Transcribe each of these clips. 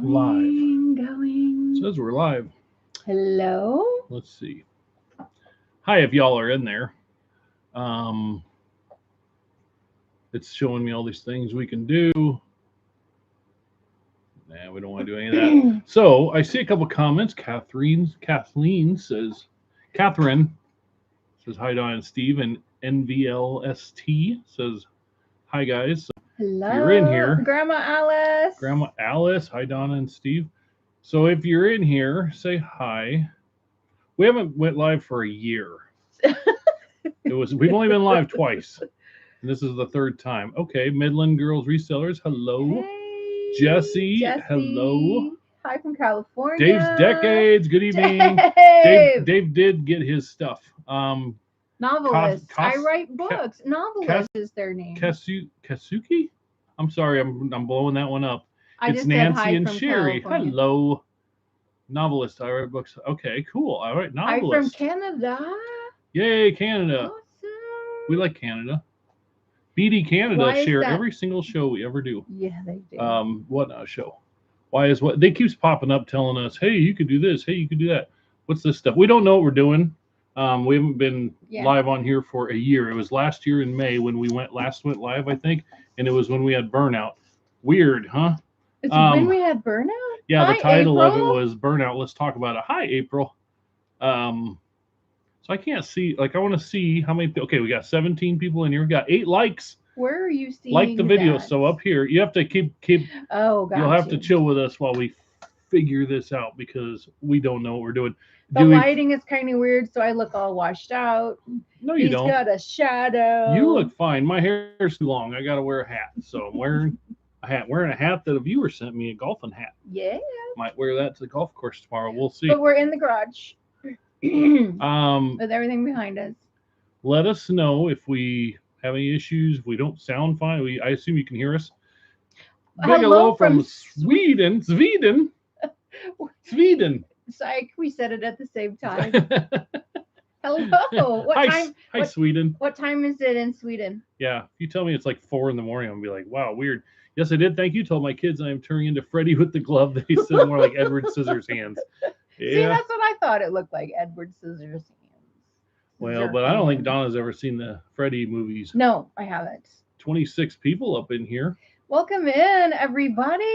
Going. It says we're live. Hello? Let's see. Hi, if y'all are in there. Um, it's showing me all these things we can do. Nah, we don't want to do any of that. So I see a couple comments. Kathleen says, hi, Don and Steve, and NVLST says, hi, guys. So Hello. if you're in here, Grandma Alice. Hi, Donna and Steve. So if you're in here, say hi. We haven't went live for a year. We've only been live twice. And this is the third time. Okay, Midland Girls Resellers, hello. Hey, Jesse, hello. Hi from California. Dave's Decades, good evening. Dave. Dave did get his stuff. Novelist. I write books. Novelist is their name. Kasuki? I'm sorry, I'm blowing that one up. It's Nancy and Sherry. California. Hello. Novelist, I write books. Okay, cool. All right, novelist. I'm from Canada. Yay, Canada. Awesome. We like Canada. BD Canada share every single show we ever do. Yeah, they do. What show? Why is what they keeps popping up telling us, hey, you could do this, hey, you could do that. What's this stuff? We don't know what we're doing. We haven't been live on here for a year. It was last year in May when we went live, I think, and it was when we had Burnout. Weird, huh? It's when we had Burnout? Yeah, Hi, the title April? of it was Burnout. Let's talk about it. Hi, April. So I can't see, I want to see how many, okay, we got 17 people in here. We got 8 likes. Where are you seeing like the video? that? So up here, you have to keep. Oh, got You'll have to chill with us while we figure this out because we don't know what we're doing. The lighting is kind of weird, so I look all washed out. No, you don't. He's got a shadow. You look fine. My hair's too long. I got to wear a hat, so I'm wearing a hat. Wearing a hat that a viewer sent me, a golfing hat. Yeah. Might wear that to the golf course tomorrow. We'll see. But we're in the garage. With everything behind us. Let us know if we have any issues. If we don't sound fine. I assume you can hear us. Hello from Sweden. Sweden. Psych, we said it at the same time. Hello. Hi, Sweden. What time is it in Sweden? Yeah, if you tell me it's like 4 in the morning, I'm gonna be like, wow, weird. Yes, I did. Thank you. Told my kids I am turning into Freddy with the glove. They said more like Edward Scissorhands. Yeah. See, that's what I thought it looked like, Edward Scissorhands. Well, but I don't think Donna's ever seen the Freddy movies. No, I haven't. 26 people up in here. Welcome in, everybody.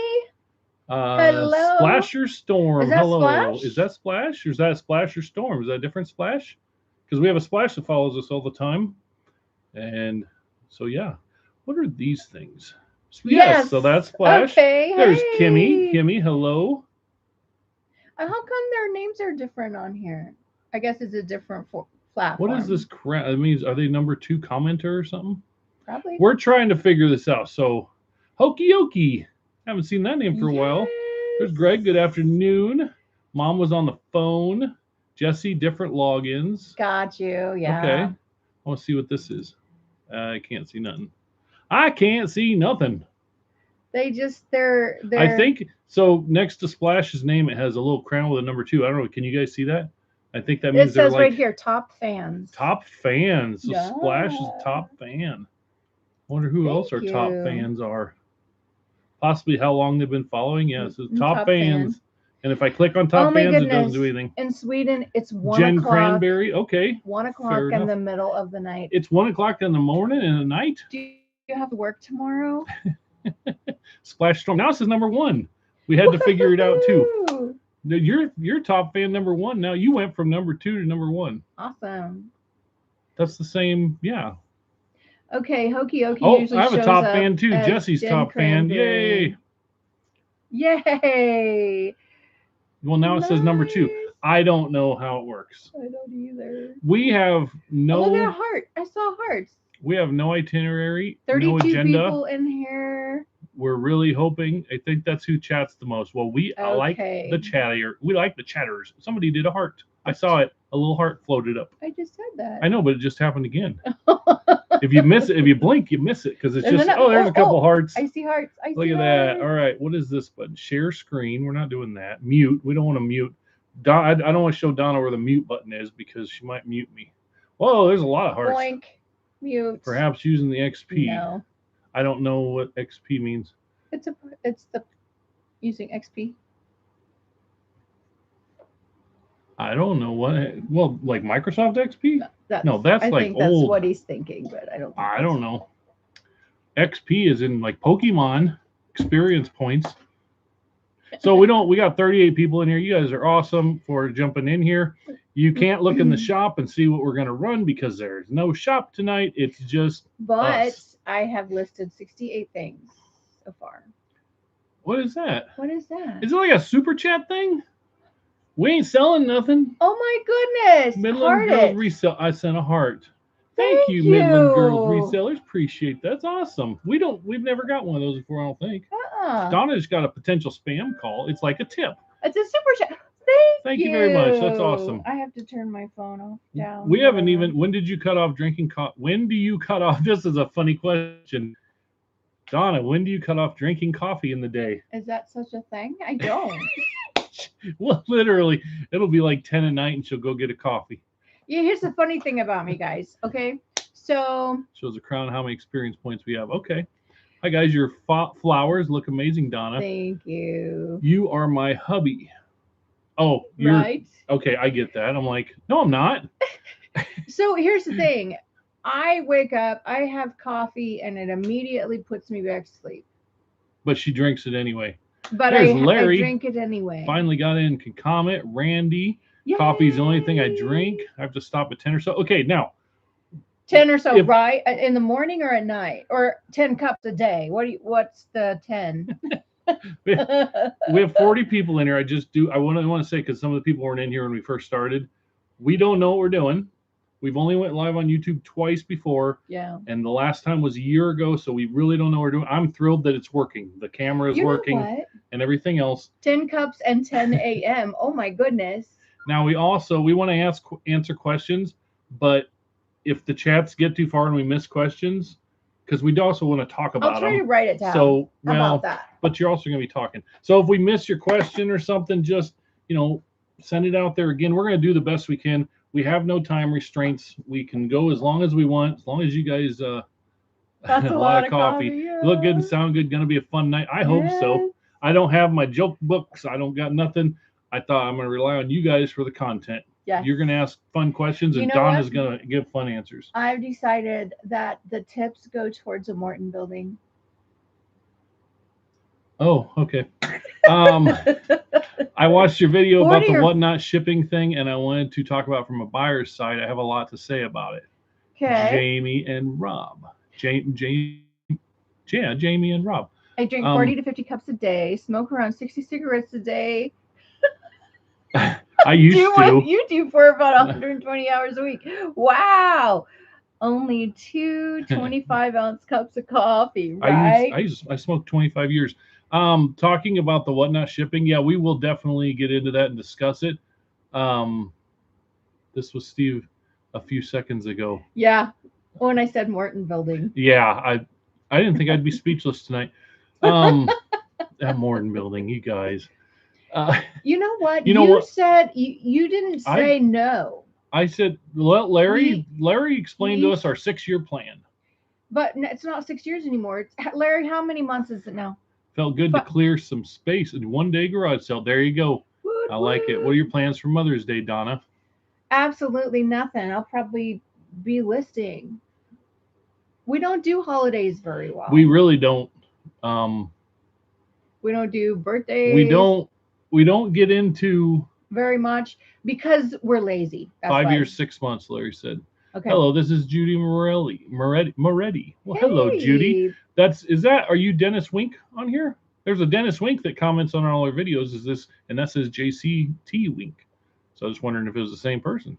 Hello. Splasher Storm. Is that hello. Splash? Is that Splash? Or is that Splasher Storm? Is that a different Splash? Because we have a Splash that follows us all the time. And so, yeah. What are these things? Yes, so that's Splash. Okay, There's hey. Kimmy, hello. How come their names are different on here? I guess it's a different platform. What is this crap? It means, are they number 2 commenter or something? Probably. We're trying to figure this out. So, Hokey Okie. Haven't seen that name for a while. There's Greg. Good afternoon. Mom was on the phone. Jesse, different logins. Got you. Yeah. Okay. I want to see what this is. I can't see nothing. I can't see nothing. They're. I think so. Next to Splash's name, it has a little crown with a number 2. I don't know. Can you guys see that? I think that means it says right here, top fans. Top fans. So Splash is top fan. I wonder who else our top fans are. Possibly how long they've been following. Yeah, so top fans. And if I click on top fans, it doesn't do anything. In Sweden, it's 1 Jen o'clock. Cranberry. Okay. 1 o'clock in the middle of the night. It's 1 o'clock in the morning and the night. Do you have to work tomorrow? Splash Storm. Now it says number 1. We had to figure it out too. You're top fan number 1 now. You went from number 2 to number 1. Awesome. That's the same. Yeah. Okay, Hokey Okie. Oh, usually I have a shows top up fan too. Jesse's Jen top Cranberry. fan. Yay! Yay! Well, now it says number 2. I don't know how it works. I don't either. We have no. Oh, look at a heart. I saw hearts. We have no itinerary, 32 no agenda. people in here. We're really hoping. I think that's who chats the most. Well, I like the chatter. We like the chatters. Somebody did a heart. I saw it. A little heart floated up. I just said that. I know, but it just happened again. If you miss it, if you blink, you miss it because it's just. There's a couple hearts. I see hearts. Look at that. All right, what is this button? Share screen. We're not doing that. Mute. We don't want to mute. I don't want to show Donna where the mute button is because she might mute me. Whoa, there's a lot of hearts. Boink. Mute. Perhaps using the XP. No. I don't know what XP means. It's the using XP? I don't know what. Well, like Microsoft XP? No, that's I like think that's old. what he's thinking, but I don't. Think I that's- don't know. XP is in like Pokemon experience points. So we got 38 people in here. You guys are awesome for jumping in here. You can't look in the shop and see what we're going to run because there's no shop tonight. It's just But us. I have listed 68 things so far. What is that? What is that? Is it like a super chat thing? We ain't selling nothing. Oh my goodness! Midland Girls Resell. I sent a heart. Thank you, Midland Girls Resellers. Appreciate that. That's awesome. We've never got one of those before, I don't think. Donna just got a potential spam call. It's like a tip. It's a super chat. Thank you very much. That's awesome. I have to turn my phone off down. We haven't even. When did you cut off drinking coffee? When do you cut off? This is a funny question. Donna, when do you cut off drinking coffee in the day? Is that such a thing? I don't. Well, literally, it'll be like 10 at night and she'll go get a coffee. Yeah, here's the funny thing about me, guys. Okay, so shows a crown how many experience points we have. Okay. Hi, guys. Your flowers look amazing, Donna. Thank you. You are my hubby. Oh, you're right. Okay, I get that. I'm like, no, I'm not. So here's the thing. I wake up, I have coffee, and it immediately puts me back to sleep. But she drinks it anyway. But I drink it anyway. Finally got in. Can comment. Randy. Yay! Coffee's the only thing I drink. I have to stop at 10 or so. Okay, now. 10 or so, right? In the morning or at night? Or 10 cups a day? What's the 10? we have 40 people in here. I want to say, because some of the people weren't in here when we first started. We don't know what we're doing. We've only went live on YouTube twice before. Yeah. And the last time was a year ago, so we really don't know what we're doing. I'm thrilled that it's working. The camera is working and everything else. 10 cups and 10 a.m. Oh my goodness. Now we want to answer questions, but if the chats get too far and we miss questions, because we also want to talk about them. I'll try to write it down. So about that. But you're also going to be talking. So if we miss your question or something, just send it out there again. We're going to do the best we can. We have no time restraints. We can go as long as we want, as long as you guys That's a lot of coffee. Yeah. Look good and sound good. Going to be a fun night. I hope so. I don't have my joke books. I don't got nothing. I thought I'm going to rely on you guys for the content. Yeah. You're going to ask fun questions, and Donna's going to give fun answers. I've decided that the tips go towards a Morton building. Oh, okay. I watched your video about the whatnot shipping thing, and I wanted to talk about from a buyer's side. I have a lot to say about it. Okay. Jamie and Rob. Jamie and Rob. I drink 40 to 50 cups a day, smoke around 60 cigarettes a day. I used to. What you do for about 120 hours a week. Wow. Only 2 25-ounce cups of coffee, right? I smoked 25 years. Talking about the whatnot shipping, yeah, we will definitely get into that and discuss it. This was Steve a few seconds ago. Yeah, when I said Morton building. Yeah, I didn't think I'd be speechless tonight. That Morton building, you guys. You know what? You said you didn't say no. I said, let Larry explain to us our 6-year plan. But it's not 6 years anymore. Larry, how many months is it now? Felt good to clear some space in one-day garage sale. There you go. I like it. What are your plans for Mother's Day, Donna? Absolutely nothing. I'll probably be listing. We don't do holidays very well. We really don't. We don't do birthdays. We don't get into very much because we're lazy. That's 5 years, 6 months, Larry said. Okay. Hello, this is Judy Moretti. Well, hello, Judy. Are you Dennis Wink on here? There's a Dennis Wink that comments on all our videos. And that says JCT Wink. So I was wondering if it was the same person.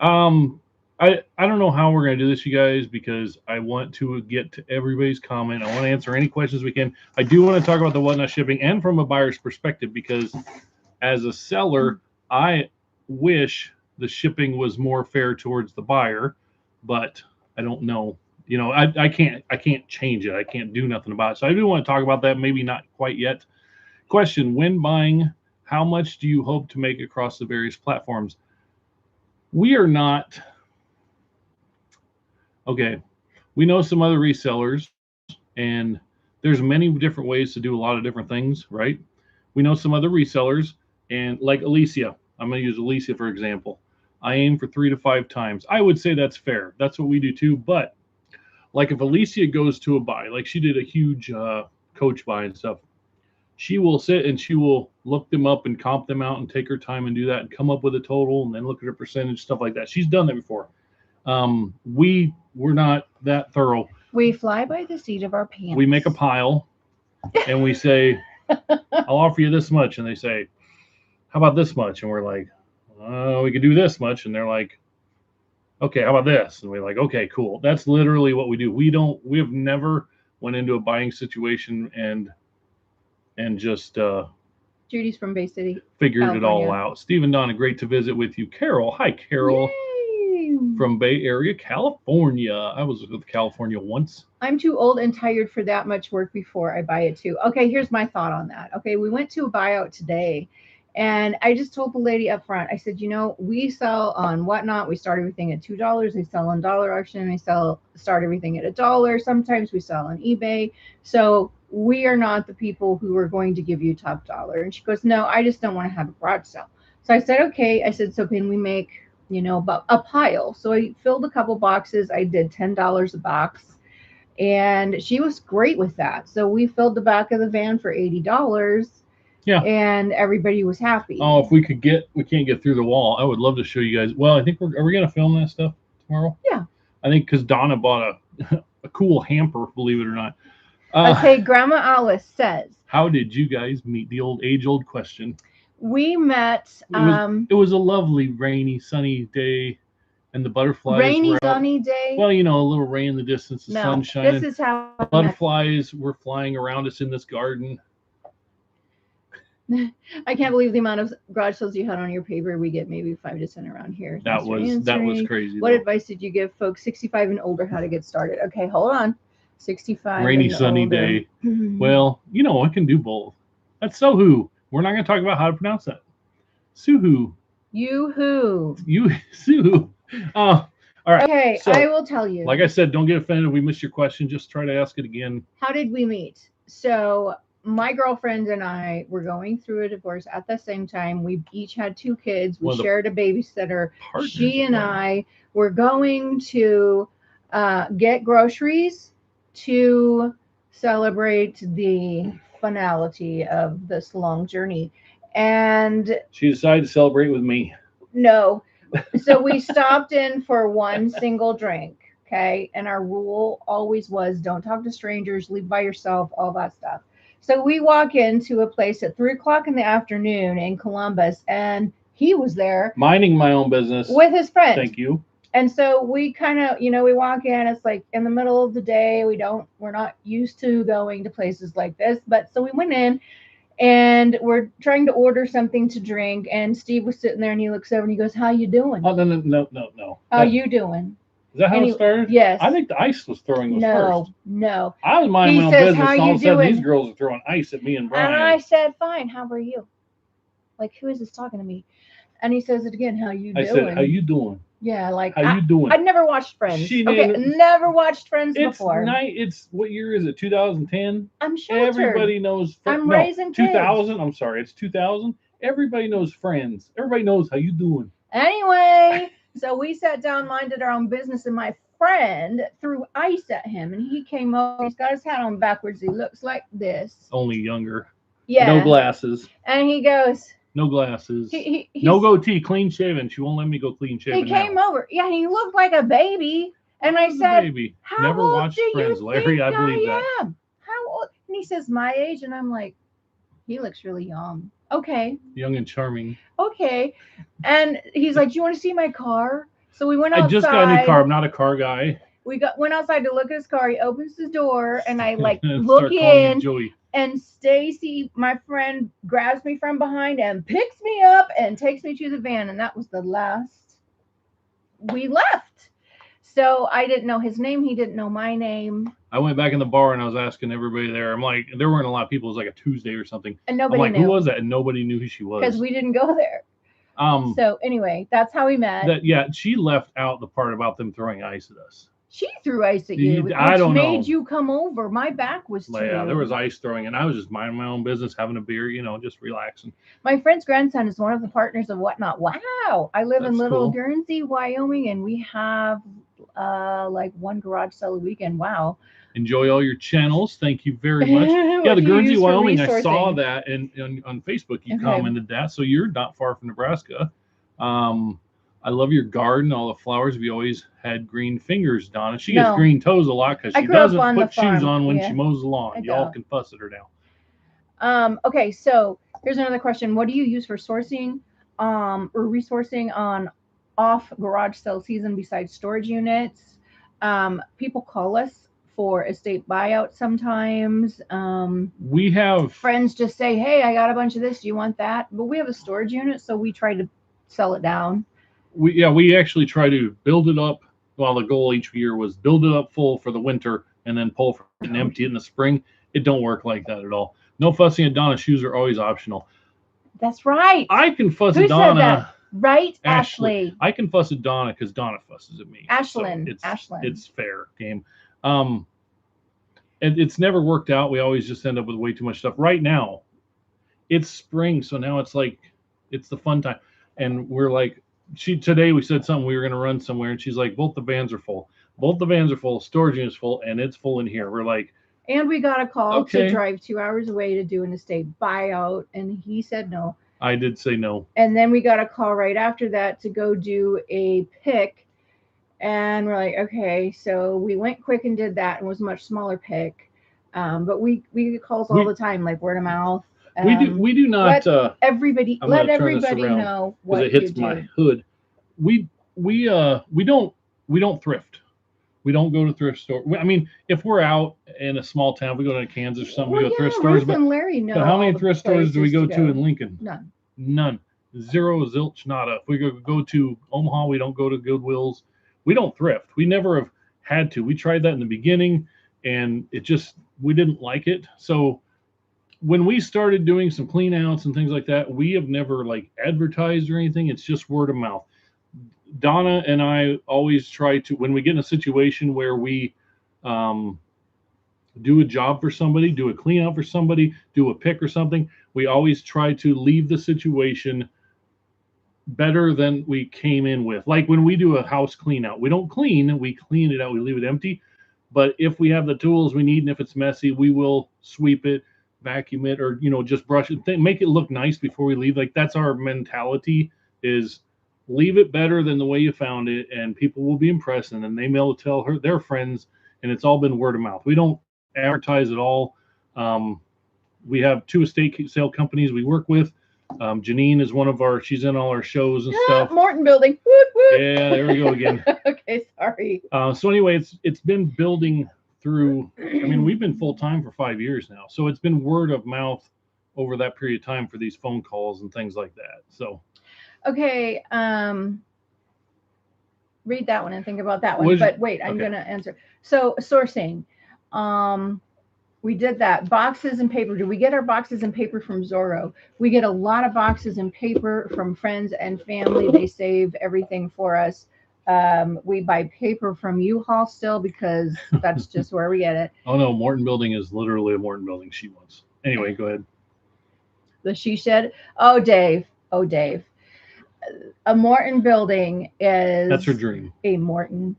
I don't know how we're going to do this, you guys, because I want to get to everybody's comment. I want to answer any questions we can. I do want to talk about the whatnot shipping and from a buyer's perspective, because as a seller, I wish the shipping was more fair towards the buyer, but I don't know. I can't change it. I can't do nothing about it. So I do want to talk about that. Maybe not quite yet. Question: when buying, how much do you hope to make across the various platforms? We are not. Okay, we know some other resellers, and there's many different ways to do a lot of different things, right? we know some other resellers, and like Alicia, I'm going to use Alicia for example. I aim for 3 to 5 times. I would say that's fair. That's what we do too. But like if Alicia goes to a buy, like she did a huge coach buy and stuff, she will sit and she will look them up and comp them out and take her time and do that and come up with a total and then look at her percentage, stuff like that. She's done that before. We're not that thorough. We fly by the seat of our pants. We make a pile and we say, I'll offer you this much. And they say, how about this much? And we're like, we could do this much. And they're like, okay, how about this? And we're like, okay, cool. That's literally what we do. We have never went into a buying situation and just Judy's from Bay City, figured California. It all out. Steve and Donna, great to visit with you. Carol, hi Carol. Yay. From Bay Area, California. I was with California once. I'm too old and tired for that much work before I buy it too. Okay, here's my thought on that. Okay, we went to a buyout today, and I just told the lady up front, I said, we sell on Whatnot. We start everything at $2. We sell on Dollar Auction. We start everything at $1. Sometimes we sell on eBay. So we are not the people who are going to give you top dollar. And she goes, no, I just don't want to have a garage sale. So I said, okay. I said, so can we make, about a pile? So I filled a couple boxes. I did $10 a box. And she was great with that. So we filled the back of the van for $80. Yeah. And everybody was happy. Oh, if we can't get through the wall, I would love to show you guys. Well, I think are we going to film that stuff tomorrow? Yeah. I think because Donna bought a cool hamper, believe it or not. Okay, Grandma Alice says, how did you guys meet? The age-old question. We met. It was a lovely, rainy, sunny day, and the butterflies. Rainy, sunny day. Well, a little rain in the distance, the sun shining. This is how butterflies were flying around us in this garden. I can't believe the amount of garage sales you had on your paper. We get maybe 5 to 10 around here. That was crazy. What advice did you give folks 65 and older how to get started? Okay, hold on. 65. Rainy, sunny older. Day. Well, I can do both. That's Sohu. We're not going to talk about how to pronounce that. Suhu. Yoo-hoo. Suhu. All right. Okay, so, I will tell you. Like I said, don't get offended if we missed your question. Just try to ask it again. How did we meet? So my girlfriend and I were going through a divorce at the same time. We each had 2 kids. We shared a babysitter. She and I were going to get groceries to celebrate the finality of this long journey. And she decided to celebrate with me. No. So we stopped in for one single drink. Okay. And our rule always was don't talk to strangers, leave by yourself, all that stuff. So we walk into a place at 3:00 in the afternoon in Columbus, and he was there minding my own business with his friend. Thank you. And so we kind of, we walk in, it's like in the middle of the day. We're not used to going to places like this, but so we went in and we're trying to order something to drink. And Steve was sitting there and he looks over and he goes, how you doing? Oh, no. How you doing? Is that how it started? Yes. I think the ice was throwing us first. No. I was minding my own business. And all of a sudden these girls are throwing ice at me and Brian. And I said, fine, how are you? Like, who is this talking to me? And he says it again, how you doing? I said, how you doing? Yeah, like how you doing? I'd never watched Friends. Never watched Friends before. It's what year is it? 2010. I'm sure. Everybody knows. I'm raising kids. 2000. I'm sorry, it's 2000. Everybody knows Friends. Everybody knows how you doing. Anyway, so we sat down, minded our own business, and my friend threw ice at him, and he came over. He's got his hat on backwards. He looks like this. Only younger. Yeah. No glasses. And he goes. No glasses. No goatee, clean shaven. She won't let me go clean shaven. He came over. Yeah, he looked like a baby. And I said, baby. Never watched Friends, Larry. I believe that. How old? And he says, my age. And I'm like, he looks really young. Okay. Young and charming. Okay. And he's like, do you want to see my car? So we went outside. I just got a new car. I'm not a car guy. Went outside to look at his car. He opens the door and I look in. And Stacy, my friend, grabs me from behind and picks me up and takes me to the van. And that was the last we left. So I didn't know his name. He didn't know my name. I went back in the bar and I was asking everybody there. I'm like, there weren't a lot of people. It was like a Tuesday or something. And nobody knew. Who was that? And nobody knew who she was. Because we didn't go there. So anyway, that's how we met. She left out the part about them throwing ice at us. She threw ice at you, which I don't made know. you come over. My back was to Yeah, you. there was ice throwing, and I was just minding my own business, having a beer, just relaxing. My friend's grandson is one of the partners of Whatnot. Wow. I live in That's Little cool. Guernsey, Wyoming, and we have like one garage sale a weekend. Wow. Enjoy all your channels. Thank you very much. What Yeah, the do you Guernsey, use for Wyoming. I saw resourcing? that on Facebook. You Okay. commented that. So you're not far from Nebraska. I love your garden, all the flowers. Have you always had green fingers, Donna? She gets No. green toes a lot because I she grew up doesn't on the put shoes farm. on when Yeah. she mows the lawn. I Y'all don't. can fuss at her now. Okay, so here's another question. What do you use for sourcing or resourcing on off garage sale season besides storage units? People call us for estate buyout sometimes. We have Friends just say, "Hey, I got a bunch of this. Do you want that?" But we have a storage unit, so we try to sell it down. we actually try to build it up. Well, the goal each year was build it up full for the winter and then pull from it and empty it in the spring. It don't work like that at all. No fussing at Donna. Shoes are always optional. That's right. I can fuss Who at said Donna. that? Right, Ashley. Ashley. I can fuss at Donna because Donna fusses at me. Ashlyn. So Ashlyn. it's fair game. And it's never worked out. We always just end up with way too much stuff. Right now, it's spring, so now it's like it's the fun time. And we're like, today we said something, we were gonna run somewhere, and she's like, both the vans are full. Both the vans are full, storage unit's full, and it's full in here. We're like, and we got a call okay. to drive 2 hours away to do an estate buyout, and he said no. I did say no. And then we got a call right after that to go do a pick, and we're like, okay. So we went quick and did that, and was a much smaller pick. But we get calls all the time, like word of mouth. We do not. Let everybody around know what it hits you do. my hood. We don't thrift. We don't go to thrift store. I mean, if we're out in a small town, we go to Kansas or something, we go to thrift stores. Ruth and Larry know. But how many thrift stores do we go places to in Lincoln? None. Zero, zilch, nada. If we go to Omaha, we don't go to Goodwill's. We don't thrift. We never have had to. We tried that in the beginning, and we didn't like it. So when we started doing some clean outs and things like that, we have never like advertised or anything. It's just word of mouth. Donna and I always try to, when we get in a situation where we do a job for somebody, do a clean out for somebody, do a pick or something, we always try to leave the situation better than we came in with. Like when we do a house clean out, we don't clean, we clean it out, we leave it empty. But if we have the tools we need, and if it's messy, we will sweep it, vacuum it, or just brush it, make it look nice before we leave. Like that's our mentality, is leave it better than the way you found it, and people will be impressed, and then they will tell their friends, and it's all been word of mouth. We don't advertise at all. We have 2 estate sale companies we work with. Janine is one of she's in all our shows and stuff. Morton Building. Woot, woot. Yeah, there we go again. Okay, sorry. So anyway, it's been building through. I mean, we've been full time for 5 years now, so it's been word of mouth over that period of time for these phone calls and things like that. So, okay, read that one and think about that one. But wait, I'm gonna answer. So sourcing, we did that. Boxes and paper. Do we get our boxes and paper from Zorro? We get a lot of boxes and paper from friends and family. They save everything for us. We buy paper from U-Haul still because that's just where we get it. Oh no, Morton Building is literally a Morton Building she wants. Anyway, go ahead. The she shed. Oh, Dave. A Morton Building is... That's her dream. A Morton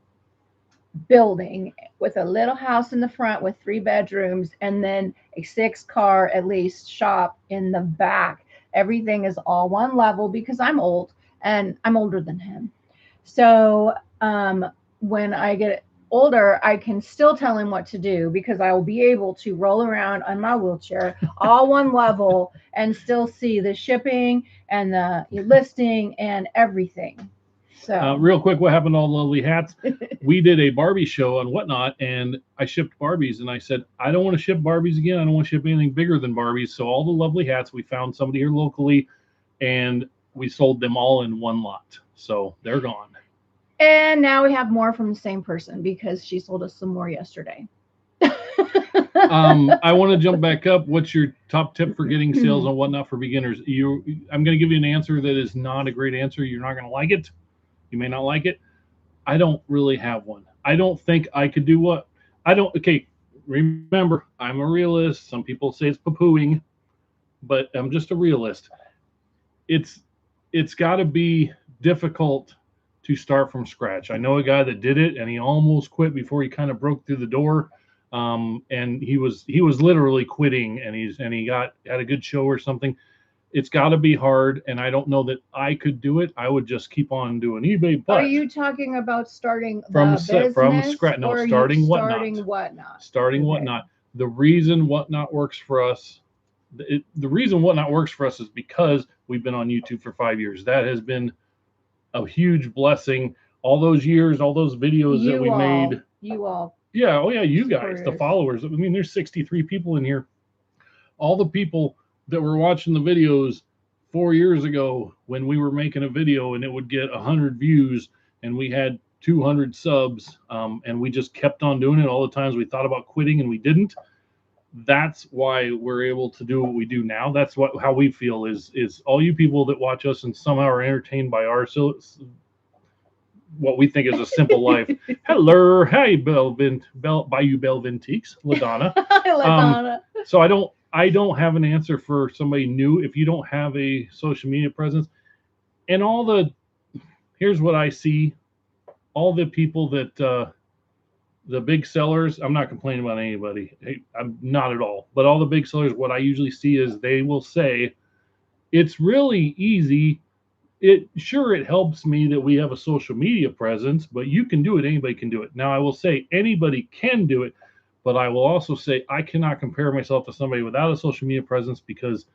building with a little house in the front with 3 bedrooms and then a 6-car at least shop in the back. Everything is all one level because I'm old and I'm older than him. So when I get older, I can still tell him what to do because I will be able to roll around on my wheelchair all one level and still see the shipping and the listing and everything. So real quick, what happened to all the lovely hats? We did a Barbie show on Whatnot, and I shipped Barbies, and I said, I don't want to ship Barbies again. I don't want to ship anything bigger than Barbies. So all the lovely hats, we found somebody here locally, and we sold them all in one lot. So they're gone. And now we have more from the same person because she sold us some more yesterday. I want to jump back up. What's your top tip for getting sales on Whatnot for beginners? I'm going to give you an answer that is not a great answer. You're not going to like it. You may not like it. I don't really have one. I don't think I could do what I don't. Okay, remember, I'm a realist. Some people say it's poo-pooing, but I'm just a realist. It's got to be difficult to start from scratch. I know a guy that did it, and he almost quit before he kind of broke through the door. And he was literally quitting, and he had a good show or something. It's got to be hard, and I don't know that I could do it. I would just keep on doing eBay. But are you talking about starting from scratch? No, or starting Whatnot. Starting Okay. Whatnot. The reason Whatnot works for us, the reason Whatnot works for us is because we've been on YouTube for 5 years. That has been a huge blessing. All those years, all those videos that we made. You all. Yeah, oh yeah, you guys, the followers. I mean, there's 63 people in here. All the people that were watching the videos 4 years ago when we were making a video and it would get 100 views and we had 200 subs, and we just kept on doing it. All the times we thought about quitting and we didn't. That's why we're able to do what we do now. That's how we feel is all you people that watch us and somehow are entertained by our what we think is a simple life. Hello, hey, Bayou Belvintiques, LaDonna. LaDonna. So I don't have an answer for somebody new if you don't have a social media presence. And here's what I see, all the people that the big sellers, I'm not complaining about anybody. I'm not at all. But all the big sellers, what I usually see is they will say, it's really easy. It helps me that we have a social media presence, but you can do it. Anybody can do it. Now, I will say anybody can do it, but I will also say I cannot compare myself to somebody without a social media presence because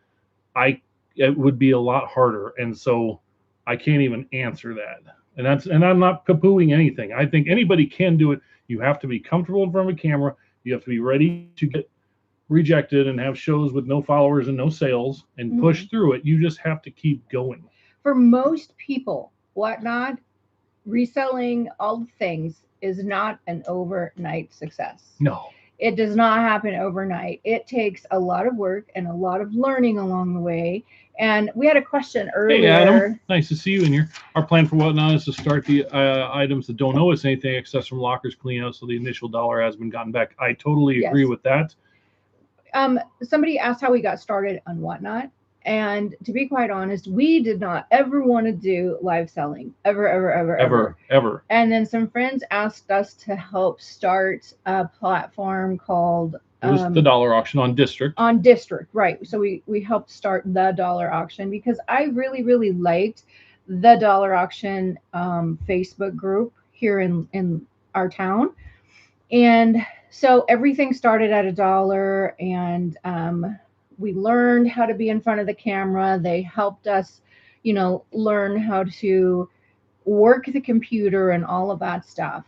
it would be a lot harder. And so I can't even answer that. And I'm not poo-pooing anything. I think anybody can do it. You have to be comfortable in front of a camera. You have to be ready to get rejected and have shows with no followers and no sales and push through it. You just have to keep going. For most people, Whatnot, reselling all the things is not an overnight success. No. It does not happen overnight. It takes a lot of work and a lot of learning along the way. And we had a question earlier. Hey, Adam. Nice to see you in here. Our plan for Whatnot is to start the items that don't owe us anything excess from lockers clean out, so the initial dollar has been gotten back. I totally agree with that. Somebody asked how we got started on Whatnot. And to be quite honest, we did not ever want to do live selling. Ever. And then some friends asked us to help start a platform called... It was the dollar auction on District. On District, right. So we helped start the dollar auction because I really, really liked the dollar auction Facebook group here in our town. And so everything started at $1, and we learned how to be in front of the camera. They helped us, learn how to work the computer and all of that stuff.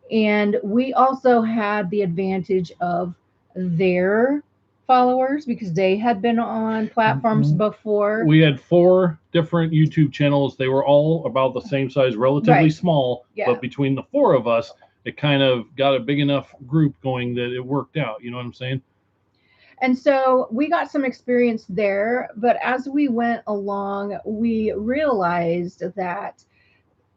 And we also had the advantage of their followers because they had been on platforms before. We had 4 different YouTube channels. They were all about the same size, relatively small. Yeah. But between the 4 of us, it kind of got a big enough group going that it worked out. You know what I'm saying? And so we got some experience there, but as we went along, we realized that,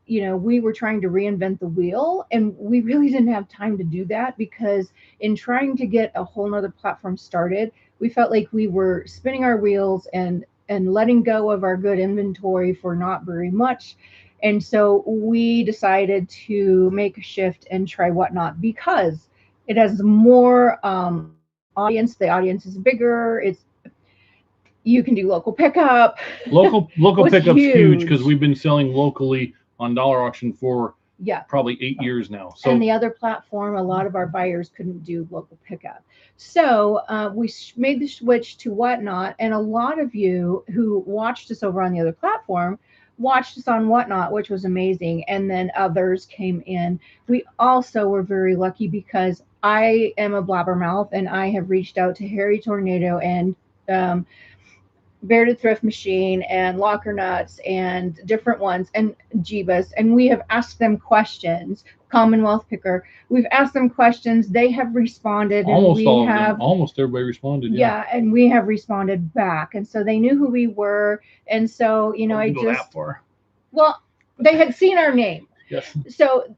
we were trying to reinvent the wheel, and we really didn't have time to do that because in trying to get a whole nother platform started, we felt like we were spinning our wheels and letting go of our good inventory for not very much. And so we decided to make a shift and try Whatnot because it has more, audience. The audience is bigger. You can do local pickup. Local pickup's huge because we've been selling locally on dollar auction for probably 8 years now. So, and the other platform, a lot of our buyers couldn't do local pickup. So we made the switch to Whatnot, and a lot of you who watched us over on the other platform watched us on Whatnot, which was amazing. And then others came in. We also were very lucky because I am a blabbermouth, and I have reached out to Harry Tornado and Bearded Thrift Machine and Locker Nuts and different ones and Jeebus, and we have asked them questions. Commonwealth Picker, we've asked them questions. They have responded. Almost all of them. Almost everybody responded. Yeah, and we have responded back, and so they knew who we were, and so I just go that far. Well, they had seen our name. Yes. So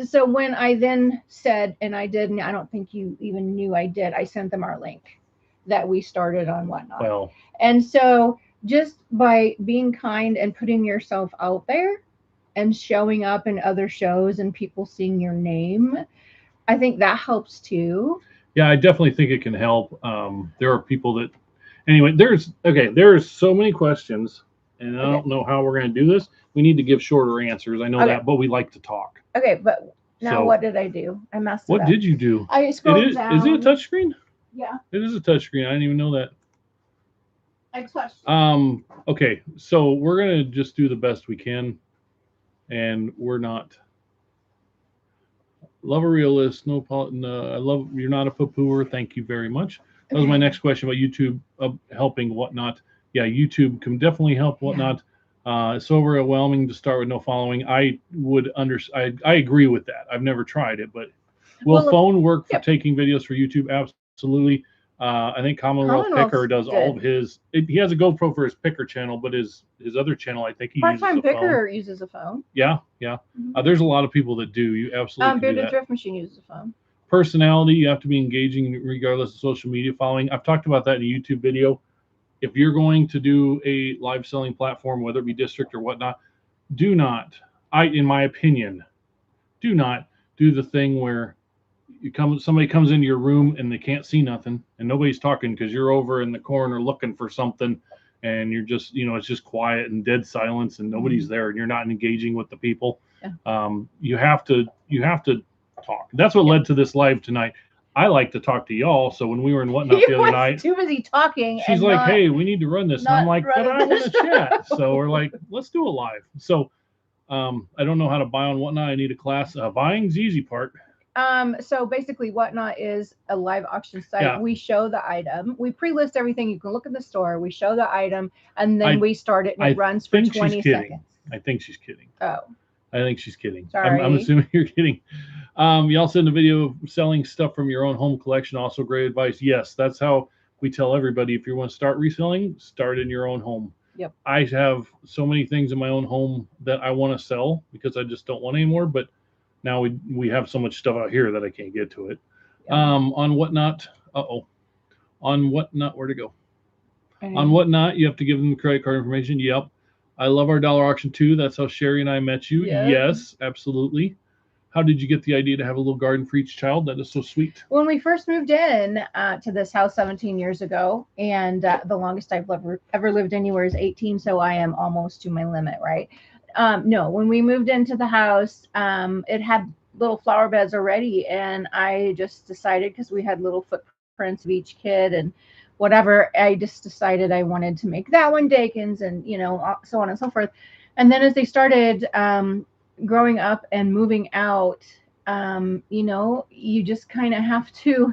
so when I then said, and I did, and I don't think you even knew I did, I sent them our link that we started on Whatnot. Well, And so just by being kind and putting yourself out there and showing up in other shows and people seeing your name, I think that helps too. yeah, I definitely think it can help. There are people that, anyway, there's so many questions, and I Okay. don't know how we're going to do this. We need to give shorter answers. I know Okay. that, but we like to talk. Okay, but now So, what did I do? I messed it what up. did you do? I It scrolled is, down. is it a touchscreen? Yeah, It is a touchscreen. I didn't even know that. I touched it. Okay, so we're gonna just do the best we can, and we're not. Love a realist. No, I love you're not a poo-pooer. Thank you very much. That was my next question about YouTube helping Whatnot. Yeah, YouTube can definitely help Whatnot. It's overwhelming to start with no following. I agree with that. I've never tried it, but will phone work for taking videos for YouTube? Absolutely. I think Commonwealth Picker does all of his. He has a GoPro for his Picker channel, but his other channel, I think he uses a phone. Part-time Picker uses a phone. Yeah, yeah. Mm-hmm. There's a lot of people that do. You absolutely can do Bearded that. Drift Machine uses a phone. Personality, you have to be engaging regardless of social media following. I've talked about that in a YouTube video. If you're going to do a live selling platform, whether it be district or whatnot, do not, in my opinion, do not do the thing where somebody comes into your room and they can't see nothing and nobody's talking because you're over in the corner looking for something and you're just, it's just quiet and dead silence and nobody's there and you're not engaging with the people. Yeah. You have to talk. That's what led to this live tonight. I like to talk to y'all. So when we were in Whatnot the other night, too busy talking. She's like, "Hey, we need to run this." And I'm like, "But I want to chat." So we're like, "Let's do it live." So I don't know how to buy on Whatnot. I need a class. Buying's the easy part. So basically Whatnot is a live auction site. Yeah. We show the item. We pre-list everything. You can look in the store. We show the item and then we start it and it runs for 20 seconds. I think she's kidding. Oh. I think she's kidding. Sorry. I'm assuming you're kidding. You also in the video of selling stuff from your own home collection. Also great advice. Yes, that's how we tell everybody. If you want to start reselling, start in your own home. Yep. I have so many things in my own home that I want to sell because I just don't want anymore. But now we have so much stuff out here that I can't get to it. Yep. On Whatnot. On Whatnot, where to go? On Whatnot, you have to give them the credit card information. Yep. I love our dollar auction too. That's how Sherry and I met you. Yep. Yes, absolutely. How did you get the idea to have a little garden for each child? That is so sweet. When we first moved in to this house 17 years ago, and the longest I've ever lived anywhere is 18, so I am almost to my limit, right? No, when we moved into the house, it had little flower beds already, and I just decided, because we had little footprints of each kid and whatever, I just decided I wanted to make that one Dakin's and, so on and so forth. And then as they started growing up and moving out, you just kind of have to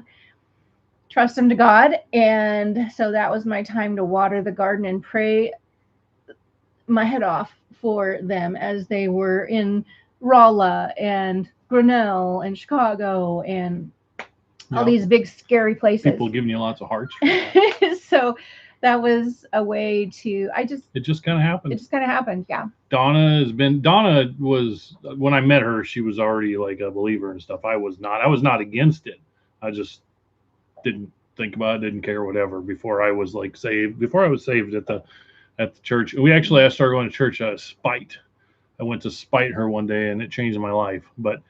trust them to God. And so that was my time to water the garden and pray my head off for them as they were in Rolla and Grinnell and Chicago and all these big scary places. People giving you lots of hearts. So that was a way to, it just kind of happened. It just kind of happened. Yeah. Donna was, when I met her, she was already like a believer and stuff. I was not against it. I just didn't think about it, didn't care, whatever, before I was saved at the church. I started going to church out of spite. I went to spite her one day and it changed my life. But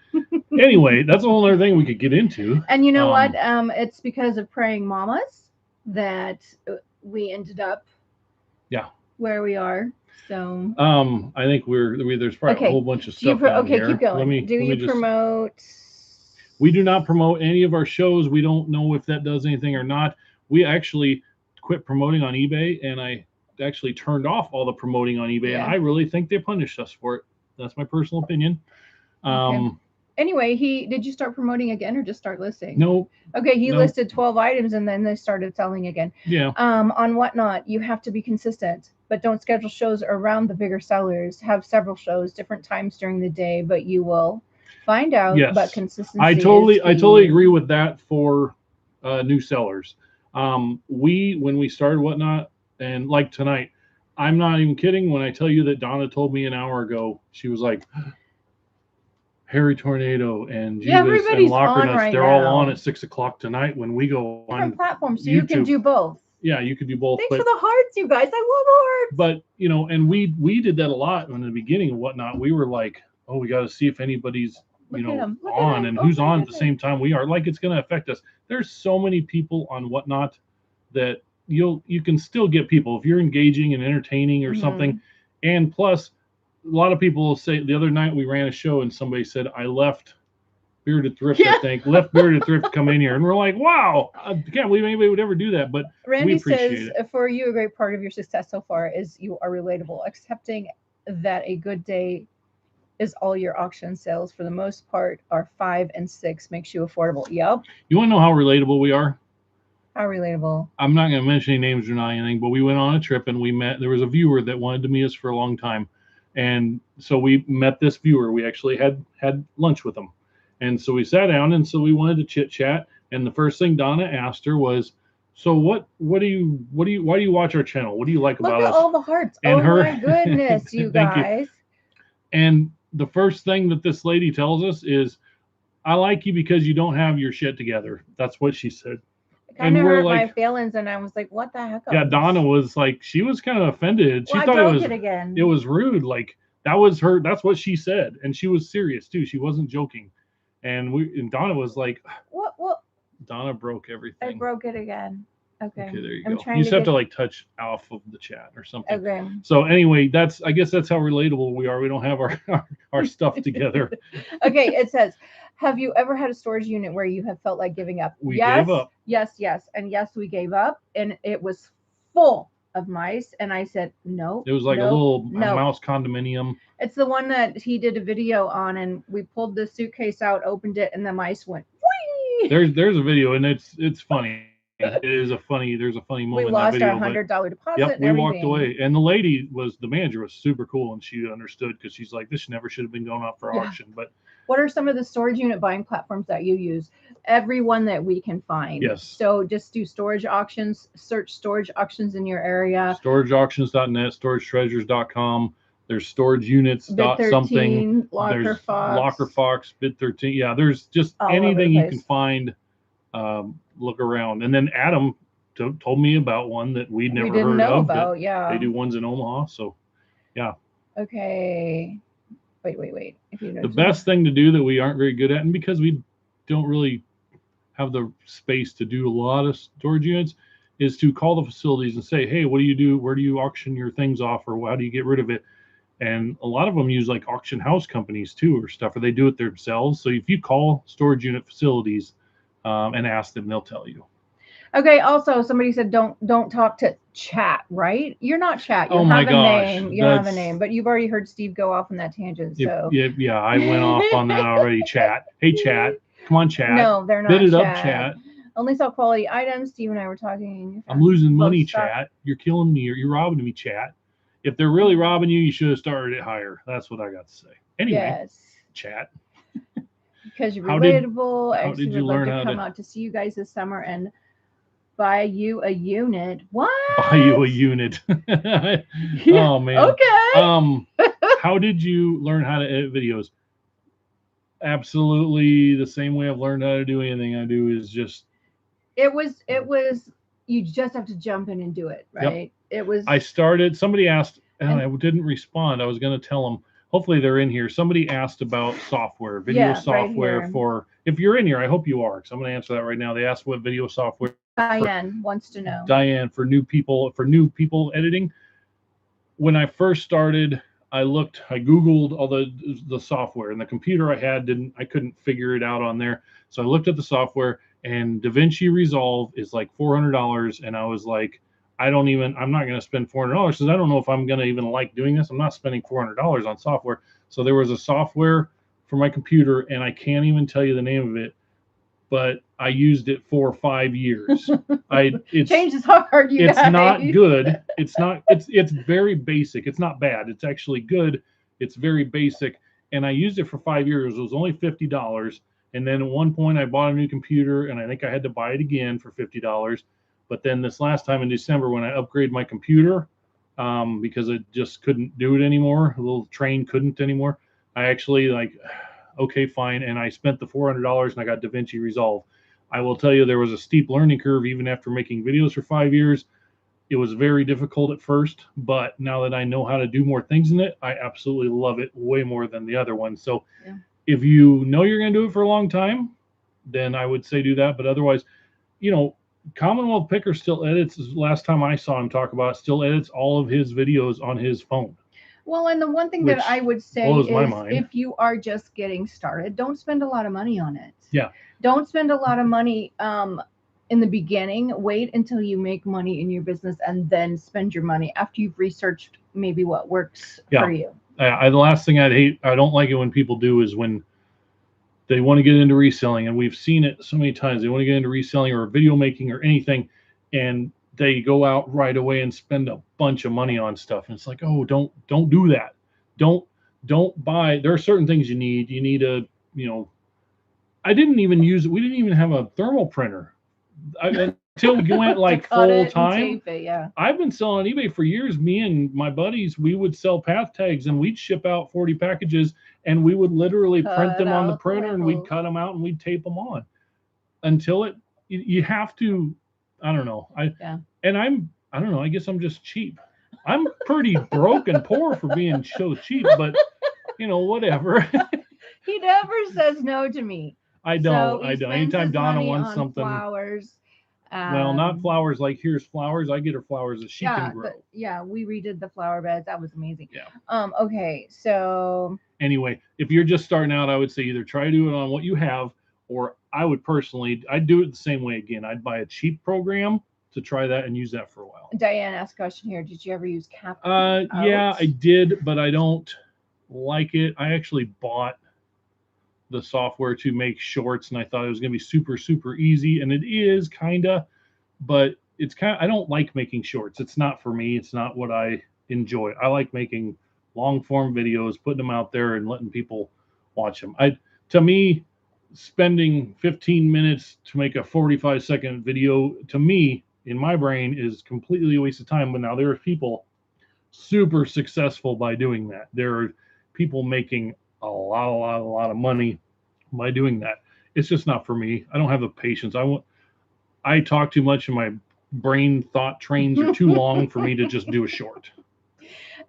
anyway, that's a whole other thing we could get into. And you know what? It's because of praying mamas that we ended up where we are. So I think there's probably a whole bunch of stuff down here. Keep going. Do you promote? We do not promote any of our shows. We don't know if that does anything or not. We actually quit promoting on eBay, and I actually turned off all the promoting on eBay, and I really think they punished us for it. That's my personal opinion. Anyway, did you start promoting again or just start listing? No. Okay, he listed 12 items and then they started selling again. Yeah. On Whatnot, you have to be consistent, but don't schedule shows around the bigger sellers. Have several shows, different times during the day, but you will find out. Yes. But consistency. I totally agree with that for new sellers. When we started Whatnot, and like tonight, I'm not even kidding when I tell you that Donna told me an hour ago, she was like, Harry Tornado and Yeah, Jeebus and everybody's Locker on Nuts. right They're all now. on at 6 o'clock tonight when we go on Different platforms, so you can YouTube. do both. Yeah, you could do both. Thanks for the hearts, you guys. I love hearts. But you know, and we did that a lot in the beginning and whatnot. We were like, oh, we got to see if anybody's Look at him. Look at on him. and Oh who's my on at the goodness. same time we are. Like it's going to affect us. There's so many people on whatnot that you can still get people if you're engaging and entertaining or something. And plus, a lot of people will say the other night we ran a show and somebody said I left Bearded Thrift, I think, left Bearded Thrift to come in here. And we're like, wow, I can't believe anybody would ever do that. But Randy we appreciate says, it. for you, a great part of your success so far is you are relatable, accepting that a good day is all your auction sales for the most part are 5 and 6 makes you affordable. Yep. You want to know how relatable we are? How relatable. I'm not going to mention any names or not anything, but we went on a trip and we met. There was a viewer that wanted to meet us for a long time. And so we met this viewer. We actually had lunch with him. And so we sat down and so we wanted to chit chat. And the first thing Donna asked her was, so why do you watch our channel? What do you like about us? Look at all the hearts. And my goodness, you guys. You. And the first thing that this lady tells us is, I like you because you don't have your shit together. That's what she said. It kind of hurt my feelings, and I was like, what the heck? Yeah, Donna was like, she was kind of offended. She thought it was rude. Like that was her. That's what she said. And she was serious too. She wasn't joking. And Donna was like, what? Donna broke everything. I broke it again. Okay, there you go. You just have to like touch off of the chat or something. Okay. So anyway, I guess that's how relatable we are. We don't have our stuff together. Okay, it says, have you ever had a storage unit where you have felt like giving up? We gave up. Yes, and yes, we gave up, and it was full of mice, and I said no. It was like a little mouse condominium. It's the one that he did a video on, and we pulled the suitcase out, opened it, and the mice went. Whee! There's a video, and it's funny. There's a funny moment. We lost our $100 deposit. Yep, we walked away, and the manager was super cool, and she understood because she's like, this never should have been going up for auction. But what are some of the storage unit buying platforms that you use? Every one that we can find. Yes. So just do storage auctions. Search storage auctions in your area. Storageauctions.net, storagetreasures.com. There's storage units. Something. Locker Fox, Bid 13. Yeah, there's just anything you can find. Look around. And then Adam told me about one that we'd never heard of. Yeah. They do ones in Omaha. So, yeah. Okay. Wait. If you know the best thing to do that we aren't very good at, and because we don't really have the space to do a lot of storage units, is to call the facilities and say, hey, what do you do? Where do you auction your things off, or how do you get rid of it? And a lot of them use like auction house companies too, or stuff, or they do it themselves. So if you call storage unit facilities and ask them, they'll tell you. Okay. Also, somebody said don't talk to chat. Right? You're not chat. You have a name. You have a name, but you've already heard Steve go off on that tangent. So yeah, I went off on that already. Chat. Hey, chat. Come on, chat. No, they're not. Bid it up, chat. Only sell quality items. Steve and I were talking. I'm losing money, chat. You're killing me. You're robbing me, chat. If they're really robbing you, you should have started it higher. That's what I got to say. Anyway, chat. Because you're relatable. How did you learn how to come out to see you guys this summer and buy you a unit? What? Buy you a unit. Oh man. Okay. How did you learn how to edit videos? Absolutely the same way I've learned how to do anything I do is just. It was. You just have to jump in and do it, right? Yep. It was. I started. Somebody asked, and I didn't respond. I was going to tell them. Hopefully they're in here. Somebody asked about software, video software right for. If you're in here, I hope you are, because I'm going to answer that right now. They asked what video software. Diane wants to know. Diane, for new people editing. When I first started, I Googled all the software, and the computer I had I couldn't figure it out on there. So I looked at the software, and DaVinci Resolve is like $400, and I was like, I'm not going to spend $400 because I don't know if I'm going to even like doing this. I'm not spending $400 on software. So there was a software for my computer, and I can't even tell you the name of it, but I used it for 5 years. Change is hard. It's not good. It's very basic. It's not bad. It's actually good. It's very basic. And I used it for 5 years. It was only $50. And then at one point I bought a new computer, and I think I had to buy it again for $50. But then this last time in December, when I upgraded my computer, because it just couldn't do it anymore, the little train couldn't anymore, I actually okay, fine. And I spent the $400 and I got DaVinci Resolve. I will tell you, there was a steep learning curve even after making videos for 5 years. It was very difficult at first, but now that I know how to do more things in it, I absolutely love it way more than the other one. So if you know you're going to do it for a long time, then I would say do that. But otherwise, you know, Commonwealth Picker still edits, last time I saw him talk about it, still edits all of his videos on his phone. Well, and the one thing that I would say is if you are just getting started, don't spend a lot of money on it. Yeah. Don't spend a lot of money in the beginning. Wait until you make money in your business and then spend your money after you've researched maybe what works for you. The last thing I don't like it when people do is when they want to get into reselling, and we've seen it so many times. They want to get into reselling or video making or anything, and they go out right away and spend a bunch of money on stuff. And it's like, oh, don't do that. Don't buy. There are certain things you need. You need a, you know, we didn't even have a thermal printer until we went like full time. I've been selling on eBay for years. Me and my buddies, we would sell path tags and we'd ship out 40 packages and we would literally print them on the printer and we'd cut them out and we'd tape them on until you have to, I don't know. I don't know. I guess I'm just cheap. I'm pretty broke and poor for being so cheap, but you know, whatever. He never says no to me. I don't. Anytime Donna wants something. Flowers. Well, not flowers like here's flowers. I get her flowers that she can grow. We redid the flower beds. That was amazing. Yeah. Okay. So anyway, if you're just starting out, I would say either try to do it on what you have, or I'd do it the same way again. I'd buy a cheap program to try that and use that for a while. Diane asked a question here. Did you ever use Cap? Yeah, I did, but I don't like it. I actually bought the software to make shorts and I thought it was going to be super, super easy. And it is kinda, but it's I don't like making shorts. It's not for me. It's not what I enjoy. I like making long form videos, putting them out there and letting people watch them. To me, spending 15 minutes to make a 45-second video, to me, in my brain, is completely a waste of time. But now there are people super successful by doing that. There are people making a lot of money by doing that. It's just not for me. I don't have the patience. I talk too much and my brain thought trains are too long for me to just do a short.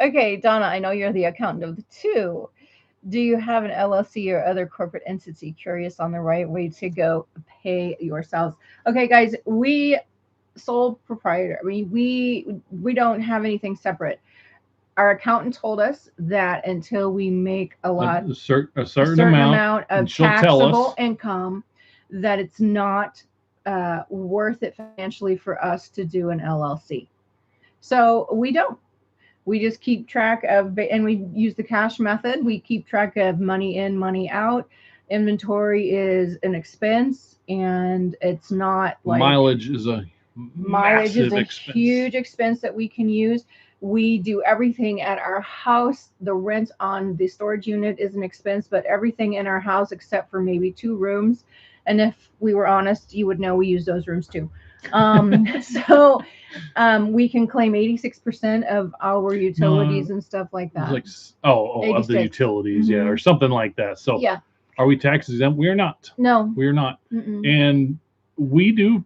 Okay, Donna, I know you're the accountant of the two. Do you have an LLC or other corporate entity? Curious on the right way to go pay yourselves. Okay, guys, we sole proprietor. I mean, we don't have anything separate. Our accountant told us that until we make a certain amount of taxable income, that it's not worth it financially for us to do an LLC. So we don't. We just keep track of, and we use the cash method. We keep track of money in, money out. Inventory is an expense, and it's not like mileage is a huge expense that we can use. We do everything at our house. The rent on the storage unit is an expense, but everything in our house except for maybe 2 rooms. And if we were honest, you would know we use those rooms too. So we can claim 86% of our utilities and stuff like that. Like of the utilities, or something like that. So are we tax exempt? We are not. No, we are not. And we do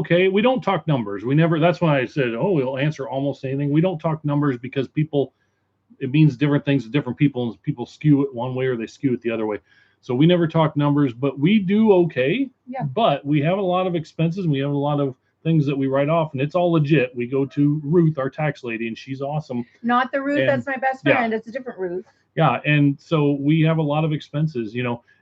okay. We don't talk numbers. We never. That's why I said, we'll answer almost anything. We don't talk numbers because it means different things to different people, and people skew it one way or they skew it the other way. So we never talk numbers, but we do okay. Yeah. But we have a lot of expenses and we have a lot of things that we write off, and it's all legit. We go to Ruth, our tax lady, and she's awesome. Not the Ruth that's my best friend. It's a different Ruth. Yeah, and so we have a lot of expenses,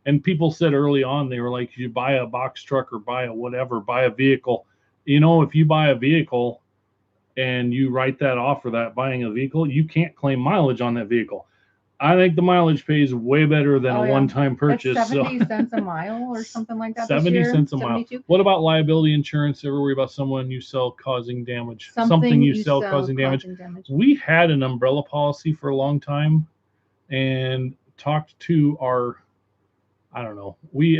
and people said early on, they were like, you buy a box truck or buy a vehicle. If you buy a vehicle and you write that off for that buying a vehicle, you can't claim mileage on that vehicle. I think the mileage pays way better than a one-time purchase. It's 70 cents a mile or something like that. 70 cents a mile. What about liability insurance? Ever worry about someone you sell causing damage? Something you sell causing damage. We had an umbrella policy for a long time and talked to our, we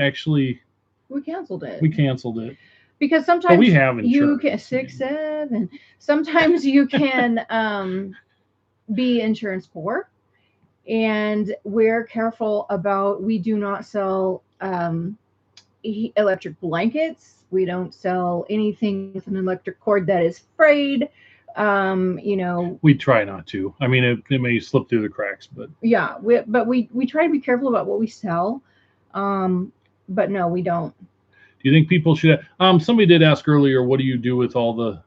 canceled it. We canceled it. Because sometimes we have insurance. You can 6, 7. Sometimes you can be insurance poor. And we're careful about, we do not sell electric blankets. We don't sell anything with an electric cord that is frayed. You know, We try not to. I mean, it may slip through the cracks, but yeah, but we try to be careful about what we sell. Um, but no, we don't. do you think people should? Somebody did ask earlier, what do you do with all the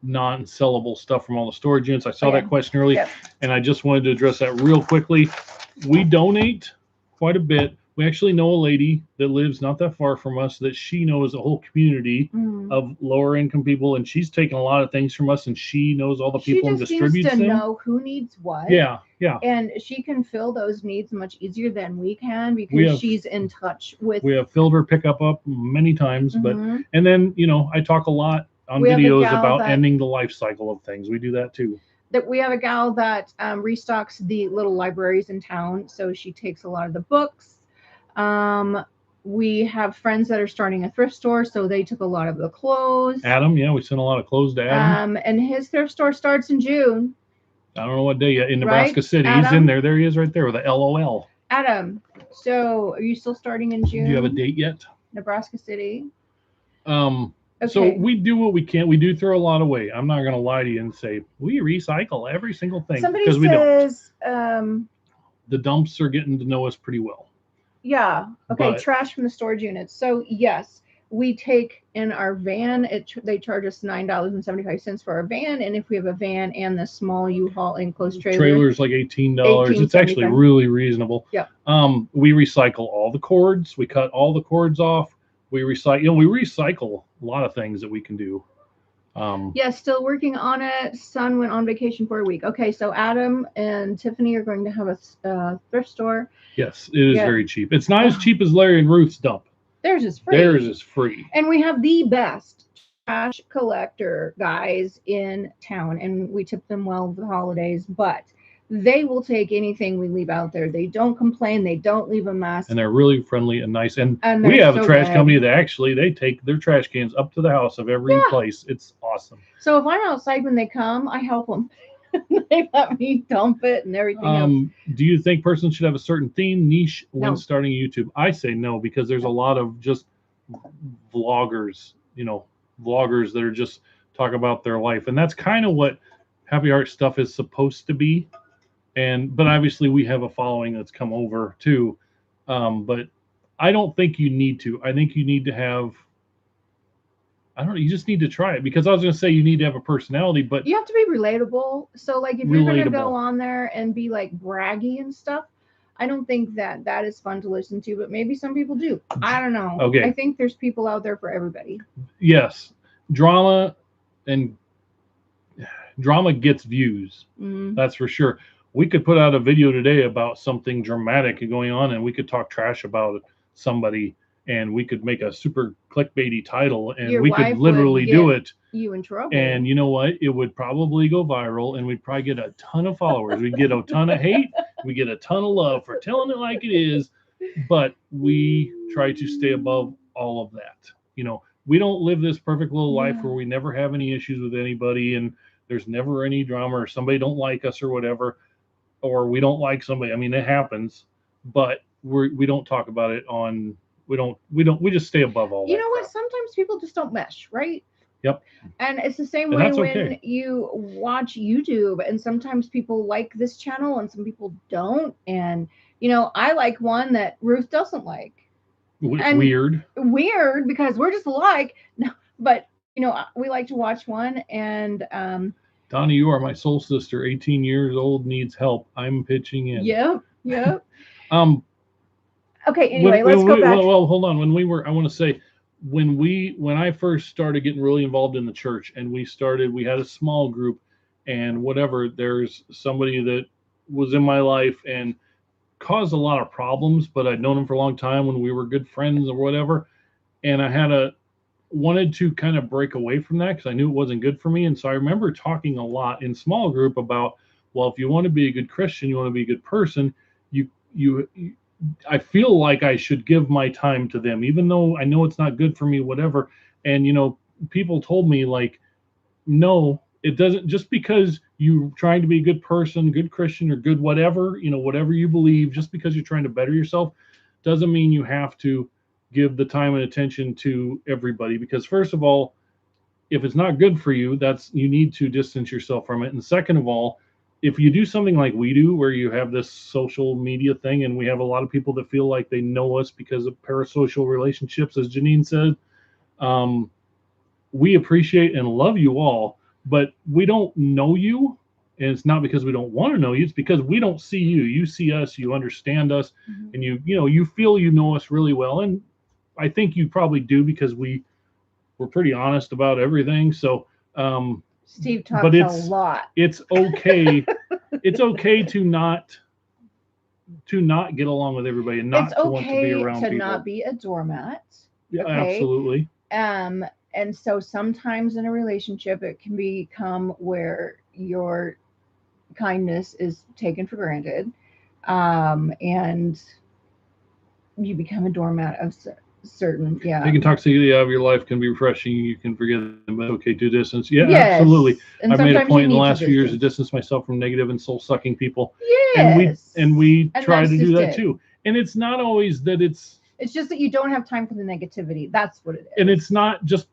non-sellable stuff from all the storage units? I saw that question earlier, Yep. and I just wanted to address that real quickly. We donate quite a bit. We actually know a lady that lives not that far from us that she knows a whole community of lower income people, and she's taken a lot of things from us, and she knows all the people and distributes She just them. needs to know who needs what. Yeah. And she can fill those needs much easier than we can because she's in touch with. We have filled her pickup up many times, but Mhm. and then I talk a lot on We have a videos gal about that- ending the life cycle of things. We do that too. That we have a gal that restocks the little libraries in town, so she takes a lot of the books. We have friends that are starting a thrift store, so they took a lot of the clothes. Adam, we sent a lot of clothes to Adam. And his thrift store starts in June. I don't know what day yet. In Nebraska City. Adam? He's in there. There he is right there with a LOL. Adam, so are you still starting in June? Do you have a date yet? Nebraska City. Okay. So we do what we can. We do throw a lot away. I'm not going to lie to you and say we recycle every single thing. Somebody we says, the dumps are getting to know us pretty well. Yeah. Okay. But trash from the storage units. So yes, we take in our van. They charge us $9.75 for our van, and if we have a van and the small U-Haul enclosed trailer's like $18. It's actually really reasonable. Yeah. We recycle all the cords. We cut all the cords off. We recycle. We recycle a lot of things that we can do. Yeah, still working on it. Son went on vacation for a week. Okay, so Adam and Tiffany are going to have a thrift store. Yes, it is very cheap. It's not as cheap as Larry and Ruth's dump. Theirs is free. Theirs is free. And we have the best trash collector guys in town, and we tip them well for the holidays, but they will take anything we leave out there. They don't complain. They don't leave a mess. And they're really friendly and nice. And we have a trash company that actually, they take their trash cans up to the house of every place. It's awesome. So if I'm outside when they come, I help them. They let me dump it and everything else. Do you think persons should have a certain theme, niche when starting YouTube? I say no, because there's a lot of just vloggers, vloggers that are just talk about their life. And that's kind of what Happy Heart Stuff is supposed to be. But obviously we have a following that's come over too. But I don't think you need to. I think you need to have, I don't know, you just need to try it, because I was going to say you need to have a personality, but you have to be relatable. So like if you're going to go on there and be like braggy and stuff, I don't think that is fun to listen to, but maybe some people do. I don't know. Okay. I think there's people out there for everybody. Yes. Drama gets views. That's for sure. We could put out a video today about something dramatic going on, and we could talk trash about somebody, and we could make a super clickbaity title, and we could literally do it. You in trouble. And you know what? It would probably go viral, and we'd probably get a ton of followers. We'd get a ton of hate. We get a ton of love for telling it like it is, but we try to stay above all of that. We don't live this perfect little life where we never have any issues with anybody, and there's never any drama, or somebody don't like us or whatever, or we don't like somebody. I mean, it happens, but we don't talk about it on. We just stay above all that. You know what? Sometimes people just don't mesh, right? Yep. And it's the same way when you watch YouTube, and sometimes people like this channel and some people don't. And, I like one that Ruth doesn't like. Weird because we're just alike. No, but, we like to watch one. And Donnie, you are my soul sister, 18 years old, needs help. I'm pitching in. Yep. Okay, anyway, let's go back. Well, hold on. I want to say, when I first started getting really involved in the church, and we had a small group, and whatever, there's somebody that was in my life and caused a lot of problems, but I'd known him for a long time when we were good friends or whatever. And I wanted to kind of break away from that because I knew it wasn't good for me. And so I remember talking a lot in small group about, well, if you want to be a good Christian, you want to be a good person, I feel like I should give my time to them, even though I know it's not good for me, whatever. And, people told me, like, no, it doesn't, just because you trying to be a good person, good Christian, or good whatever, whatever you believe, just because you're trying to better yourself, doesn't mean you have to give the time and attention to everybody. Because first of all, if it's not good for you, you need to distance yourself from it. And second of all, if you do something like we do, where you have this social media thing, and we have a lot of people that feel like they know us because of parasocial relationships, as Janine said, we appreciate and love you all, but we don't know you. And it's not because we don't want to know you, it's because we don't see you. You see us, you understand us, and you feel you know us really well. And I think you probably do, because we're pretty honest about everything. So Steve talks a lot. It's okay. It's okay to not get along with everybody, and not to want to be around people. It's okay to not be a doormat. Yeah, okay? Absolutely. And so sometimes in a relationship, it can become where your kindness is taken for granted, and you become a doormat of certain. Yeah, taking toxicity out of your life can be refreshing. You can forget them, but okay to distance. Yeah, yes. Absolutely. And I've made a point in the last few years to distance myself from negative and soul-sucking people. Yes, and we try to do that too. And it's not always that it's just that you don't have time for the negativity. That's what it is. And it's not just,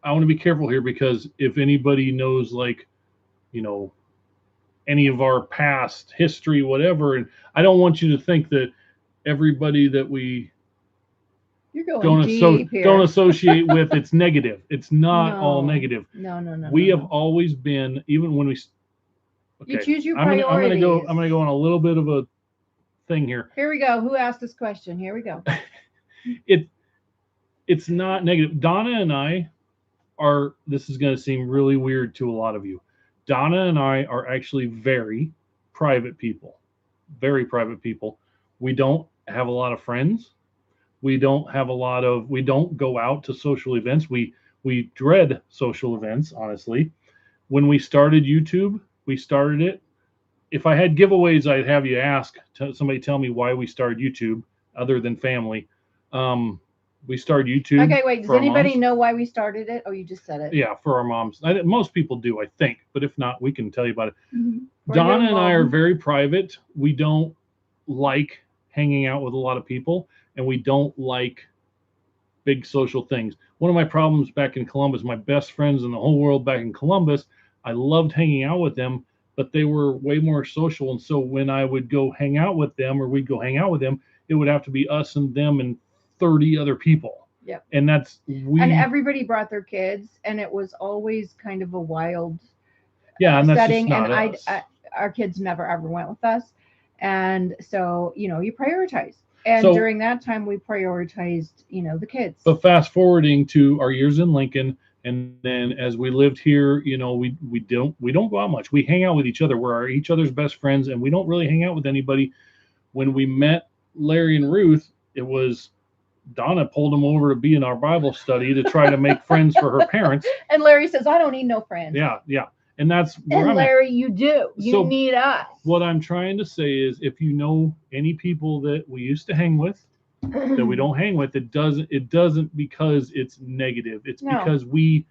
I want to be careful here, because if anybody knows, like, any of our past history, whatever, and I don't want you to think that everybody that we don't associate with, it's negative. It's not all negative. No. We have always been, even when we. Okay, you choose your priorities. I'm gonna go on a little bit of a thing here. Here we go. Who asked this question? Here we go. It's not negative. Donna and I are. This is going to seem really weird to a lot of you. Donna and I are actually very private people. Very private people. We don't have a lot of friends. We don't go out to social events. We dread social events, honestly. When we started YouTube, we started it. If I had giveaways, I'd have you somebody tell me why we started YouTube, other than family. We started YouTube. Okay, wait. Does anybody know why we started it? Oh, you just said it. Yeah, for our moms. Most people do, I think. But if not, we can tell you about it. Mm-hmm. Donna and I are very private. We don't like hanging out with a lot of people, and we don't like big social things. One of my problems back in Columbus, my best friends in the whole world back in Columbus, I loved hanging out with them, but they were way more social. And so when I would go hang out with them, or we'd go hang out with them, it would have to be us and them and 30 other people. Yeah. And and everybody brought their kids, and it was always kind of a wild and that's setting. Just not and us. Our kids never ever went with us. And so, you prioritize. And during that time, we prioritized, the kids. But fast forwarding to our years in Lincoln, and then as we lived here, we don't go out much. We hang out with each other. We're each other's best friends, and we don't really hang out with anybody. When we met Larry and Ruth, it was Donna pulled them over to be in our Bible study to try to make friends for her parents. And Larry says, I don't need no friends. Yeah. And that's where I'm Larry, at. You do. You need us. What I'm trying to say is, if you know any people that we used to hang with, that we don't hang with, it doesn't because it's negative. It's because we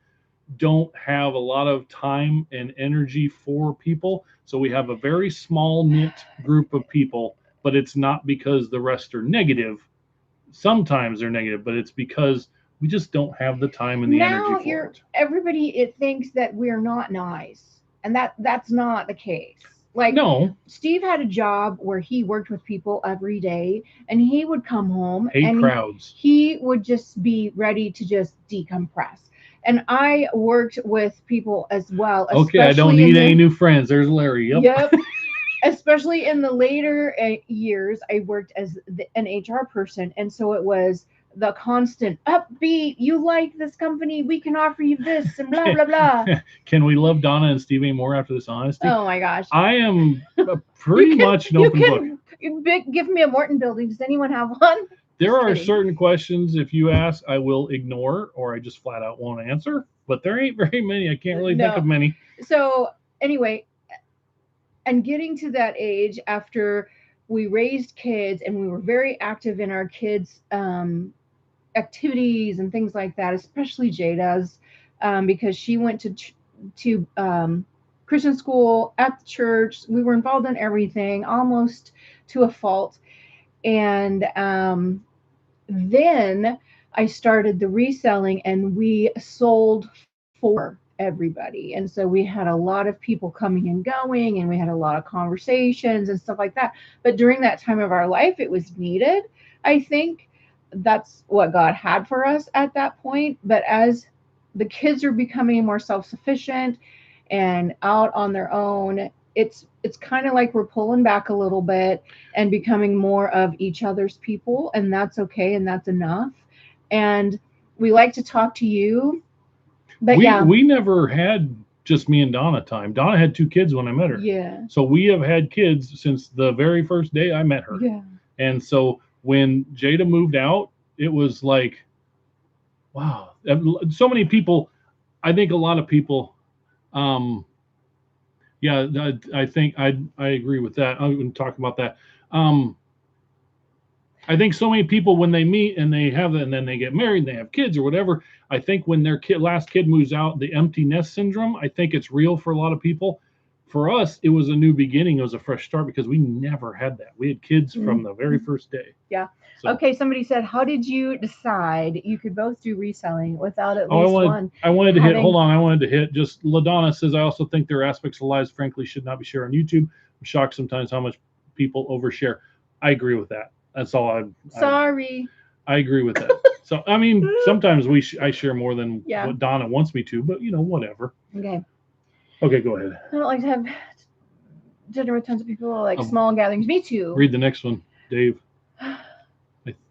don't have a lot of time and energy for people. So we have a very small knit group of people, but it's not because the rest are negative. Sometimes they're negative, but it's because we just don't have the time and the energy for it. Everybody thinks that we're not nice, and that's not the case. Like, no. Steve had a job where he worked with people every day, and he would come home and crowds. He would just be ready to just decompress. And I worked with people as well. Okay, I don't need any new friends. There's Larry. Yep. Especially in the later years, I worked as an HR person. And so it was the constant upbeat, you like this company, we can offer you this, and blah, blah, blah. Can we love Donna and Steve more after this honesty? Oh, my gosh. I am pretty much an open book. Give me a Morton building. Does anyone have one? There are certain questions, if you ask, I will ignore, or I just flat out won't answer. But there ain't very many. I can't really think of many. So anyway, and getting to that age after we raised kids and we were very active in our kids' activities and things like that, especially Jada's, because she went to Christian school, at the church. We were involved in everything, almost to a fault. And then I started the reselling, and we sold for everybody. And so we had a lot of people coming and going, and we had a lot of conversations and stuff like that. But during that time of our life, it was needed. I think that's what God had for us at that point. But as the kids are becoming more self-sufficient and out on their own, it's kind of like we're pulling back a little bit and becoming more of each other's people, and that's okay, and that's enough. And we like to talk to you, but we never had just me and Donna time. Donna had 2 kids when I met her. Yeah. So we have had kids since the very first day I met her. Yeah. And so when Jada moved out, it was like, wow. So many people, I think a lot of people, yeah, I think I agree with that. I'm going to talk about that. I think so many people, when they meet and they have it, and then they get married and they have kids or whatever, I think when their last kid moves out, the empty nest syndrome, I think it's real for a lot of people. For us, it was a new beginning. It was a fresh start because we never had that. We had kids from the very first day. Yeah. So. Okay. Somebody said, how did you decide you could both do reselling without at least one? I wanted to hit, hold on. I wanted to hit just LaDonna says, I also think there are aspects of lives, frankly, should not be shared on YouTube. I'm shocked sometimes how much people overshare. I agree with that. That's all Sorry. I agree with that. So, I mean, sometimes I share more than what Donna wants me to, but whatever. Okay. Okay, go ahead. I don't like to have dinner with tons of people, like small gatherings. Me too. Read the next one, Dave.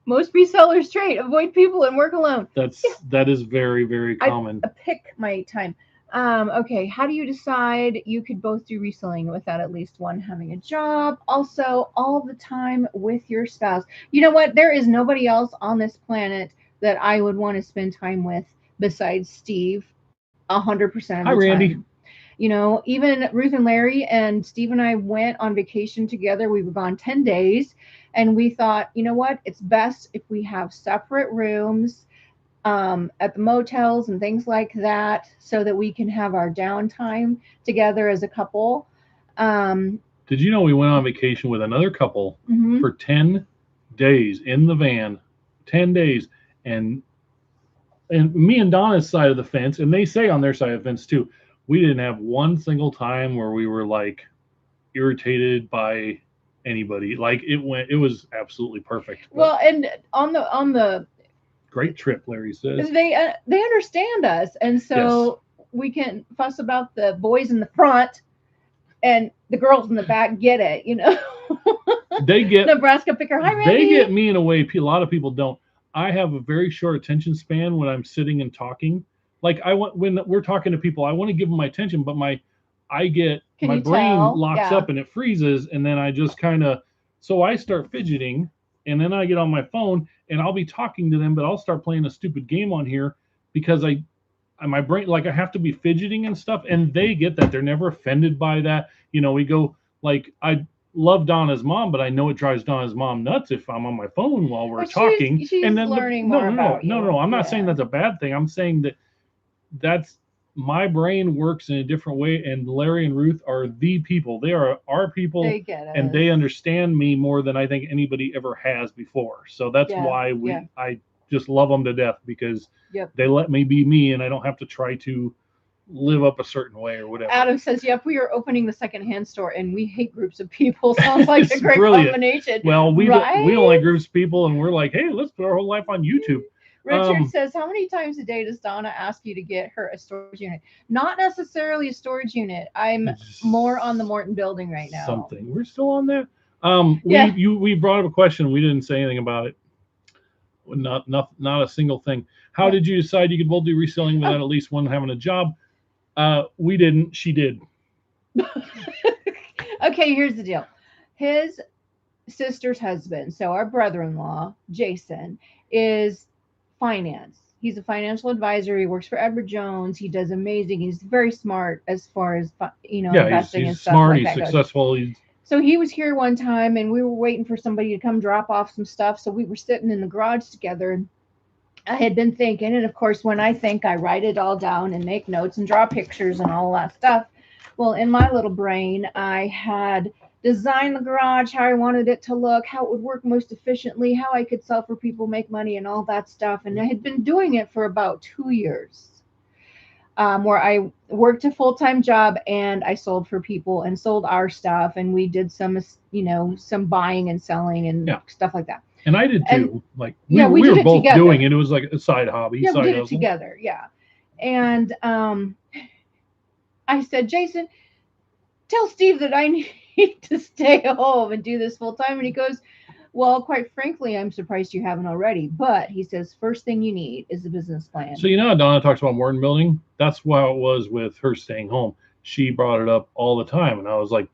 Most resellers trait: avoid people and work alone. That is very, very common. I pick my time. Okay, how do you decide you could both do reselling without at least one having a job? Also, all the time with your spouse. You know what? There is nobody else on this planet that I would want to spend time with besides Steve 100% of the time. Hi, Randy. Even Ruth and Larry and Steve and I went on vacation together. We were gone 10 days, and we thought, you know what? It's best if we have separate rooms at the motels and things like that, so that we can have our downtime together as a couple. Did you know we went on vacation with another couple for 10 days in the van, 10 days, and me and Donna's side of the fence, and they say on their side of the fence too, we didn't have one single time where we were like irritated by anybody. Like it was absolutely perfect. Well, and on the great trip, Larry says. They understand us, and so we can fuss about the boys in the front, and the girls in the back get it. They get Nebraska picker. Hi, Randy. They get me in a way a lot of people don't. I have a very short attention span when I'm sitting and talking. Like when we're talking to people, I want to give them my attention, but my brain locks up and it freezes, and then I just so I start fidgeting, and then I get on my phone and I'll be talking to them, but I'll start playing a stupid game on here because my brain, like, I have to be fidgeting and stuff, and they get that. They're never offended by that. We go, like, I love Donna's mom, but I know it drives Donna's mom nuts if I'm on my phone while we're talking. She's and then learning more about you. No. I'm not saying that's a bad thing. I'm saying that's my brain works in a different way, and Larry and Ruth are the people. They are our people. They get it. And they understand me more than I think anybody ever has before. So that's why I just love them to death, because they let me be me, and I don't have to try to live up a certain way or whatever. Adam says, yep, we are opening the secondhand store, and we hate groups of people. Sounds like a great combination. Well, we don't like groups of people, and we're like, hey, let's put our whole life on YouTube. Richard says, how many times a day does Donna ask you to get her a storage unit? Not necessarily a storage unit. I'm more on the Morton building right now. Something. We're still on that. We brought up a question. We didn't say anything about it. Not a single thing. How did you decide you could both do reselling without at least one having a job? We didn't. She did. Okay, here's the deal. His sister's husband, so our brother-in-law, Jason, is finance. He's a financial advisor. He works for Edward Jones. He does amazing. He's very smart as far as investing and stuff. Smart. He's successful. So he was here one time, and we were waiting for somebody to come drop off some stuff. So we were sitting in the garage together, and I had been thinking, and of course, when I think, I write it all down and make notes and draw pictures and all that stuff. Well, in my little brain, I had designed the garage how I wanted it to look, how it would work most efficiently, how I could sell for people, make money, and all that stuff. And I had been doing it for about 2 years, where I worked a full time job and I sold for people and sold our stuff. And we did some, some buying and selling and Yeah. stuff like that. And I did And too. Like yeah, we did were it both together. doing it. It was like a side hobby. Yeah, side we did it hustle. together. Yeah. And I said, Jason, tell Steve that I need to stay home and do this full time. And he goes, well, quite frankly, I'm surprised you haven't already. But he says, first thing you need is a business plan. So, you know how Donna talks about Morton Building? That's how it was with her staying home. She brought it up all the time. And I was like,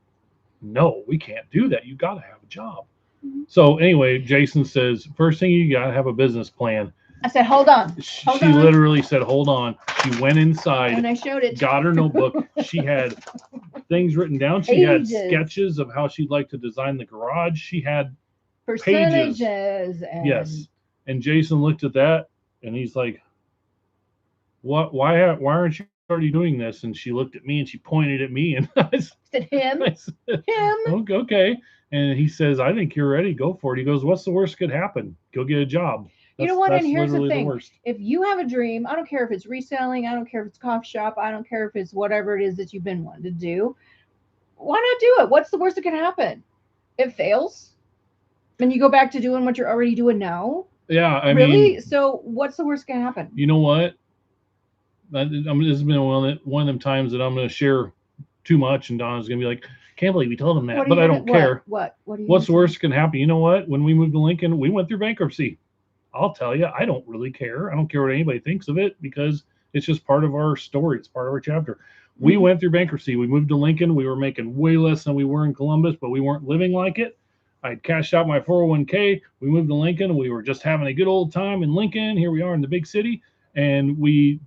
no, we can't do that. You got to have a job. Mm-hmm. So anyway, Jason says, first thing you got to have a business plan. I said, hold on. She literally said, hold on. She went inside. And I showed it. Got her notebook. She had things written down. She had sketches of how she'd like to design the garage. She had percentages. And... Yes. And Jason looked at that and he's like, what? Why aren't you already doing this? And she looked at me and she pointed at me and I said, him. Okay. And he says, I think you're ready. Go for it. He goes, what's the worst could happen? Go get a job. You know what? And here's the thing. If you have a dream, I don't care if it's reselling. I don't care if it's a coffee shop. I don't care if it's whatever it is that you've been wanting to do. Why not do it? What's the worst that can happen? It fails. And you go back to doing what you're already doing now. Yeah. I really? mean, so what's the worst that can happen? You know what? This has been one of them times that I'm going to share too much. And Donna's going to be like, can't believe we told him that, but I don't care. What's the worst can happen? You know what? When we moved to Lincoln, we went through bankruptcy. I'll tell you, I don't really care. I don't care what anybody thinks of it because it's just part of our story. It's part of our chapter. Mm-hmm. We went through bankruptcy. We moved to Lincoln. We were making way less than we were in Columbus, but we weren't living like it. I'd cashed out my 401k. We moved to Lincoln. We were just having a good old time in Lincoln. Here we are in the big city, and we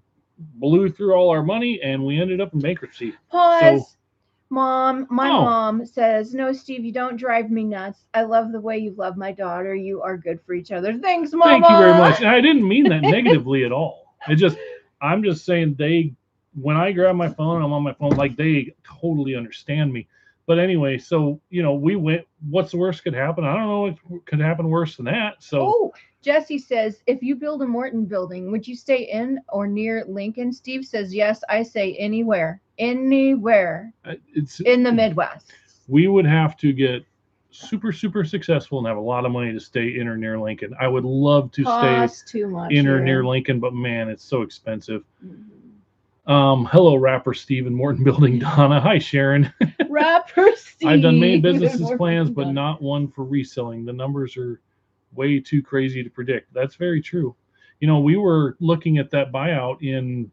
blew through all our money, and we ended up in bankruptcy. Pause. So, Mom, mom says, no, Steve, you don't drive me nuts. I love the way you love my daughter. You are good for each other. Thanks, Mama. Thank you very much. And I didn't mean that negatively at all. I'm just saying when I grab my phone, I'm on my phone, like they totally understand me. But anyway, so, we went, what's the worst could happen? I don't know what could happen worse than that. So Jesse says, if you build a Morton building, would you stay in or near Lincoln? Steve says, yes, I say anywhere. It's in the Midwest. We would have to get super, super successful and have a lot of money to stay in or near Lincoln. I would love to stay in or near Lincoln, but man, it's so expensive. Mm-hmm. Hello, Rapper Steve and Morton Building Donna. Hi, Sharon. Rapper Steve. I've done many businesses plans, but not one for reselling. The numbers are way too crazy to predict. That's very true. We were looking at that buyout in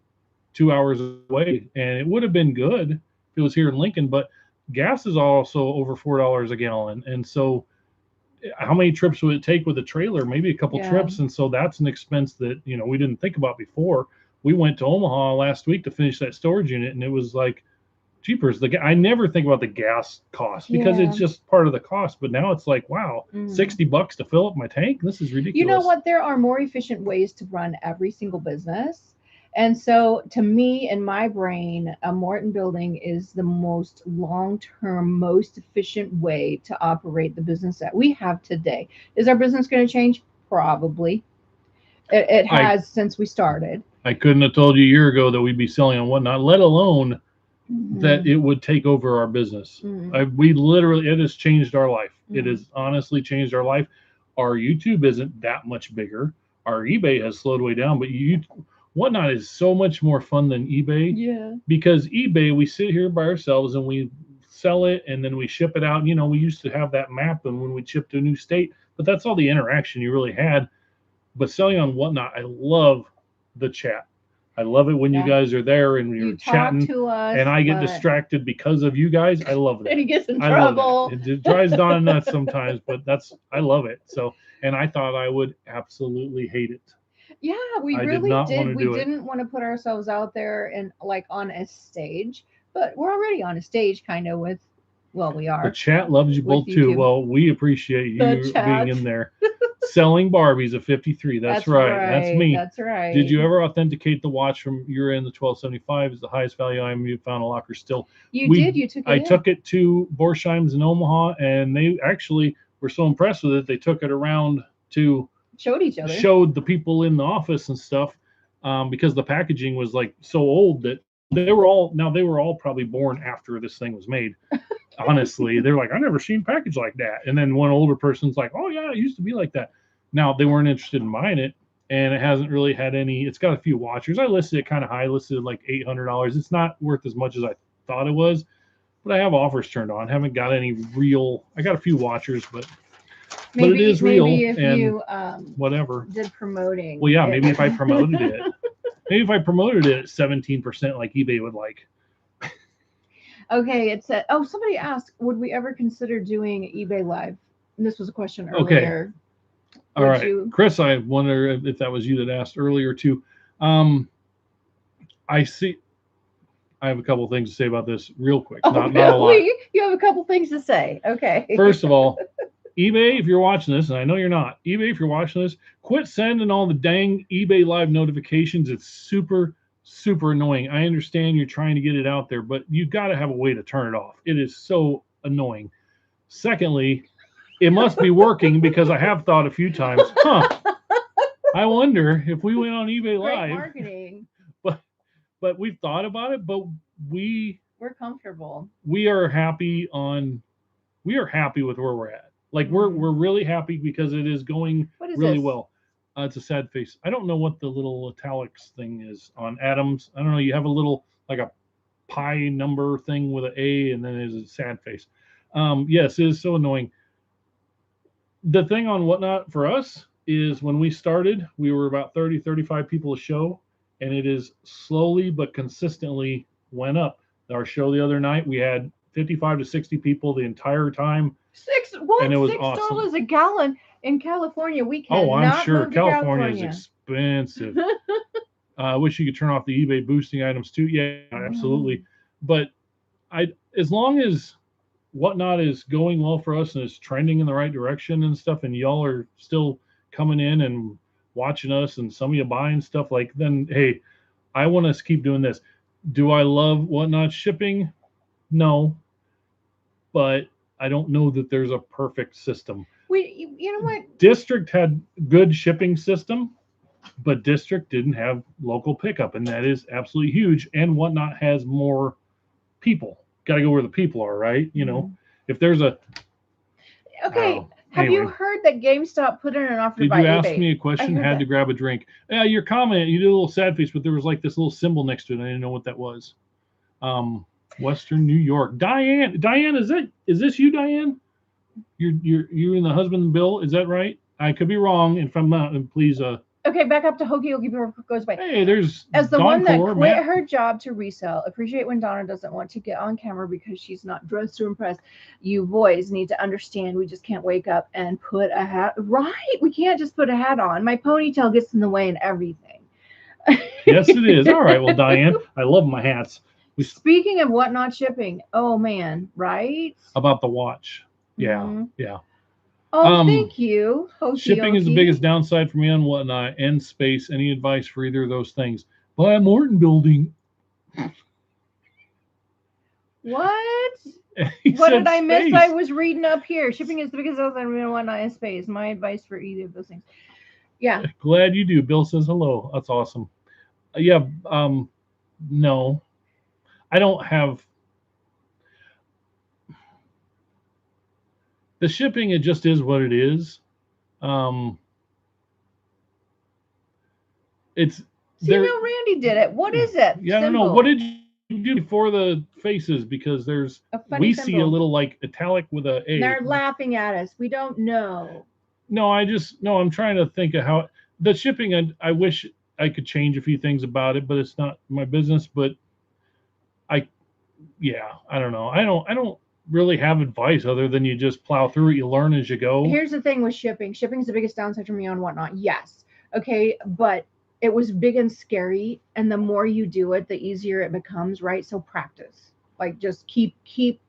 2 hours away, and it would have been good if it was here in Lincoln, but gas is also over $4 a gallon. And so how many trips would it take with a trailer? Maybe a couple trips. And so that's an expense that, we didn't think about before. We went to Omaha last week to finish that storage unit, and it was like, jeepers, I never think about the gas cost because it's just part of the cost. But now it's like, wow, $60 to fill up my tank. This is ridiculous. You know what? There are more efficient ways to run every single business. And so to me, in my brain, a Morton building is the most long-term, most efficient way to operate the business that we have today. Is our business going to change? Probably. It has since we started. I couldn't have told you a year ago that we'd be selling on Whatnot, let alone that it would take over our business. It has changed our life. It has honestly changed our life. Our YouTube isn't that much bigger. Our eBay has slowed way down, but Whatnot is so much more fun than eBay. Yeah. Because eBay, we sit here by ourselves and we sell it and then we ship it out. We used to have that map and when we ship to a new state, but that's all the interaction you really had. But selling on Whatnot, I love the chat. I love it when you guys are there and you're chatting to us, and I get distracted because of you guys. I love that. And he gets in trouble. It drives Donna nuts sometimes, but I love it. So, and I thought I would absolutely hate it. Yeah, we really did. We didn't want to put ourselves out there and like on a stage, but we're already on a stage kind of with, we are. The chat loves you both too. Well, we appreciate you being in there. selling Barbies at 53. That's right. That's me. That's right. Did you ever authenticate the watch from your end? The 1275 is the highest value item you found a locker still. You did. You took it. I took it to Borsheim's in Omaha, and they actually were so impressed with it, they took it around to showed each other, showed the people in the office and stuff, because the packaging was like so old that they were all probably born after this thing was made. Honestly, they're like, I never seen package like that. And then one older person's like, oh yeah, it used to be like that. Now they weren't interested in buying it, and it hasn't really had any. It's got a few watchers. I listed it kind of high, listed like $800. It's not worth as much as I thought it was, but I have offers turned on. Haven't got any real. I got a few watchers, but it is real. Maybe if and you whatever did promoting. Well, yeah, maybe if I promoted it, maybe if I promoted it at 17%, like eBay would like. Okay, it said. Oh, somebody asked, would we ever consider doing eBay Live? And this was a question earlier. Okay. All right, Chris, I wonder if that was you that asked earlier too. I see. I have a couple of things to say about this real quick. Not a lot. You have a couple things to say. Okay. First of all, eBay, if you're watching this, and I know you're not, eBay, if you're watching this, quit sending all the dang eBay Live notifications. It's super, super annoying. I understand you're trying to get it out there, but you've got to have a way to turn it off. It is so annoying. Secondly, it must be working, because I have thought a few times, I wonder if we went on eBay Live. Great marketing. But we've thought about it, but we're comfortable. We are happy with where we're at. Like we're really happy because it is going really well. It's a sad face. I don't know what the little italics thing is on Adams. I don't know. You have a little like a pi number thing with an A, and then there's a sad face. Yes, it is so annoying. The thing on Whatnot for us is when we started, we were about 30, 35 people a show, and it is slowly but consistently went up. Our show the other night, we had 55 to 60 people the entire time. And it was awesome. $6 a gallon in California. We can. Oh, I'm sure California is expensive. I wish you could turn off the eBay boosting items too. Yeah, absolutely. But as long as Whatnot is going well for us and is trending in the right direction and stuff, and y'all are still coming in and watching us, and some of you buying stuff, like, then hey, I want us to keep doing this. Do I love Whatnot shipping? No, but I don't know that there's a perfect system. You know what? District had good shipping system, but District didn't have local pickup, and that is absolutely huge. And Whatnot has more people. Got to go where the people are, right? You know, if there's a Have you heard that GameStop put in an offer to buy eBay? Did you ask me a question? Had to grab a drink. Yeah, your comment, you did a little sad face, but there was like this little symbol next to it. I didn't know what that was. Western New York. Diane, is this you, Diane? You're in the husband bill, is that right? I could be wrong. If I'm not, then please Okay, back up to Hokey Hokey before it goes by. Hey, there's as the one that quit her job to resell. Appreciate when Donna doesn't want to get on camera because she's not dressed to impress. You boys need to understand we just can't wake up and put a hat. Right, we can't just put a hat on. My ponytail gets in the way and everything. Yes, it is. All right, well, Diane, I love my hats. Speaking of Whatnot shipping, oh man, right? About the watch, yeah, yeah. Oh, thank you. Shipping is the biggest downside for me on Whatnot, and space. Any advice for either of those things? Buy a Morton building. What? What did I miss? I was reading up here. Shipping is the biggest downside for Whatnot and space. My advice for either of those things. Yeah. Glad you do. Bill says hello. That's awesome. Yeah. No, I don't have. The shipping, it just is what it is. It's Randy did it. What is it? Yeah, I don't know. What did you do before the faces? Because there's see a little like italic with a A. They're laughing at us. We don't know. No, I'm trying to think of how the shipping. I wish I could change a few things about it, but it's not my business. But I don't know. I don't really have advice other than you just plow through it. You learn as you go. Here's the thing with shipping. Shipping is the biggest downside for me on Whatnot. Yes. Okay. But it was big and scary. And the more you do it, the easier it becomes, right? So practice. Like just keep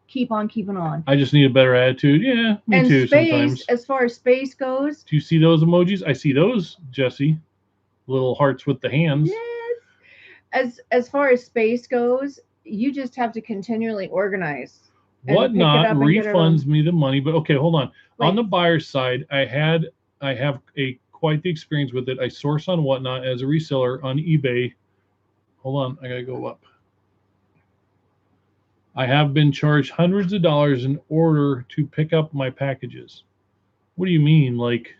keep on keeping on. I just need a better attitude. Yeah, me And too. space, Sometimes. as far as space goes, Do you see those emojis? I see those, Jesse. Little hearts with the hands. yes. As far as space goes, you just have to continually organize. And pick it Whatnot up and get it on. refunds me the money, but okay, hold on. Wait. On the buyer's side, I have a quite the experience with it. I source on Whatnot as a reseller on eBay. Hold on, I gotta go up. I have been charged hundreds of dollars in order to pick up my packages. What do you mean? Like,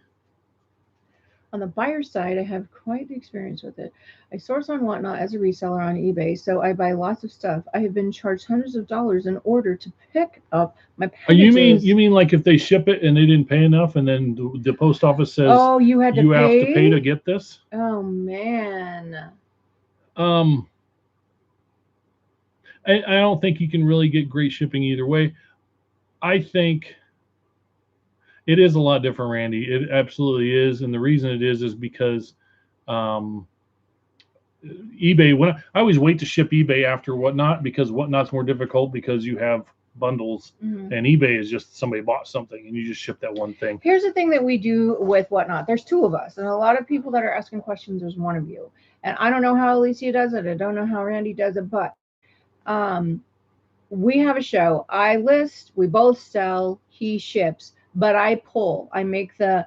On the buyer side, I have quite the experience with it. I source on Whatnot as a reseller on eBay, so I buy lots of stuff. I have been charged hundreds of dollars in order to pick up my packages. you mean like if they ship it and they didn't pay enough, and then the post office says, oh, you had to you pay? have to pay to get this? Oh man. I don't think you can really get great shipping either way. I think it is a lot different, Randy. It absolutely is, and the reason it is because eBay. When I always wait to ship eBay after Whatnot, because Whatnot's more difficult because you have bundles, and eBay is just somebody bought something and you just ship that one thing. Here's the thing that we do with Whatnot. There's two of us, and a lot of people that are asking questions. There's one of you, and I don't know how Alicia does it. I don't know how Randy does it, but we have a show. I list, we both sell, he ships, but I pull. I make the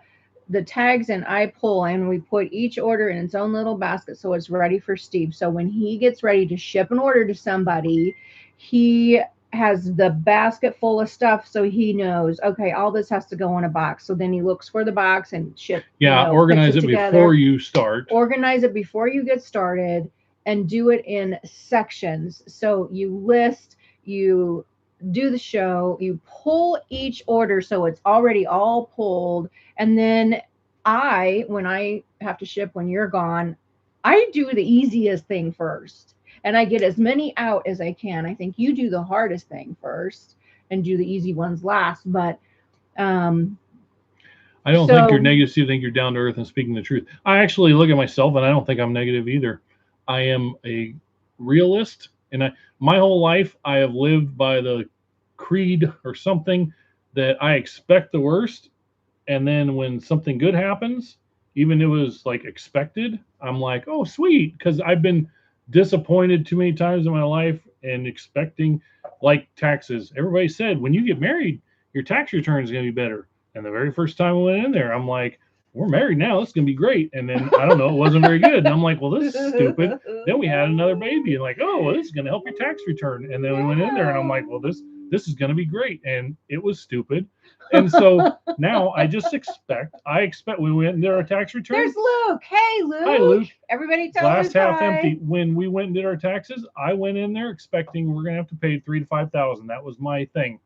tags and I pull, and we put each order in its own little basket so it's ready for Steve. So when he gets ready to ship an order to somebody, he has the basket full of stuff, so he knows, okay, all this has to go in a box. So then he looks for the box and ship. Yeah, organize it before you start. Organize it before you get started, and do it in sections. So you list, you do the show, you pull each order so it's already all pulled, and then when I have to ship when you're gone, I do the easiest thing first, and I get as many out as I can. I think you do the hardest thing first and do the easy ones last, but I don't think you're negative. You think you're down to earth and speaking the truth. I actually look at myself, and I don't think I'm negative either. I am a realist, and my whole life I have lived by the creed or something that I expect the worst, and then when something good happens, even if it was like expected, I'm like, oh sweet, because I've been disappointed too many times in my life and expecting, like taxes. Everybody said when you get married, your tax return is going to be better. And the very first time I went in there, I'm like, we're married now. It's going to be great. And then, I don't know, it wasn't very good. And I'm like, well, this is stupid. Then we had another baby and like, oh, well, this is going to help your tax return. And then we went in there and I'm like, well, this is going to be great. And it was stupid. And so now I expect we went and did our tax return. There's Luke. Hey, Luke. Hi, Luke. Everybody tell Glass Luke half hi. empty. When we went and did our taxes, I went in there expecting we're going to have to pay $3,000 to $5,000. That was my thing.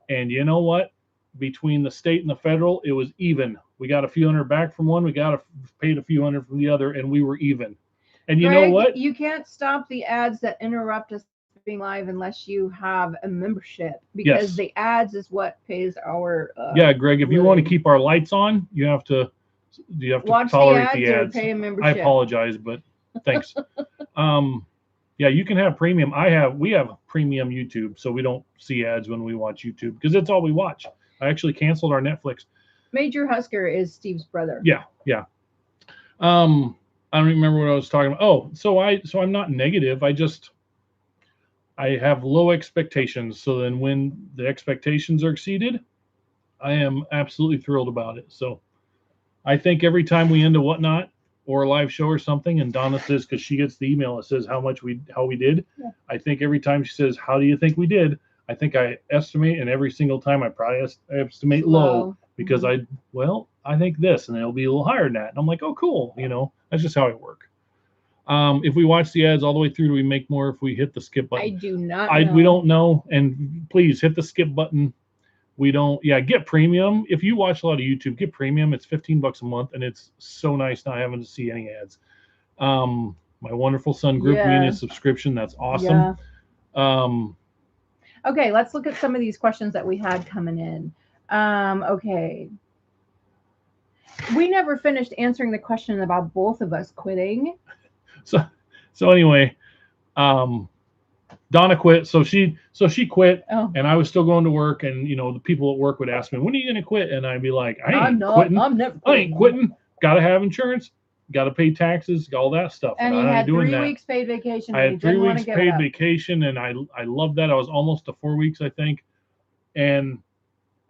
And you know what? Between the state and the federal, it was even. We got a few hundred back from one. We paid a few hundred from the other, and we were even. And you know what? You can't stop the ads that interrupt us being live unless you have a membership, because the ads is what pays our. Yeah, Greg. If you want to keep our lights on, you have to watch tolerate the ads. Or pay a membership. I apologize, but thanks. Yeah, you can have premium. We have premium YouTube, so we don't see ads when we watch YouTube because that's all we watch. I actually canceled our Netflix. Major Husker is Steve's brother. Yeah. I don't remember what I was talking about. Oh, so I'm not negative. I have low expectations. So then when the expectations are exceeded, I am absolutely thrilled about it. So I think every time we end a Whatnot or a live show or something, and Donna says, because she gets the email, it says how we did. Yeah. I think every time she says, how do you think we did? I think I estimate, and every single time I probably estimate low because I think this, and it'll be a little higher than that. And I'm like, oh, cool. That's just how I work. If we watch the ads all the way through, do we make more if we hit the skip button? I do not know. We don't know. And please hit the skip button. We don't, get premium. If you watch a lot of YouTube, get premium. It's $15 a month, and it's so nice not having to see any ads. My wonderful son grouped me in his subscription. That's awesome. Yeah. Okay, let's look at some of these questions that we had coming in. Okay. We never finished answering the question about both of us quitting. So anyway, Donna quit, so she quit, Oh, and I was still going to work, and the people at work would ask me, "When are you going to quit?" And I'd be like, "I I'm ain't not. quitting. I'm never I ain't quitting. quitting. Got to have insurance, got to pay taxes, all that stuff." And And he I ain't had doing 3 that. weeks paid vacation, I and he had 3 didn't want to weeks give it paid up. vacation, and I loved that. I was almost to 4 weeks, I think, and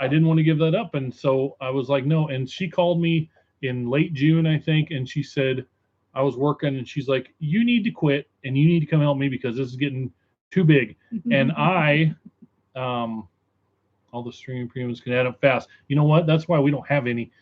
I didn't want to give that up, and so I was like, no. And she called me in late June, I think, and she said I was working, and she's like, you need to quit, and you need to come help me because this is getting too big. And I, all the streaming premiums can add up fast. You know what? That's why we don't have any.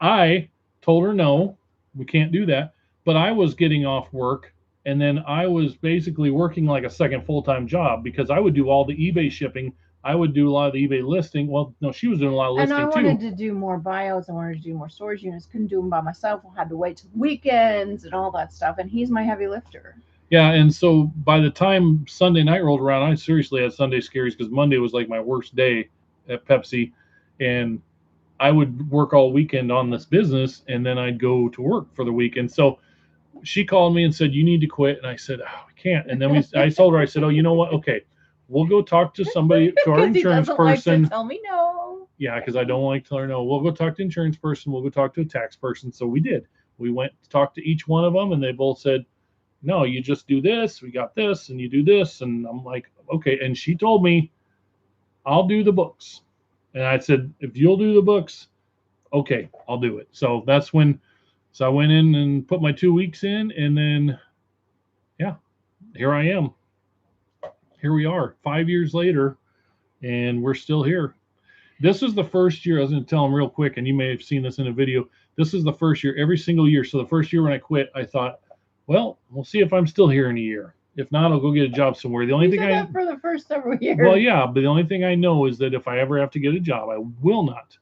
I told her no, we can't do that. But I was getting off work, and then I was basically working like a second full-time job because I would do all the eBay shipping. I would do a lot of the eBay listing. Well, no, she was doing a lot of And I listing wanted too. to do more buyouts. I wanted to do more storage units. Couldn't do them by myself. I had to wait till weekends and all that stuff. And he's my heavy lifter. Yeah, and so by the time Sunday night rolled around, I seriously had Sunday scaries because Monday was like my worst day at Pepsi, and I would work all weekend on this business, and then I'd go to work for the weekend. So she called me and said, "You need to quit," and I said, "Oh, I can't." And then I told her, I said, "Oh, you know what? Okay, we'll go talk to somebody, to our insurance person." Like to tell me no. Yeah, because I don't like to tell her no. We'll go talk to insurance person. We'll go talk to a tax person. So we did. We went to talk to each one of them, and they both said, "No, you just do this. We got this, and you do this." And I'm like, "Okay." And she told me, "I'll do the books." And I said, "If you'll do the books, okay, I'll do it." So that's when. So I went in and put my 2 weeks in, and then, yeah, here I am. Here we are, 5 years later, and we're still here. This is the first year. I was going to tell them real quick, and you may have seen this in a video. This is the first year, every single year. So the first year when I quit, I thought, well, we'll see if I'm still here in a year. If not, I'll go get a job somewhere. The only thing that for the first several years. Well, yeah, but the only thing I know is that if I ever have to get a job, I will not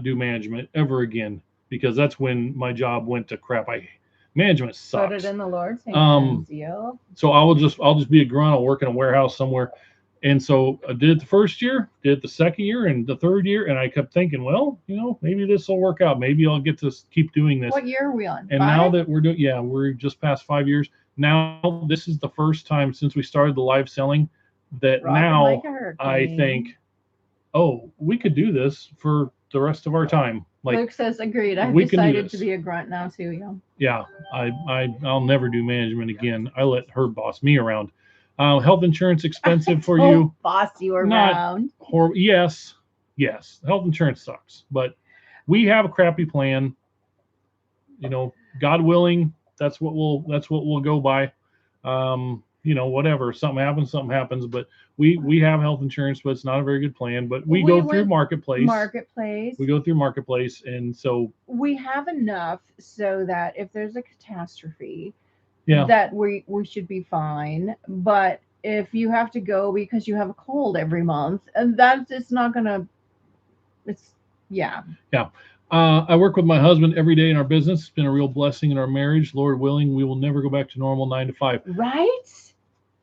do management ever again, because that's when my job went to crap. Management sucks. Put it in the Lord's hands. Yep. So I'll just be a grunt. I'll work in a warehouse somewhere. And so I did it the first year, did it the second year, and the third year, and I kept thinking, well, maybe this will work out. Maybe I'll get to keep doing this. What year are we on? And 5? now that we're just past 5 years. Now this is the first time since we started the live selling that now I think, oh, we could do this for the rest of our time. Like Luke says, agreed. I've decided to be a grunt now too. Yeah, I'll never do management again. I let her boss me around. Health insurance expensive for you? Boss you around? Yes. Health insurance sucks, but we have a crappy plan. God willing, that's what we'll go by. Whatever. Something happens. But we have health insurance, but it's not a very good plan. But we go through Marketplace. We go through Marketplace, and so we have enough so that if there's a catastrophe, that we should be fine. But if you have to go because you have a cold every month, and it's not gonna. I work with my husband every day in our business. It's been a real blessing in our marriage. Lord willing, we will never go back to normal 9 to 5. Right.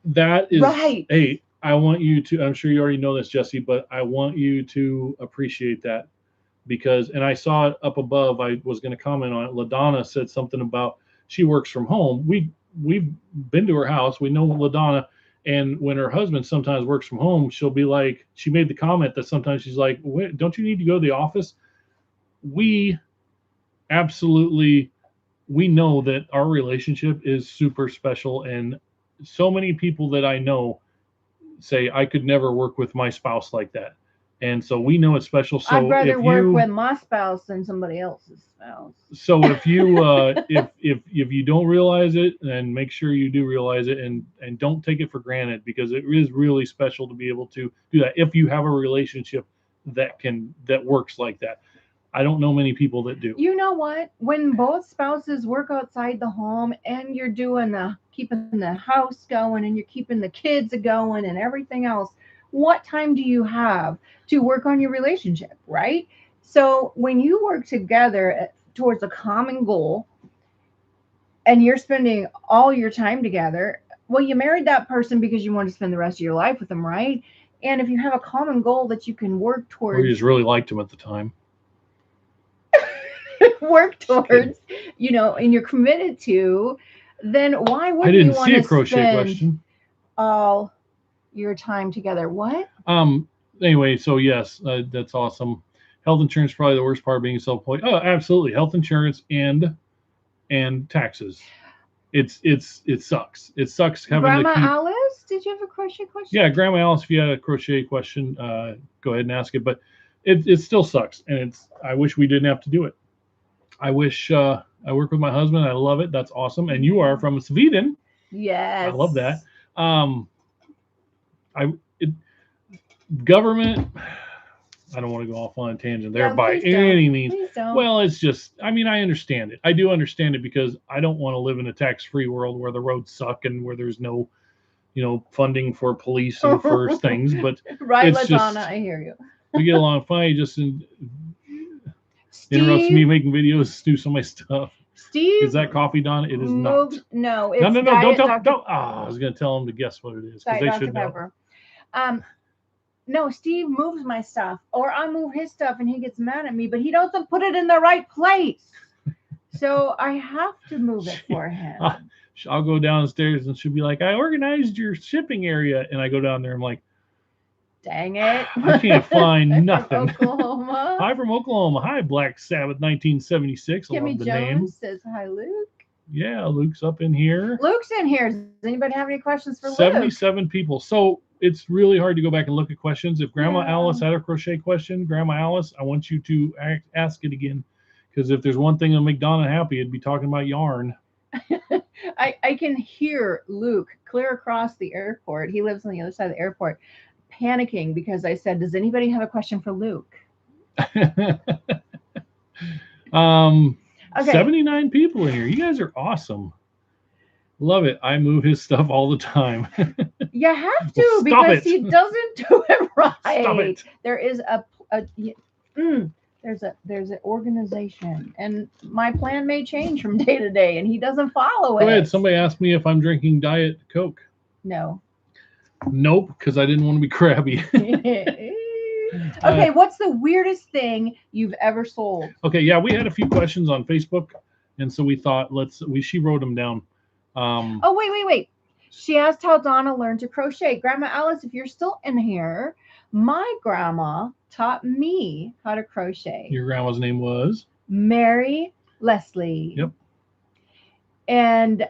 That is right. Hey, I want you to. I'm sure you already know this, Jesse, but I want you to appreciate that, because, and I saw it up above. I was going to comment on it. LaDonna said something about she works from home. We've been to her house. We know LaDonna, and when her husband sometimes works from home, she'll be like, she made the comment that sometimes she's like, "Wait, don't you need to go to the office?" We absolutely, we know that our relationship is super special, and so many people that I know say I could never work with my spouse like that, and so we know it's special. So I'd rather work with my spouse than somebody else's spouse. So if you if you don't realize it, then make sure you do realize it, and don't take it for granted, because it is really special to be able to do that if you have a relationship that works like that. I don't know many people that do. You know what? When both spouses work outside the home and you're doing keeping the house going and you're keeping the kids going and everything else, what time do you have to work on your relationship, right? So when you work together towards a common goal and you're spending all your time together, well, you married that person because you want to spend the rest of your life with them, right? And if you have a common goal that you can work towards, or you just really liked him at the time. work towards, and you're committed to, then why I wouldn't you didn't want see a to crochet spend question. all your time together? What? Anyway, so yes, that's awesome. Health insurance is probably the worst part of being self-employed. Oh, absolutely. Health insurance and taxes. It sucks. It sucks having Grandma to keep. Alice, did you have a crochet question? Yeah, Grandma Alice, if you had a crochet question, go ahead and ask it. But it still sucks, and I wish we didn't have to do it. I wish I work with my husband. I love it. That's awesome. And you are from Sweden. Yes. I love that. Government. I don't want to go off on a tangent there by any means. Please don't. Well, it's just, I mean, I understand it. I do understand it because I don't want to live in a tax-free world where the roads suck and where there's no, funding for police and for things. But right, it's LaDonna, just, I hear you. We get along fine. He just interrupts me making videos, do some of my stuff. Steve, is that coffee, Don? It is not. No, it's no. Diet Don't. I was going to tell them to guess what it is because they should know. No, Steve moves my stuff, or I move his stuff, and he gets mad at me, but he doesn't put it in the right place. So I have to move it for him. I'll go downstairs, and she'll be like, "I organized your shipping area," and I go down there. I'm like, "Dang it! I can't find nothing." Oklahoma. Hi from Oklahoma. Hi, Black Sabbath, 1976. I love the name. Jones says hi, Luke. Yeah, Luke's up in here. Luke's in here. Does anybody have any questions for Luke? 77 people. So it's really hard to go back and look at questions. If Grandma Alice had a crochet question, Grandma Alice, I want you to ask it again. Because if there's one thing that'll make Donna happy, it'd be talking about yarn. I can hear Luke clear across the airport. He lives on the other side of the airport, panicking because I said, "Does anybody have a question for Luke?" Okay. 79 people in here. You guys are awesome. Love it. I move his stuff all the time. You have to because he doesn't do it right. Stop it. There is there's an organization, and my plan may change from day to day, and he doesn't follow it. Go ahead. Somebody asked me if I'm drinking Diet Coke. No. Nope, because I didn't want to be crabby. Okay, what's the weirdest thing you've ever sold? Okay, yeah, we had a few questions on Facebook, and so we thought she wrote them down. Wait. She asked how Donna learned to crochet. Grandma Alice, if you're still in here, my grandma taught me how to crochet. Your grandma's name was? Mary Leslie. Yep. And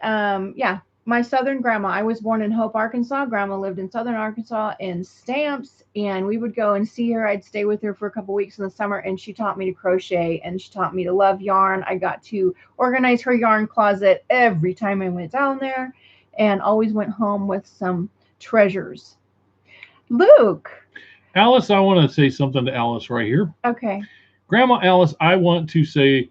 my southern grandma, I was born in Hope, Arkansas. Grandma lived in southern Arkansas in Stamps, and we would go and see her. I'd stay with her for a couple weeks in the summer, and she taught me to crochet, and she taught me to love yarn. I got to organize her yarn closet every time I went down there, and always went home with some treasures. Luke. Alice, I want to say something to Alice right here. Okay. Grandma Alice, I want to say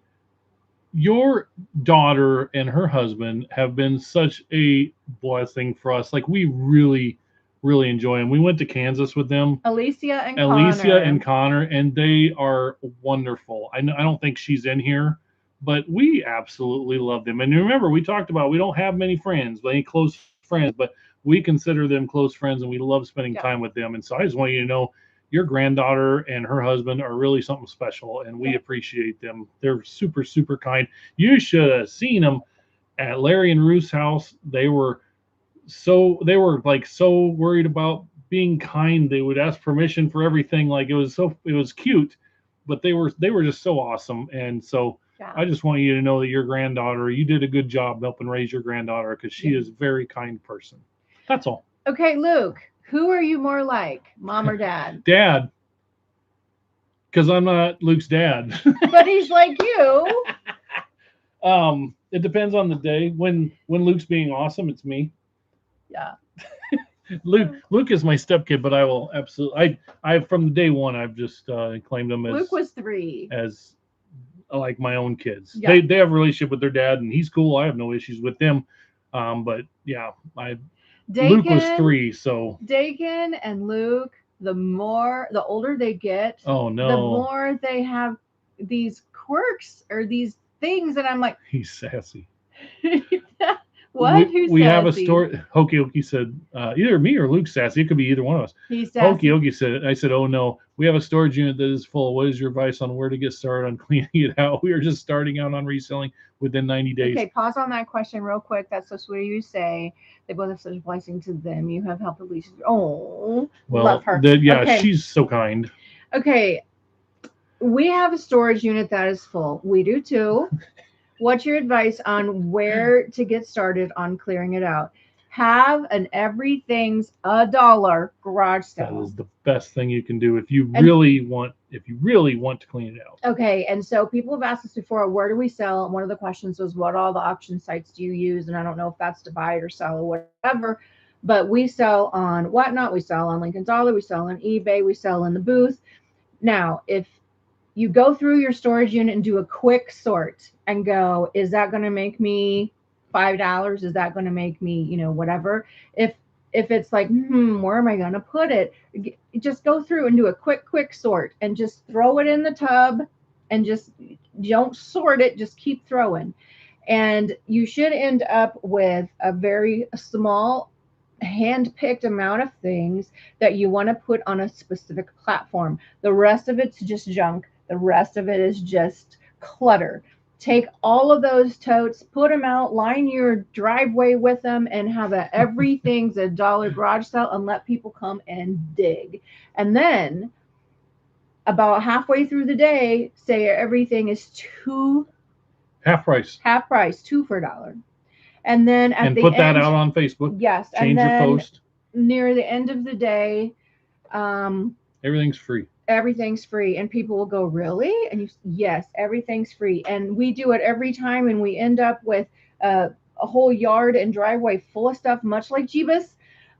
your daughter and her husband have been such a blessing for us. Like, we really, really enjoy them. We went to Kansas with them. Alicia and Connor, and they are wonderful. I don't think she's in here, but we absolutely love them. And remember, we talked about we don't have many friends, any close friends, but we consider them close friends, and we love spending time with them. And so I just want you to know, your granddaughter and her husband are really something special, and we appreciate them. They're super, super kind. You should have seen them at Larry and Ruth's house. They were so worried about being kind. They would ask permission for everything. Like, it was cute, but they were just so awesome. And so I just want you to know that your granddaughter, you did a good job helping raise your granddaughter, because she is a very kind person. That's all. Okay, Luke. Who are you more like, mom or dad? Dad. Because I'm not Luke's dad. But he's like you. It depends on the day. When Luke's being awesome, it's me. Yeah. Luke is my stepkid, but I will absolutely. I from the day one, I've just claimed him as. Luke was 3. As like my own kids. Yeah. They have a relationship with their dad, and he's cool. I have no issues with them. But yeah, Luke was 3, so Dakin and Luke, the older they get, oh no, the more they have these quirks or these things, and I'm like, he's sassy. What? Who's we have a sassy? store. Hokey Okey said, either me or Luke sassy. It could be either one of us. He's Hokey sassy. Okey said it. I said, oh no, we have a storage unit that is full. What is your advice on where to get started on cleaning it out? We are just starting out on reselling within 90 days. Okay, pause on that question real quick. That's so sweet of you to say. They both have such a blessing to them. You have helped Alicia. Oh, Well, love her. yeah, Okay. she's so kind. Okay, we have a storage unit that is full. We do too. What's your advice on where to get started on clearing it out? Have an everything's $1 garage That sale. is the best thing you can do if you really want to clean it out. Okay, and so people have asked us before, where do we sell? And one of the questions was, what all the auction sites do you use? And I don't know if that's to buy it or sell or whatever, but we sell on Whatnot, we sell on Lincoln Dollar, we sell on eBay, we sell in the booth. Now, if you go through your storage unit and do a quick sort and go, is that going to make me $5? Is that going to make me, whatever? If it's like, where am I going to put it? Just go through and do a quick sort and just throw it in the tub and just don't sort it. Just keep throwing. And you should end up with a very small hand-picked amount of things that you want to put on a specific platform. The rest of it's just junk. The rest of it is just clutter. Take all of those totes, put them out, line your driveway with them, and have everything's $1 garage sale and let people come and dig. And then about halfway through the day, say everything is half price, 2 for $1. And then at the put end, that out on Facebook. Yes. Change your post. Near the end of the day, everything's free. Everything's free. And people will go, really? And yes, everything's free. And we do it every time. And we end up with a whole yard and driveway full of stuff, much like Jeebus.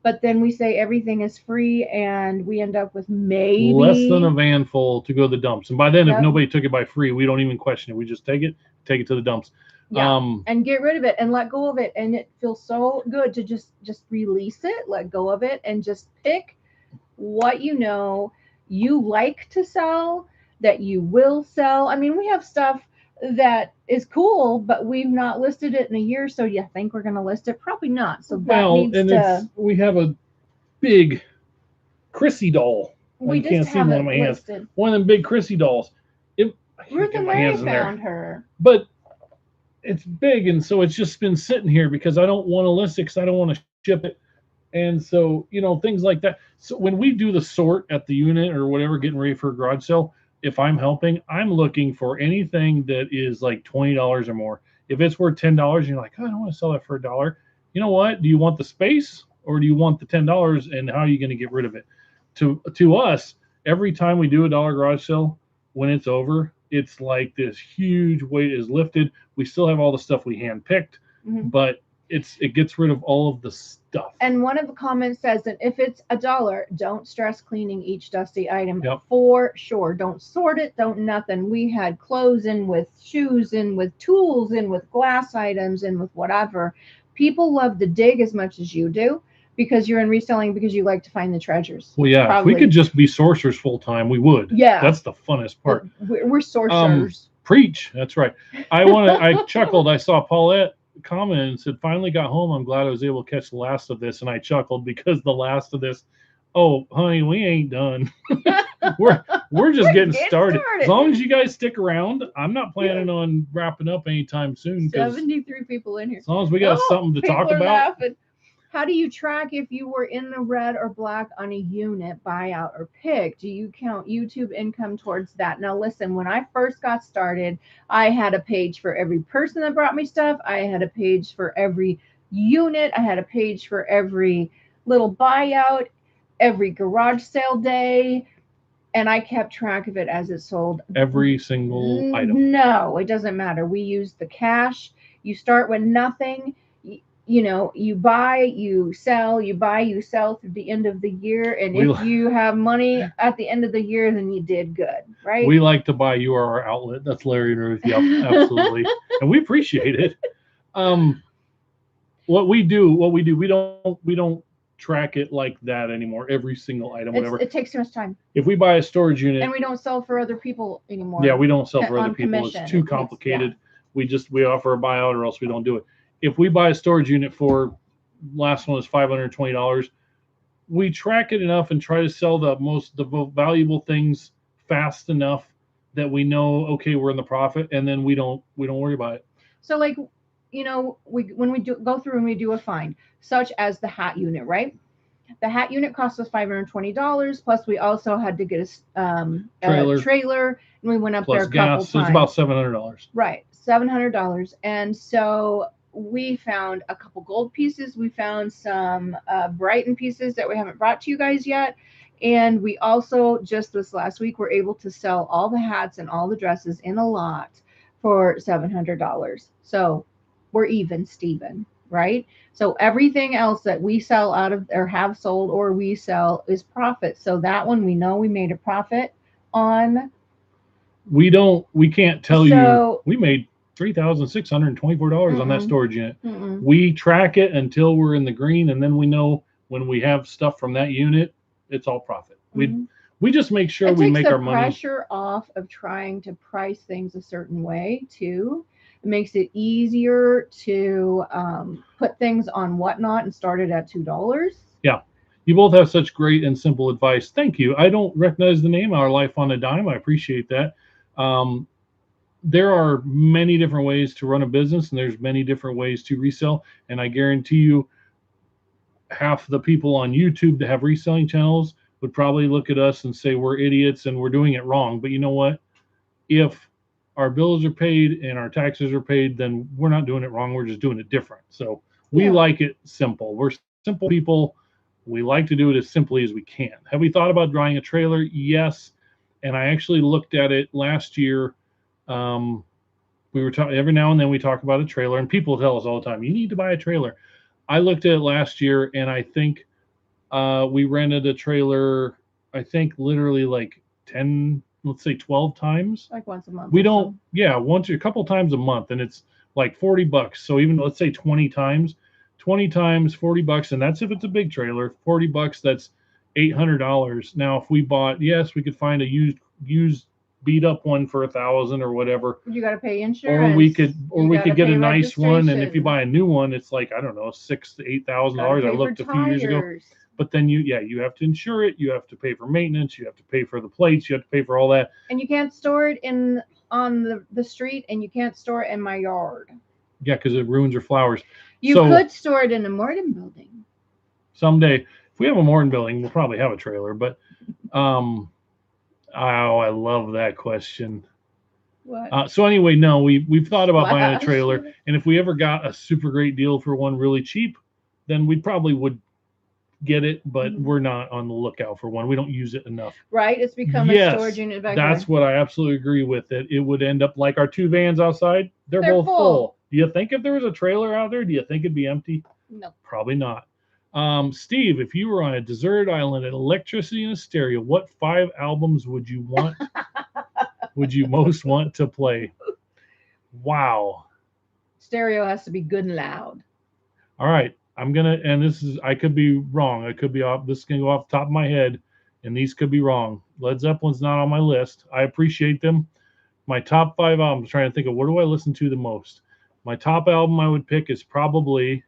But then we say everything is free. And we end up with maybe less than a van full to go to the dumps. And by then, if nobody took it by free, we don't even question it. We just take it to the dumps. Yeah, and get rid of it and let go of it. And it feels so good to just release it, let go of it, and just pick what you like to sell, that you will sell. I mean, we have stuff that is cool, but we've not listed it in a year. So you think we're going to list it? Probably not. So we have a big Chrissy doll. We just have it listed. One of them big Chrissy dolls. Ruth and Larry found her. But it's big, and so it's just been sitting here because I don't want to list it because I don't want to ship it. And so, things like that. So when we do the sort at the unit or whatever, getting ready for a garage sale, if I'm helping, I'm looking for anything that is like $20 or more. If it's worth $10, and you're like, oh, I don't want to sell that for $1. You know what? Do you want the space or do you want the $10? And how are you going to get rid of it? To us, every time we do a dollar garage sale, when it's over, it's like this huge weight is lifted. We still have all the stuff we handpicked, but it gets rid of all of the stuff. And one of the comments says that if it's $1, don't stress cleaning each dusty item. Yep. For sure. Don't sort it. Don't nothing. We had clothes in with shoes in with tools in with glass items in with whatever. People love to dig as much as you do because you're in reselling because you like to find the treasures. Well, yeah, probably. If we could just be sorcerers full time, we would. Yeah. That's the funnest part. We're sorcerers. Preach. That's right. I chuckled. I saw Paulette comment and said, finally got home. I'm glad I was able to catch the last of this. And I chuckled because the last of this, oh, honey, we ain't done. we're just getting started. As long as you guys stick around, I'm not planning on wrapping up anytime soon. 73 people in here. As long as we got something to talk about. Laughing. How do you track if you were in the red or black on a unit, buyout, or pick? Do you count YouTube income towards that? Now, listen, when I first got started, I had a page for every person that brought me stuff. I had a page for every unit. I had a page for every little buyout, every garage sale day. And I kept track of it as it sold. Every single item. No, it doesn't matter. We use the cash. You start with nothing. You buy, you sell, you buy, you sell through the end of the year. And if you have money at the end of the year, then you did good, right? We like to buy. You are our outlet. That's Larry and Ruth. Yep, absolutely. And we appreciate it. What we do, we don't track it like that anymore. Every single item, whatever. It takes too much time. If we buy a storage unit. And we don't sell for other people anymore. Yeah, we don't sell for other people. Commission. It's too complicated. We offer a buyout or else we don't do it. if we buy a storage unit for, last one was $520, we track it enough and try to sell the most valuable things fast enough that we know, okay, we're in the profit, and then we don't worry about it. So like, when we go through and we do a find, such as the hat unit, right? The hat unit cost us $520. Plus, we also had to get a trailer, and we went up there a couple times. So it's about $700. Right, $700. And so we found a couple gold pieces. We found some Brighton pieces that we haven't brought to you guys yet. And we also, just this last week, were able to sell all the hats and all the dresses in a lot for $700. So we're even, Steven, right? So everything else that we sell out of, or have sold, or we sell, is profit. So that one, we know we made a profit on. We can't tell you we made $3,624 on that storage unit. We track it until we're in the green, and then we know when we have stuff from that unit, it's all profit. We just make sure we make our money. It takes the pressure off of trying to price things a certain way too. It makes it easier to put things on Whatnot and start it at $2. Yeah. You both have such great and simple advice. Thank you. I don't recognize the name Our Life on a Dime. I appreciate that. There are many different ways to run a business, and there's many different ways to resell. And I guarantee you, half the people on YouTube that have reselling channels would probably look at us and say we're idiots and we're doing it wrong. But you know what? If our bills are paid and our taxes are paid, then we're not doing it wrong. We're just doing it different. So we like it simple. We're simple people. We like to do it as simply as we can. Have we thought about drawing a trailer? Yes. And I actually looked at it last year. We were talking, every now and then we talk about a trailer, and people tell us all the time, you need to buy a trailer. I looked at it last year, and I think we rented a trailer, I think literally like 10, let's say 12 times. Like once a month. We don't, a couple times a month, and it's like $40. So even, let's say 20 times $40, and that's if it's a big trailer. $40, that's $800. Now if we bought, yes, we could find a used beat up one for $1,000 or whatever. You got to pay insurance. Or we could get a nice one, and if you buy a new one, it's like, I don't know, $6,000 to $8,000. I looked a few years ago. But then you have to insure it. You have to pay for maintenance. You have to pay for the plates. You have to pay for all that. And you can't store it on the street, and you can't store it in my yard. Yeah, because it ruins your flowers. You could store it in a Morton building. Someday, if we have a Morton building, we'll probably have a trailer. But I love that question. What? So anyway, no, we've thought about buying a trailer, and if we ever got a super great deal for one really cheap, then we probably would get it, but we're not on the lookout for one. We don't use it enough. Right? It's become a storage unit back there. That's what I absolutely agree with. It would end up like our two vans outside. They're both full. Do you think if there was a trailer out there, do you think it'd be empty? No. Probably not. Steve, if you were on a deserted island at electricity and a stereo, what 5 albums would you want? Would you most want to play? Wow. Stereo has to be good and loud. All right. I could be wrong. I could be off. This can go off the top of my head, and these could be wrong. Led Zeppelin's not on my list. I appreciate them. My top 5 albums, trying to think of what do I listen to the most. My top album I would pick is probably,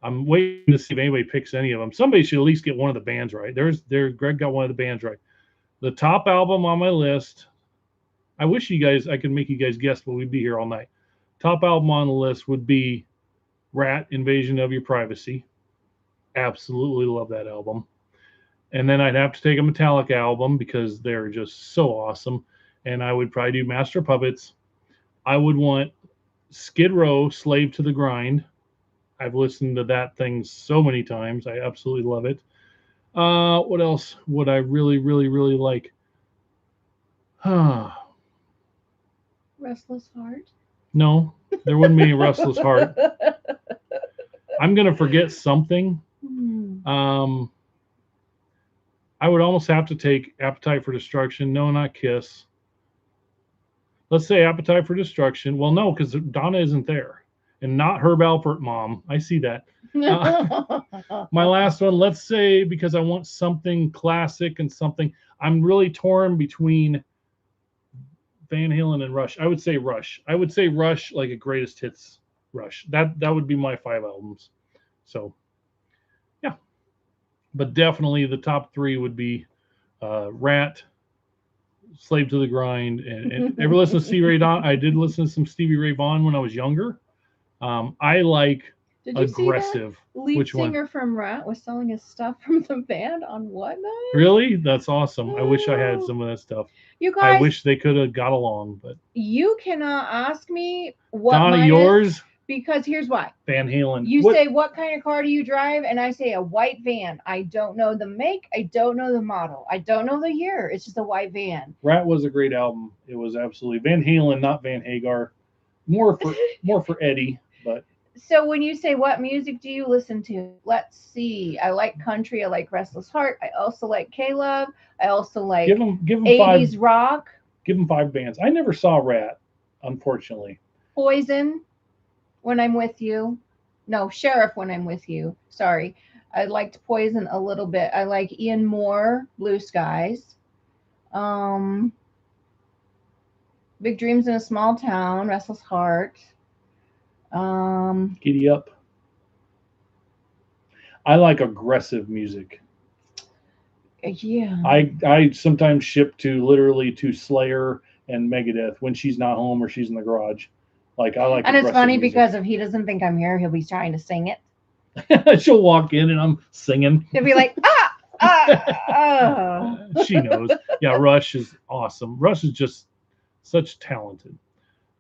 I'm waiting to see if anybody picks any of them. Somebody should at least get one of the bands right. Greg got one of the bands right. The top album on my list, I wish I could make you guys guess, but we'd be here all night. Top album on the list would be Rat, Invasion of Your Privacy. Absolutely love that album. And then I'd have to take a Metallica album because they're just so awesome. And I would probably do Master Puppets. I would want Skid Row, Slave to the Grind. I've listened to that thing so many times. I absolutely love it. What else would I really, really, really like? Restless Heart? No, there wouldn't be any Restless Heart. I'm going to forget something. I would almost have to take Appetite for Destruction. No, not Kiss. Let's say Appetite for Destruction. Well, no, because Donna isn't there. And not Herb Alpert, Mom. I see that. My last one, let's say, because I want something classic and something. I'm really torn between Van Halen and Rush. I would say Rush. Like a greatest hits Rush. That would be my 5 albums. So yeah, but definitely the top 3 would be Rat, Slave to the Grind, and ever listen to Stevie Ray Vaughan? I did listen to some Stevie Ray Vaughan when I was younger. I like Did you aggressive. see that? Lead Which singer one? from Rat was selling his stuff from the band on Whatnot. Really? That's awesome. I wish I had some of that stuff. You guys, I wish they could have got along, but you cannot ask me what Donna, mine yours? is, because here's why. Van Halen. You say, what kind of car do you drive? And I say a white van. I don't know the make. I don't know the model. I don't know the year. It's just a white van. Rat was a great album. It was absolutely Van Halen, not Van Hagar. More for Eddie, but. So when you say what music do you listen to? Let's see. I like country. I like Restless Heart. I also like K-Love. I also like give them 80s 5, rock. Give them 5 bands. I never saw Rat, unfortunately. Poison, When I'm With You. No, Sheriff, When I'm With You. Sorry. I liked Poison a little bit. I like Ian Moore, Blue Skies. Big Dreams in a Small Town, Restless Heart. Giddy Up. I like aggressive music. Yeah. I sometimes ship literally to Slayer and Megadeth when she's not home or she's in the garage. Like I like. And it's funny music. because if he doesn't think I'm here, he'll be trying to sing it. She'll walk in and I'm singing. He'll be like, ah. She knows. Yeah, Rush is awesome. Rush is just such talented.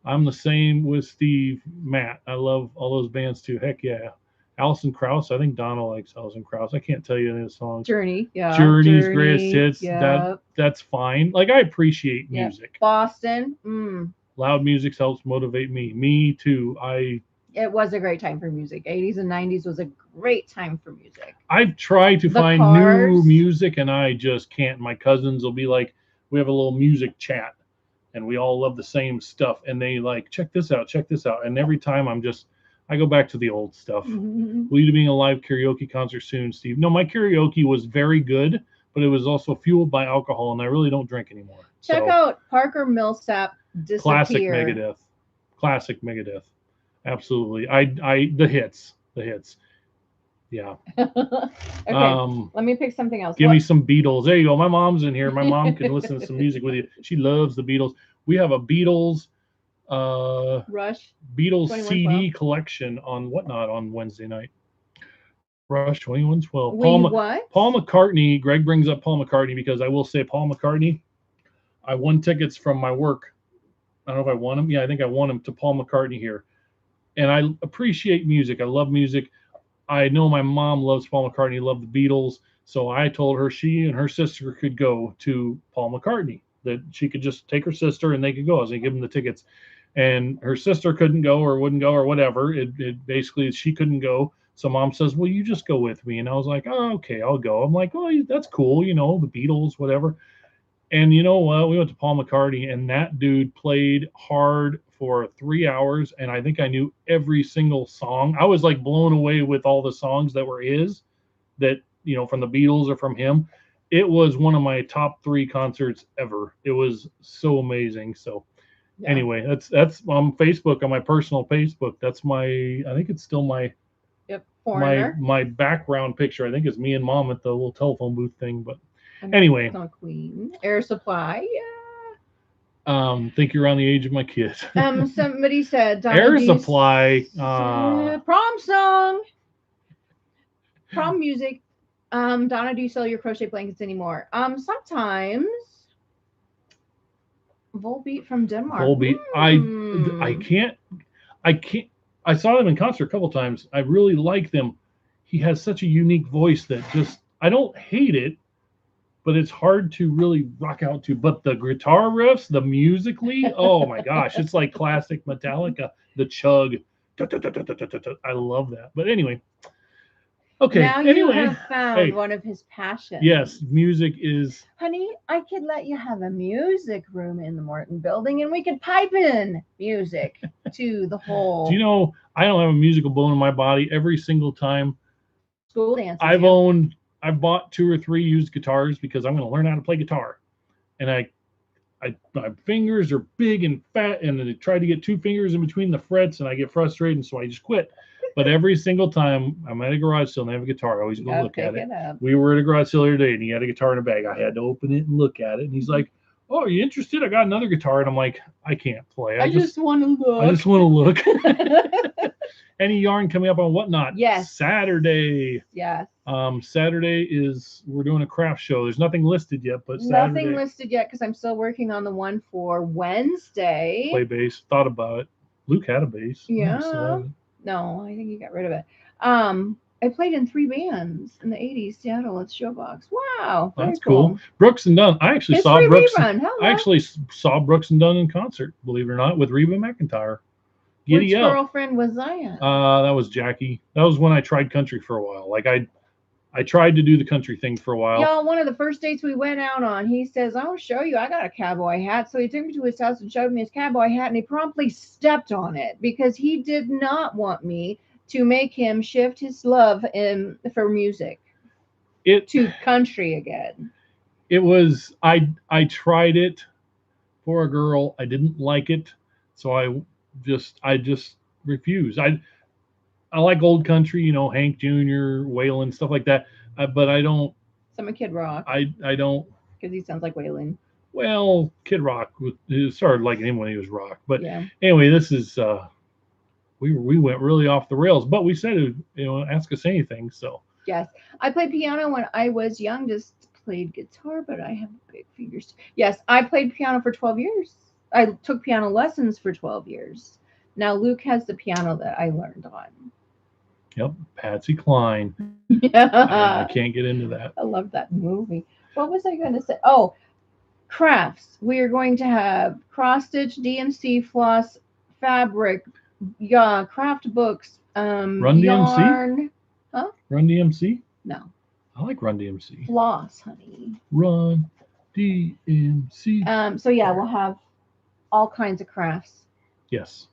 I'm the same with Steve, Matt. I love all those bands too. Heck yeah. Alison Krauss. I think Donna likes Alison Krauss. I can't tell you any of the songs. Journey. Yeah. Journey's greatest hits. Yeah. That's fine. Like I appreciate music. Boston. Loud music helps motivate me. Me too. It was a great time for music. 80s and 90s was a great time for music. I've tried to find new music and I just can't. My cousins will be like, we have a little music chat and we all love the same stuff. And they like, check this out. And every time I go back to the old stuff. Mm-hmm. Will you be doing a live karaoke concert soon, Steve? No, my karaoke was very good, but it was also fueled by alcohol and I really don't drink anymore. Check out Parker Millsap, Disappear. Classic Megadeth. Absolutely. The hits. Yeah. Okay. Let me pick something else. Give me some Beatles. There you go. My mom's in here. My mom can listen to some music with you. She loves the Beatles. We have a Beatles Rush Beatles CD collection on Whatnot on Wednesday night. Rush 2112. Paul McCartney. Greg brings up Paul McCartney because I will say Paul McCartney. I won tickets from my work. I don't know if I won them. Yeah, I think I won them to Paul McCartney here. And I appreciate music. I love music. I know my mom loves Paul McCartney, loved the Beatles. So I told her she and her sister could go to Paul McCartney, that she could just take her sister and they could go. I was going to give them the tickets. And her sister couldn't go or wouldn't go or whatever. It basically, she couldn't go. So mom says, well, you just go with me. And I was like, oh, okay, I'll go. I'm like, oh, that's cool. You know, the Beatles, whatever. And you know what? We went to Paul McCartney and that dude played hard for 3 hours. And I think I knew every single song. I was like blown away with all the songs that were his, that, you know, from the Beatles or from him. It was one of my top 3 concerts ever. It was so amazing. So anyway, that's on Facebook, on my personal Facebook. That's I think it's still my background picture. I think it's me and mom at the little telephone booth thing. But anyway, Queen Air Supply, think you're around the age of my kid. Somebody said Air Supply, prom song, prom music. Donna, do you sell your crochet blankets anymore? Sometimes. Volbeat from Denmark. Volbeat. I can't. I saw them in concert a couple times. I really like them. He has such a unique voice that I don't hate it, but it's hard to really rock out to. But the guitar riffs, the musically, oh my gosh, it's like classic Metallica. The chug, I love that. But anyway, okay. Now you have found one of his passions. Yes, music is. Honey, I could let you have a music room in the Morton building, and we could pipe in music to the whole. Do you know I don't have a musical bone in my body? Every single time. School dance. I've bought 2 or 3 used guitars because I'm going to learn how to play guitar, and my fingers are big and fat, and then I try to get 2 fingers in between the frets, and I get frustrated, and so I just quit. But every single time I'm at a garage sale and I have a guitar, I always go look at it. We were at a garage sale the other day, and he had a guitar in a bag. I had to open it and look at it, and he's like, "Oh, are you interested? I got another guitar." And I'm like, "I can't play. I just want to look. I just want to look." Any yarn coming up on Whatnot? Yes. Saturday. Yes. Saturday we're doing a craft show. There's nothing listed yet, but nothing Saturday, listed yet because I'm still working on the one for Wednesday. Play bass. Thought about it. Luke had a bass. Yeah. No, I think he got rid of it. I played in 3 bands in the 80s, Seattle at Showbox. Wow. That's cool. Brooks and Dunn. I actually saw Brooks. I actually saw Brooks and Dunn in concert, believe it or not, with Reba McEntire. Which girlfriend was that? That was Jackie. That was when I tried country for a while. Like I tried to do the country thing for a while. Y'all, one of the first dates we went out on, he says, "I will show you. I got a cowboy hat." So he took me to his house and showed me his cowboy hat, and he promptly stepped on it because he did not want me to make him shift his love for music to country again. It was I tried it for a girl. I didn't like it, so I just refused. I like old country, Hank Jr., Waylon, stuff like that. But I don't. Some of Kid Rock. I don't. Because he sounds like Waylon. Well, Kid Rock started liking him when he was rock. But yeah. Anyway, this is we went really off the rails. But we said ask us anything. So yes, I played piano when I was young. Just played guitar, but I have big fingers. Yes, I played piano for 12 years. I took piano lessons for 12 years. Now Luke has the piano that I learned on. Yep, Patsy Cline. Yeah. I can't get into that. I love that movie. What was I going to say? Oh, crafts. We are going to have cross stitch, DMC, floss, fabric, craft books, Run yarn. DMC? Huh? Run DMC? No. I like Run DMC. Floss, honey. Run DMC. So yeah, we'll have all kinds of crafts. Yes.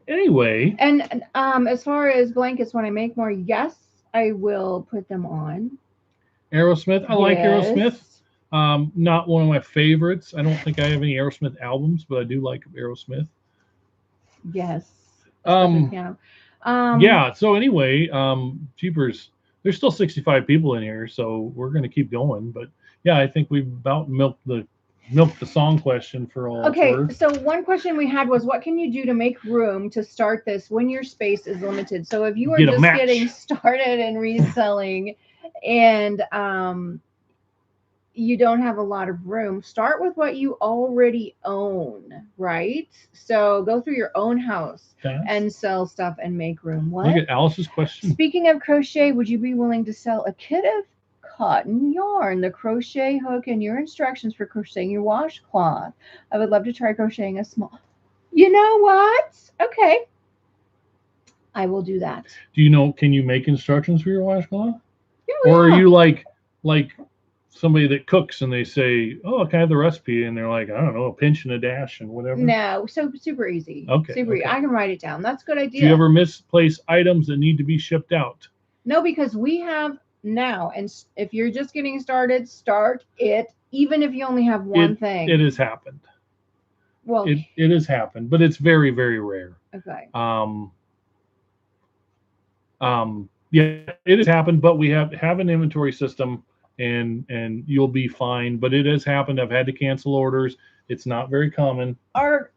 Anyway. And as far as blankets, when I make more, yes, I will put them on. Aerosmith. I like Aerosmith. Not one of my favorites. I don't think I have any Aerosmith albums, but I do like Aerosmith. Yes. Piano. Yeah. So anyway, Jeepers. There's still 65 people in here, so we're going to keep going. But yeah, I think we've about milked the song question for all. Okay, so one question we had was, what can you do to make room to start this when your space is limited? So if you are just getting started in reselling and you don't have a lot of room, start with what you already own, right? So go through your own house and sell stuff and make room. What? Look at Alice's question. Speaking of crochet, would you be willing to sell a kit of cotton yarn, the crochet hook, and your instructions for crocheting your washcloth? I would love to try crocheting a small. You know what? Okay. I will do that. Can you make instructions for your washcloth? Yeah, or are you like somebody that cooks and they say, "Oh, can I have the recipe?" And they're like, "I don't know, a pinch and a dash and whatever." No, so super easy. Okay. Super easy. I can write it down. That's a good idea. Do you ever misplace items that need to be shipped out? No, because we have now, and if you're just getting started, start it, even if you only have one thing. It has happened. Well, it has happened, but it's very, very rare. Okay. Yeah, it has happened, but we have an inventory system, and you'll be fine. But it has happened. I've had to cancel orders. It's not very common. Our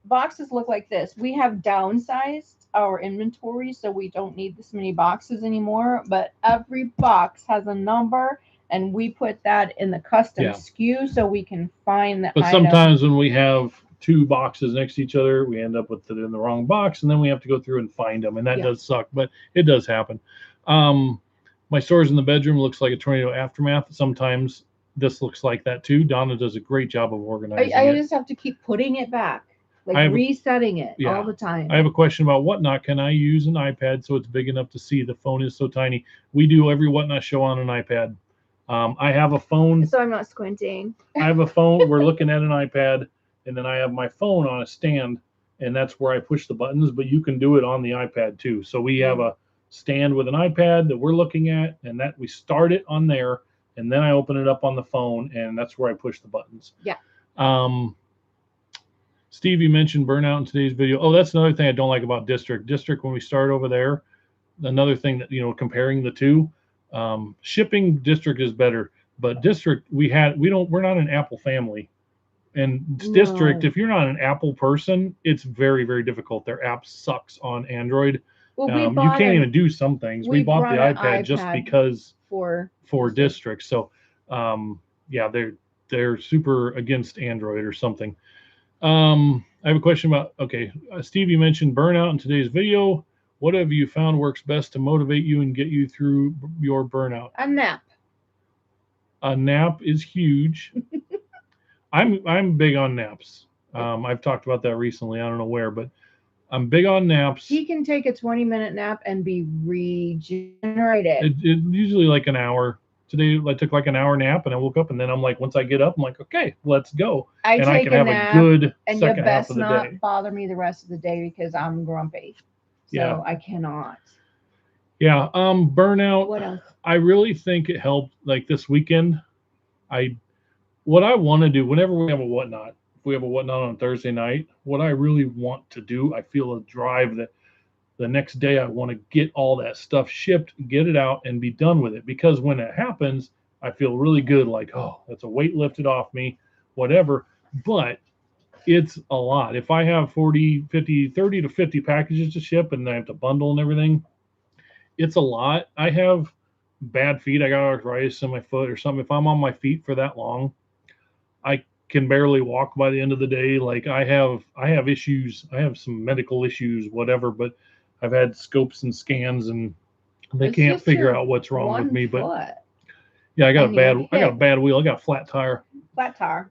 boxes look like this. We have downsized our inventory, so we don't need this many boxes anymore. But every box has a number, and we put that in the custom SKU so we can find the But sometimes when we have 2 boxes next to each other, we end up with it in the wrong box, and then we have to go through and find them, and that does suck, but it does happen. My storage in the bedroom looks like a tornado aftermath. Sometimes this looks like that too. Donna does a great job of organizing I just have to keep putting it back, resetting it all the time. I have a question about Whatnot. Can I use an iPad so it's big enough to see? The phone is so tiny. We do every Whatnot show on an iPad. I have a phone. So I'm not squinting. I have a phone. We're looking at an iPad, and then I have my phone on a stand, and that's where I push the buttons, but you can do it on the iPad too. So we have a stand with an iPad that we're looking at, and that we start it on there, and then I open it up on the phone, and that's where I push the buttons. Yeah. Steve, you mentioned burnout in today's video. Oh, that's another thing I don't like about District. District, when we start over there, another thing that, comparing the two, shipping, District is better, but District, we're not an Apple family. And District, if you're not an Apple person, it's very, very difficult. Their app sucks on Android. Well, you can't even do some things. We bought the iPad just because for District. So, yeah, they're super against Android or something. I have a question about, Steve, you mentioned burnout in today's video. What have you found works best to motivate you and get you through your burnout? A nap. A nap is huge. I'm big on naps. I've talked about that recently. I don't know where, but I'm big on naps. He can take a 20-minute nap and be regenerated. It usually like an hour. Today I took like an hour nap, and I woke up, and then I'm like, once I get up, I'm like, okay, let's go. I can have a good second half of the day. And you best not bother me the rest of the day because I'm grumpy. So I cannot. Yeah. Burnout. What else? I really think it helped. Like this weekend, what I want to do whenever we have a whatnot, if we have a whatnot on Thursday night, what I really want to do, I feel a drive that the next day I want to get all that stuff shipped, get it out, and be done with it. Because when it happens, I feel really good, like, oh, that's a weight lifted off me, whatever. But it's a lot. If I have 30 to 50 packages to ship and I have to bundle and everything, it's a lot. I have bad feet. I got arthritis in my foot or something. If I'm on my feet for that long, I can barely walk by the end of the day. Like I have issues. I have some medical issues, whatever, but I've had scopes and scans and they can't figure out what's wrong with me. But yeah, I got a bad wheel. I got a flat tire.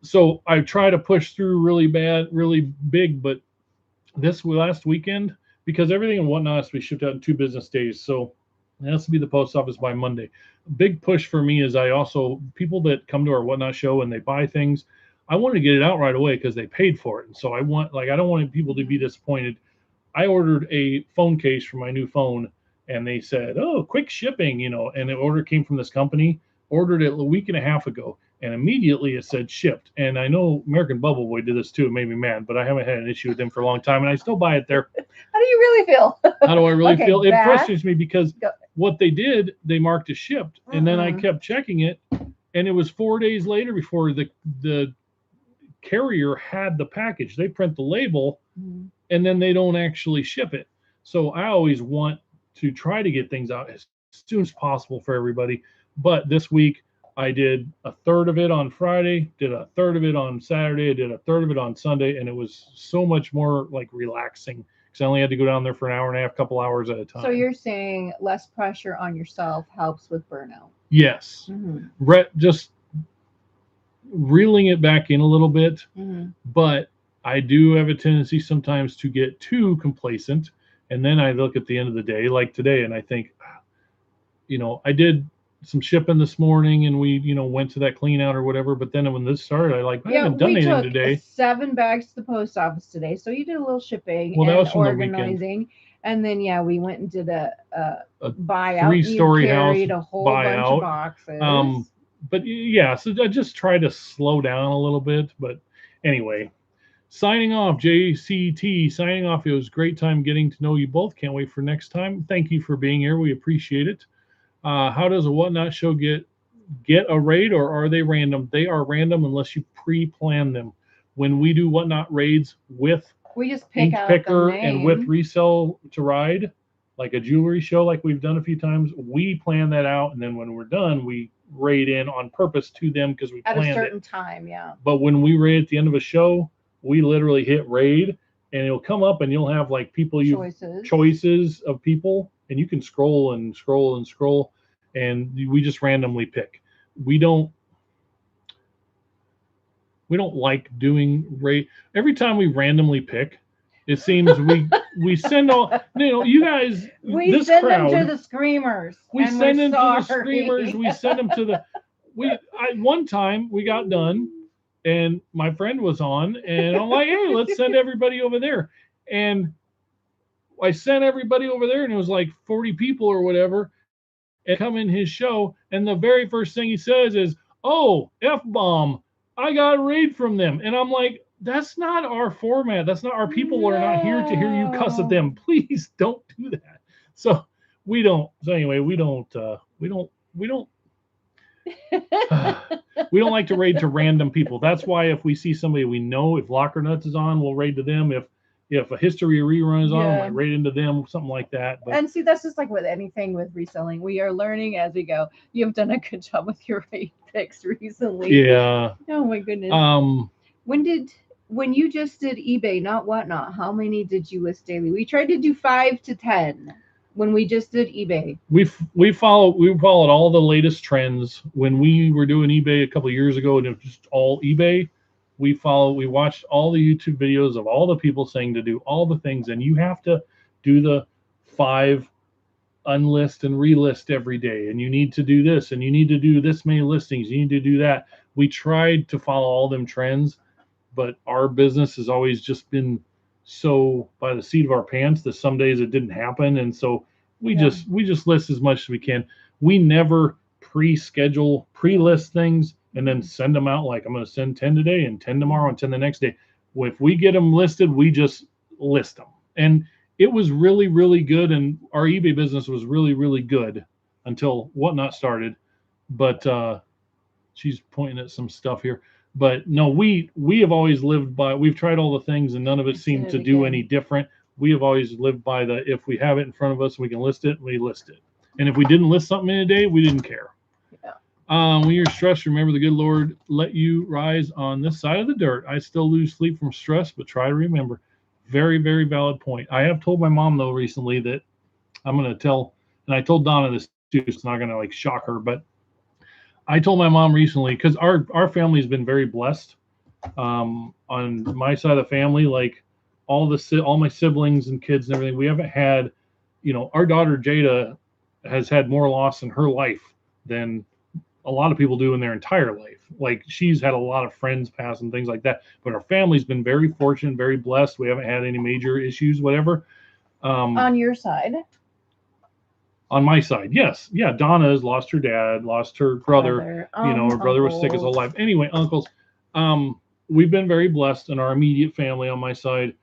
So I try to push through really big, but this last weekend, because everything and whatnot has to be shipped out in 2 business days. So it has to be the post office by Monday. A big push for me is people that come to our whatnot show and they buy things, I want to get it out right away because they paid for it. And so I don't want people to be disappointed. I ordered a phone case for my new phone and they said, oh, quick shipping, and the order came from this company, ordered it a week and a half ago. And immediately it said shipped. And I know American Bubble Boy did this too. It made me mad, but I haven't had an issue with them for a long time. And I still buy it there. How do you really feel? How do I really feel? It frustrates me because what they did, they marked as shipped. And then I kept checking it. And it was 4 days later before the carrier had the package. They print the label and then they don't actually ship it. So I always want to try to get things out as soon as possible for everybody. But this week, I did a third of it on Friday, did a third of it on Saturday, I did a third of it on Sunday, and it was so much more like relaxing because I only had to go down there for an hour and a half, couple hours at a time. So you're saying less pressure on yourself helps with burnout? Yes. Just reeling it back in a little bit, but I do have a tendency sometimes to get too complacent, and then I look at the end of the day, like today, and I think, I did some shipping this morning and we went to that clean out or whatever, but then when this started I haven't done anything today. 7 bags to the post office today, so you did a little shipping and that was from organizing the weekend. And then we went and did a buyout. 3-story house a whole bunch of boxes. But yeah, so I just try to slow down a little bit. But anyway, signing off, JCT signing off. It was a great time getting to know you both. Can't wait for next time. Thank you for being here, we appreciate it. How does a whatnot show get a raid, or are they random? They are random unless you pre-plan them. When we do whatnot raids with we just pick out picker and with resell to ride, like a jewelry show, like we've done a few times, we plan that out, and then when we're done, we raid in on purpose to them because we planned at a certain time. Yeah. But when we raid at the end of a show, we literally hit raid, and it'll come up, and you'll have like people choices of people. And you can scroll and scroll and scroll, and we just randomly pick. We don't like doing rate. Every time we randomly pick, it seems we send all you guys. We send them to the screamers. We send them to the screamers. We send them to the. One time we got done, and my friend was on, and I'm like, hey, let's send everybody over there, and I sent everybody over there, and it was like 40 people or whatever. and come in his show, and the very first thing he says is, "Oh, F-bomb, I got a raid from them." And I'm like, that's not our format. That's not our people. Are not here to hear you cuss at them. Please don't do that. So we don't. So anyway, we don't we don't like to raid to random people. That's why if we see somebody we know, if Locker Nuts is on, we'll raid to them. If a history rerun is on, we might raid into them, something like that. But, and see, that's just like with anything with reselling. We are learning as we go. You've done a good job with your raid picks recently. Yeah. Oh my goodness. When you just did eBay, not Whatnot, how many did you list daily? We tried to do 5 to 10 when we just did eBay. We followed all the latest trends. When we were doing eBay a couple of years ago, and it was just all eBay, we watched all the YouTube videos of all the people saying to do all the things, and you have to do the 5 unlist and relist every day, and you need to do this, and you need to do this many listings, you need to do that. We tried to follow all them trends, but our business has always just been so by the seat of our pants that some days it didn't happen, and so we just list as much as we can. We never pre-list things and then send them out like I'm going to send 10 today and 10 tomorrow and 10 the next day. If we get them listed, we just list them. And it was really, really good. And our eBay business was really, really good until Whatnot started. But she's pointing at some stuff here. But no, we have always lived by, we've tried all the things and none of it seemed to do any different. We have always lived by the, if we have it in front of us, we can list it, we list it. And if we didn't list something in a day, we didn't care. When you're stressed, remember the good Lord let you rise on this side of the dirt. I still lose sleep from stress, but try to remember. Very, very valid point. I have told my mom, though, recently that I'm going to tell, and I told Donna this too, it's not going to like shock her, but I told my mom recently, because our family's been very blessed. On my side of the family, like all my siblings and kids and everything, we haven't had, our daughter Jada has had more loss in her life than a lot of people do in their entire life. Like she's had a lot of friends pass and things like that, but our family's been very fortunate, very blessed. We haven't had any major issues, whatever. On your side? On my side, yes. Yeah, Donna has lost her dad, lost her brother. Her brother was sick his whole life. Anyway, uncles. We've been very blessed in our immediate family on my side.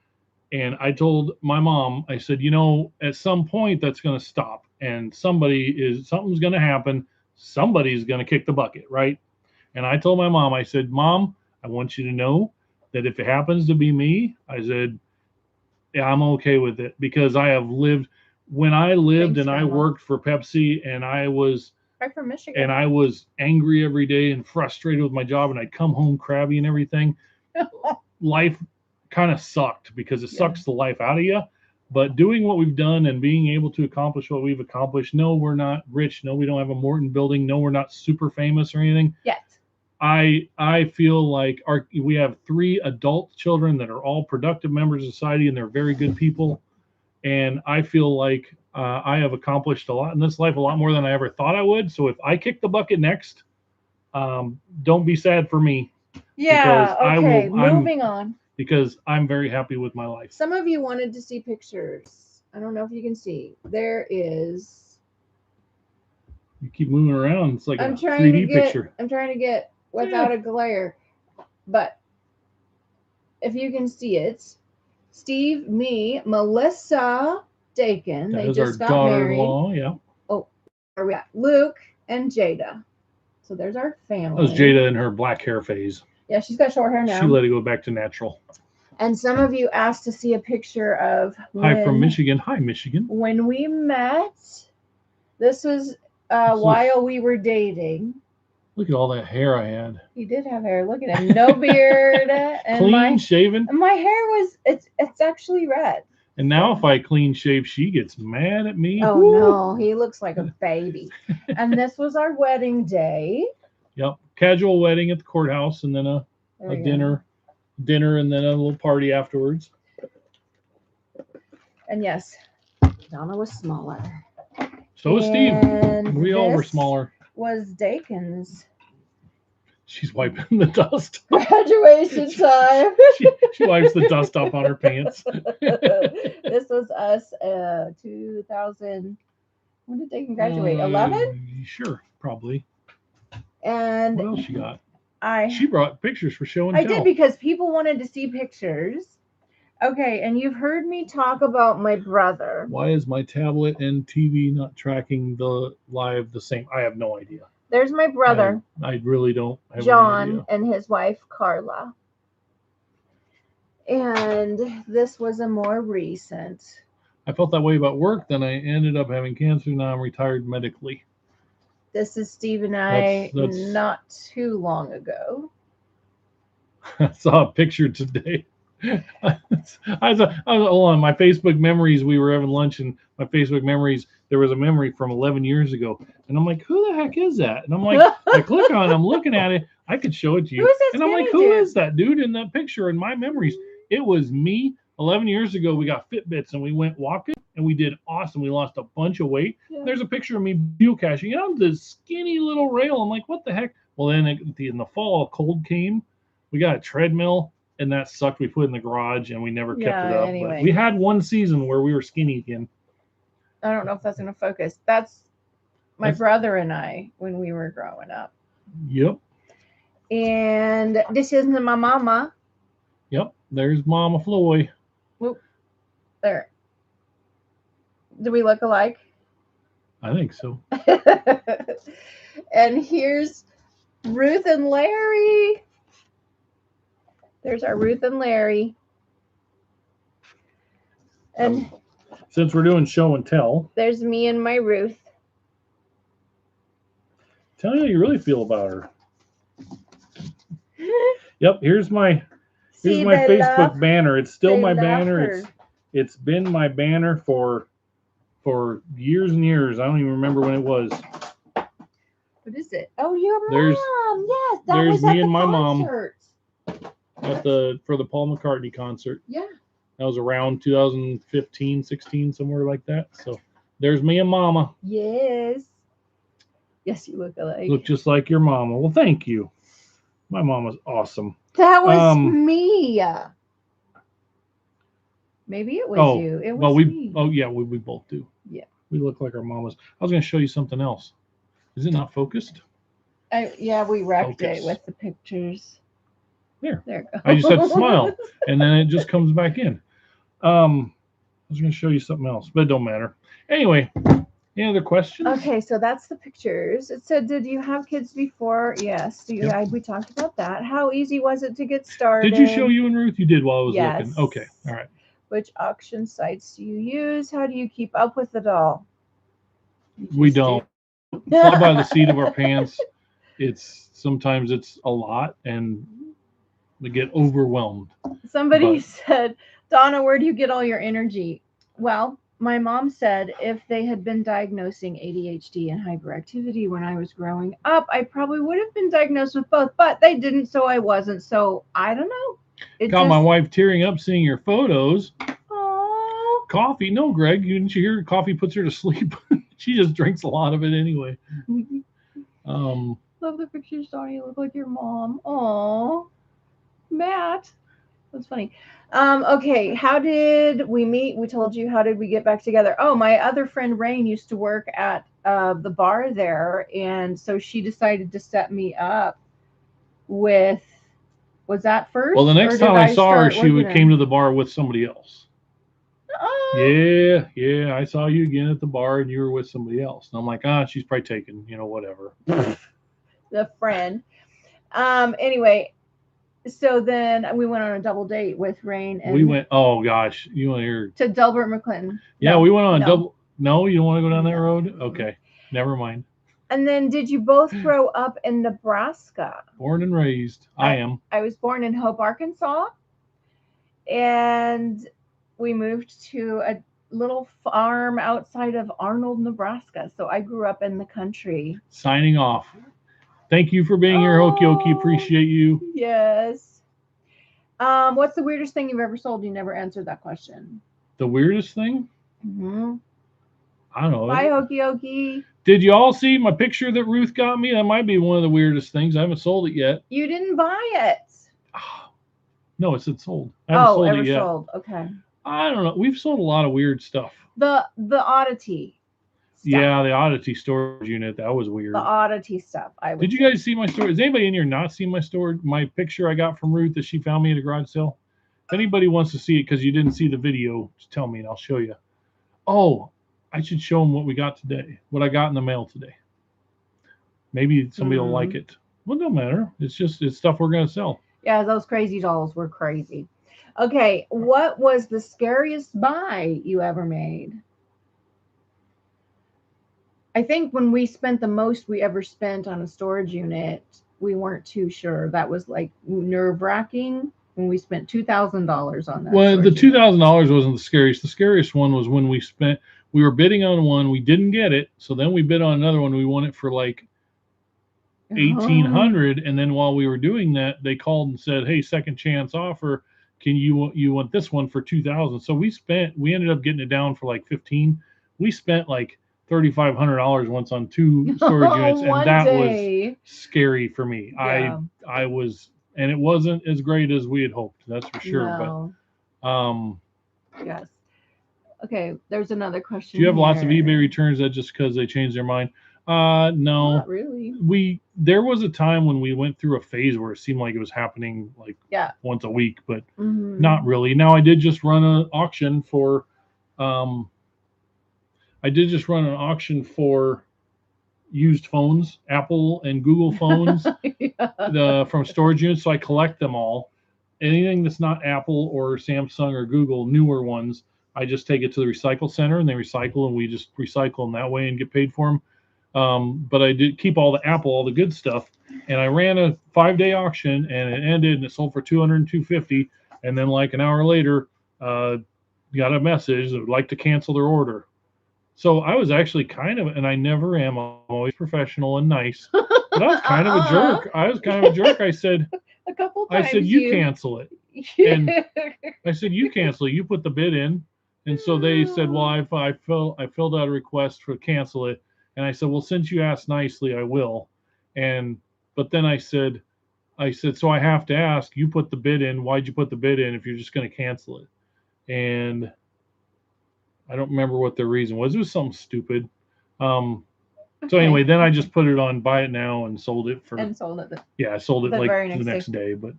And I told my mom, I said, at some point that's going to stop and something's going to happen. Somebody's going to kick the bucket, right? And I told my mom, I said, Mom, I want you to know that if it happens to be me, I said, yeah, I'm okay with it, because I have lived, when I lived and I worked for Pepsi and I was from Michigan and I was angry every day and frustrated with my job and I'd come home crabby and everything, life kind of sucked because it sucks the life out of you. But doing what we've done and being able to accomplish what we've accomplished, no, we're not rich. No, we don't have a Morton building. No, we're not super famous or anything. Yet. I feel like we have 3 adult children that are all productive members of society and they're very good people. And I feel like I have accomplished a lot in this life, a lot more than I ever thought I would. So if I kick the bucket next, don't be sad for me. Yeah, okay, moving on. Because I'm very happy with my life. Some of you wanted to see pictures. I don't know if you can see. There is. You keep moving around. It's like a 3D picture. I'm trying to get without a glare. But if you can see it, Steve, me, Melissa, Dakin. They just got married. Yeah. Oh, are we at Luke and Jada? So there's our family. That was Jada in her black hair phase. Yeah, she's got short hair now. She let it go back to natural. And some of you asked to see a picture of Hi from Michigan. Hi, Michigan. When we met, this was while we were dating. Look at all that hair I had. He did have hair. Look at him. No beard. And clean shaven. My hair was, it's actually red. And now if I clean shave, she gets mad at me. Oh, woo. No. He looks like a baby. And this was our wedding day. Yep. Casual wedding at the courthouse and then a dinner and then a little party afterwards. And yes, Donna was smaller. So was Steve. We all were smaller. Was Dakin's. She's wiping the dust. Graduation time. she wipes the dust off on her pants. This was us 2000. When did they graduate? 11? Sure, probably. And what else she got? I She brought pictures for show and tell. I did because people wanted to see pictures. Okay, and you've heard me talk about my brother. Why is my tablet and TV not tracking the live the same? I have no idea. There's my brother. I really don't have John any idea. and his wife Carla. And this was a more recent. I felt that way about work, then I ended up having cancer. Now I'm retired medically. This is Steve and I that's not too long ago. I saw a picture today. I was on my Facebook memories. We were having lunch, and my Facebook memories, there was a memory from 11 years ago. And I'm like, who the heck is that? And I'm like, I click on it, I'm looking at it. I could show it to you. Who is that? And I'm like, who is that dude in that picture in my memories? It was me. 11 years ago, we got Fitbits and we went walking and we did awesome. We lost a bunch of weight. Yeah. There's a picture of me geocaching. And I'm this skinny little rail. I'm like, what the heck? Well, then in the fall, cold came. We got a treadmill and that sucked. We put it in the garage and we never kept it up. Anyway. But we had one season where we were skinny again. I don't know if that's going to focus. That's my brother and I when we were growing up. Yep. And this is my mama. Yep. There's Mama Floyd. Whoop. There. Do we look alike? I think so. And here's Ruth and Larry. There's our Ruth and Larry. And since we're doing show and tell, there's me and my Ruth. Tell me how you really feel about her. Yep, here's my Facebook banner. It's still my banner. It's been my banner for years and years. I don't even remember when it was. What is it? Oh, your mom. Yes, that there's was me at and my concert. Mom for the Paul McCartney concert. Yeah. That was around 2015, 16, somewhere like that. So there's me and Mama. Yes. Yes, you look alike. Look just like your mama. Well, thank you. My mama's awesome. That was me. Maybe it was you. It was me. Oh, yeah, we both do. Yeah. We look like our mamas. I was going to show you something else. Is it not focused? Yeah, we wrecked it with the pictures. There it goes. I just said smile, and then it just comes back in. I was going to show you something else, but it don't matter. Anyway, any other questions? Okay, so that's the pictures. It said, did you have kids before? Yes. We talked about that. How easy was it to get started? Did you show you and Ruth? You did while I was looking. Okay, all right. Which auction sites do you use? How do you keep up with it all? We don't. Fly by the seat of our pants. Sometimes it's a lot, and we get overwhelmed. Somebody said, Donna, where do you get all your energy? Well, my mom said if they had been diagnosing ADHD and hyperactivity when I was growing up, I probably would have been diagnosed with both, but they didn't, so I wasn't. So I don't know. Got my wife tearing up seeing your photos. Aww. Coffee? No, Greg. Didn't you hear coffee puts her to sleep? She just drinks a lot of it anyway. Love the pictures, Donna. You look like your mom. Aww. Matt. That's funny. Okay, how did we meet? We told you. How did we get back together? Oh, my other friend Rain used to work at the bar there, and so she decided to set me up with. Was that first? Well, the next time I saw her, she came to the bar with somebody else. Oh. Yeah. I saw you again at the bar, and you were with somebody else. And I'm like, she's probably taken, whatever. The friend. Anyway. So then we went on a double date with Rain. And we went, oh gosh, you want to hear? To Delbert McClinton. Yeah, we went on a double. No, you don't want to go down that road? Okay, never mind. And then did you both grow up in Nebraska? Born and raised. I am. I was born in Hope, Arkansas. And we moved to a little farm outside of Arnold, Nebraska. So I grew up in the country. Signing off. Thank you for being here, Hokey Okey. Appreciate you. Yes. What's the weirdest thing you've ever sold? You never answered that question. The weirdest thing? Mm-hmm. I don't know. Bye, Hokey Okey. Did you all see my picture that Ruth got me? That might be one of the weirdest things. I haven't sold it yet. You didn't buy it. No, it said sold. I haven't sold it yet. Sold. Okay. I don't know. We've sold a lot of weird stuff. The oddity. Yeah, the oddity storage unit. That was weird. The oddity stuff. Did you guys see my story? Has anybody in here not seen my story? My picture I got from Ruth that she found me at a garage sale. If anybody wants to see it because you didn't see the video, just tell me and I'll show you. Oh, I should show them what we got today. What I got in the mail today. Maybe somebody will like it. Well, no matter. It's stuff we're gonna sell. Yeah, those crazy dolls were crazy. Okay, what was the scariest buy you ever made? I think when we spent the most we ever spent on a storage unit, we weren't too sure. That was like nerve-wracking when we spent $2,000 on that. Well, the $2,000 wasn't the scariest. The scariest one was when we were bidding on one, we didn't get it, so then we bid on another one. We won it for like $1,800, and then while we were doing that, they called and said, "Hey, second chance offer. Can you want this one for $2,000?" So we ended up getting it down for like $15,000. We spent like $3,500 once on 2 storage units, and that was scary for me. Yeah. I was, and it wasn't as great as we had hoped. That's for sure. No. But yes. Okay, there's another question. Do you have lots of eBay returns that just because they changed their mind? No, not really. There was a time when we went through a phase where it seemed like it was happening like once a week, but not really. Now I did just run an auction for used phones, Apple and Google phones, from storage units. So I collect them all. Anything that's not Apple or Samsung or Google, newer ones, I just take it to the recycle center and they recycle, and we just recycle them that way and get paid for them. But I did keep all the Apple, all the good stuff, and I ran a 5-day auction, and it ended, and it sold for $200 and $250. And then like an hour later, got a message that would like to cancel their order. So I was actually kind of, and I never am, I'm always professional and nice, but I was kind of a jerk. I said, a couple times I said, you cancel it. And I said, you cancel it. You put the bid in. And so they said, well, I filled out a request for cancel it. And I said, well, since you asked nicely, I will. But then I said, so I have to ask, you put the bid in. Why'd you put the bid in if you're just going to cancel it? And I don't remember what the reason was. It was something stupid. So anyway, then I just put it on Buy It Now and sold it for. And sold it. I sold it like the next day. But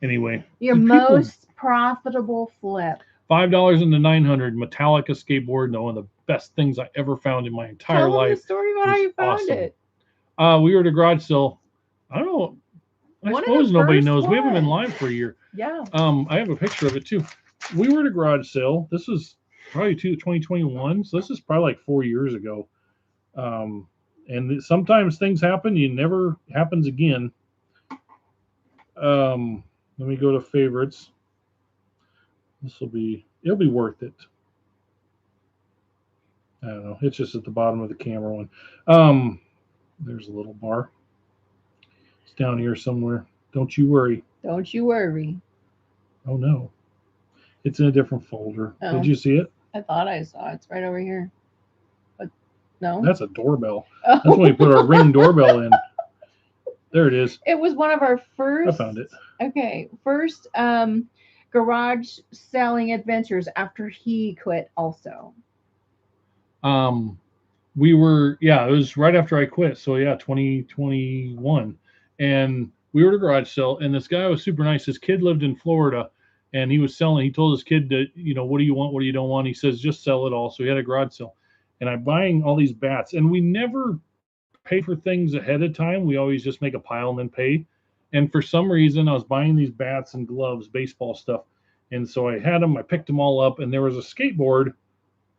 anyway. Your most profitable flip. $5 into $900 Metallica skateboard. One of the best things I ever found in my entire life. Tell the story about how you found it. We were at a garage sale. I don't know. I suppose nobody knows. We haven't been live for a year. Yeah. I have a picture of it too. We were at a garage sale. This was probably 2021. So this is probably like 4 years ago. And sometimes things happen. It never happens again. Let me go to favorites. It'll be worth it. I don't know. It's just at the bottom of the camera one. There's a little bar. It's down here somewhere. Don't you worry. Don't you worry. Oh no. It's in a different folder. Oh. Did you see it? I thought I saw it. It's right over here. But no. That's a doorbell. Oh. That's when we put our Ring doorbell in. There it is. It was one of our first. I found it. Okay. First garage selling adventures after he quit also. It was right after I quit. So 2021. And we were at a garage sale, and this guy was super nice. His kid lived in Florida, and he told his kid that, what do you want? What do you don't want? He says, just sell it all. So he had a garage sale, and I'm buying all these bats, and we never pay for things ahead of time. We always just make a pile and then pay. And for some reason, I was buying these bats and gloves, baseball stuff. And so I had them, I picked them all up, and there was a skateboard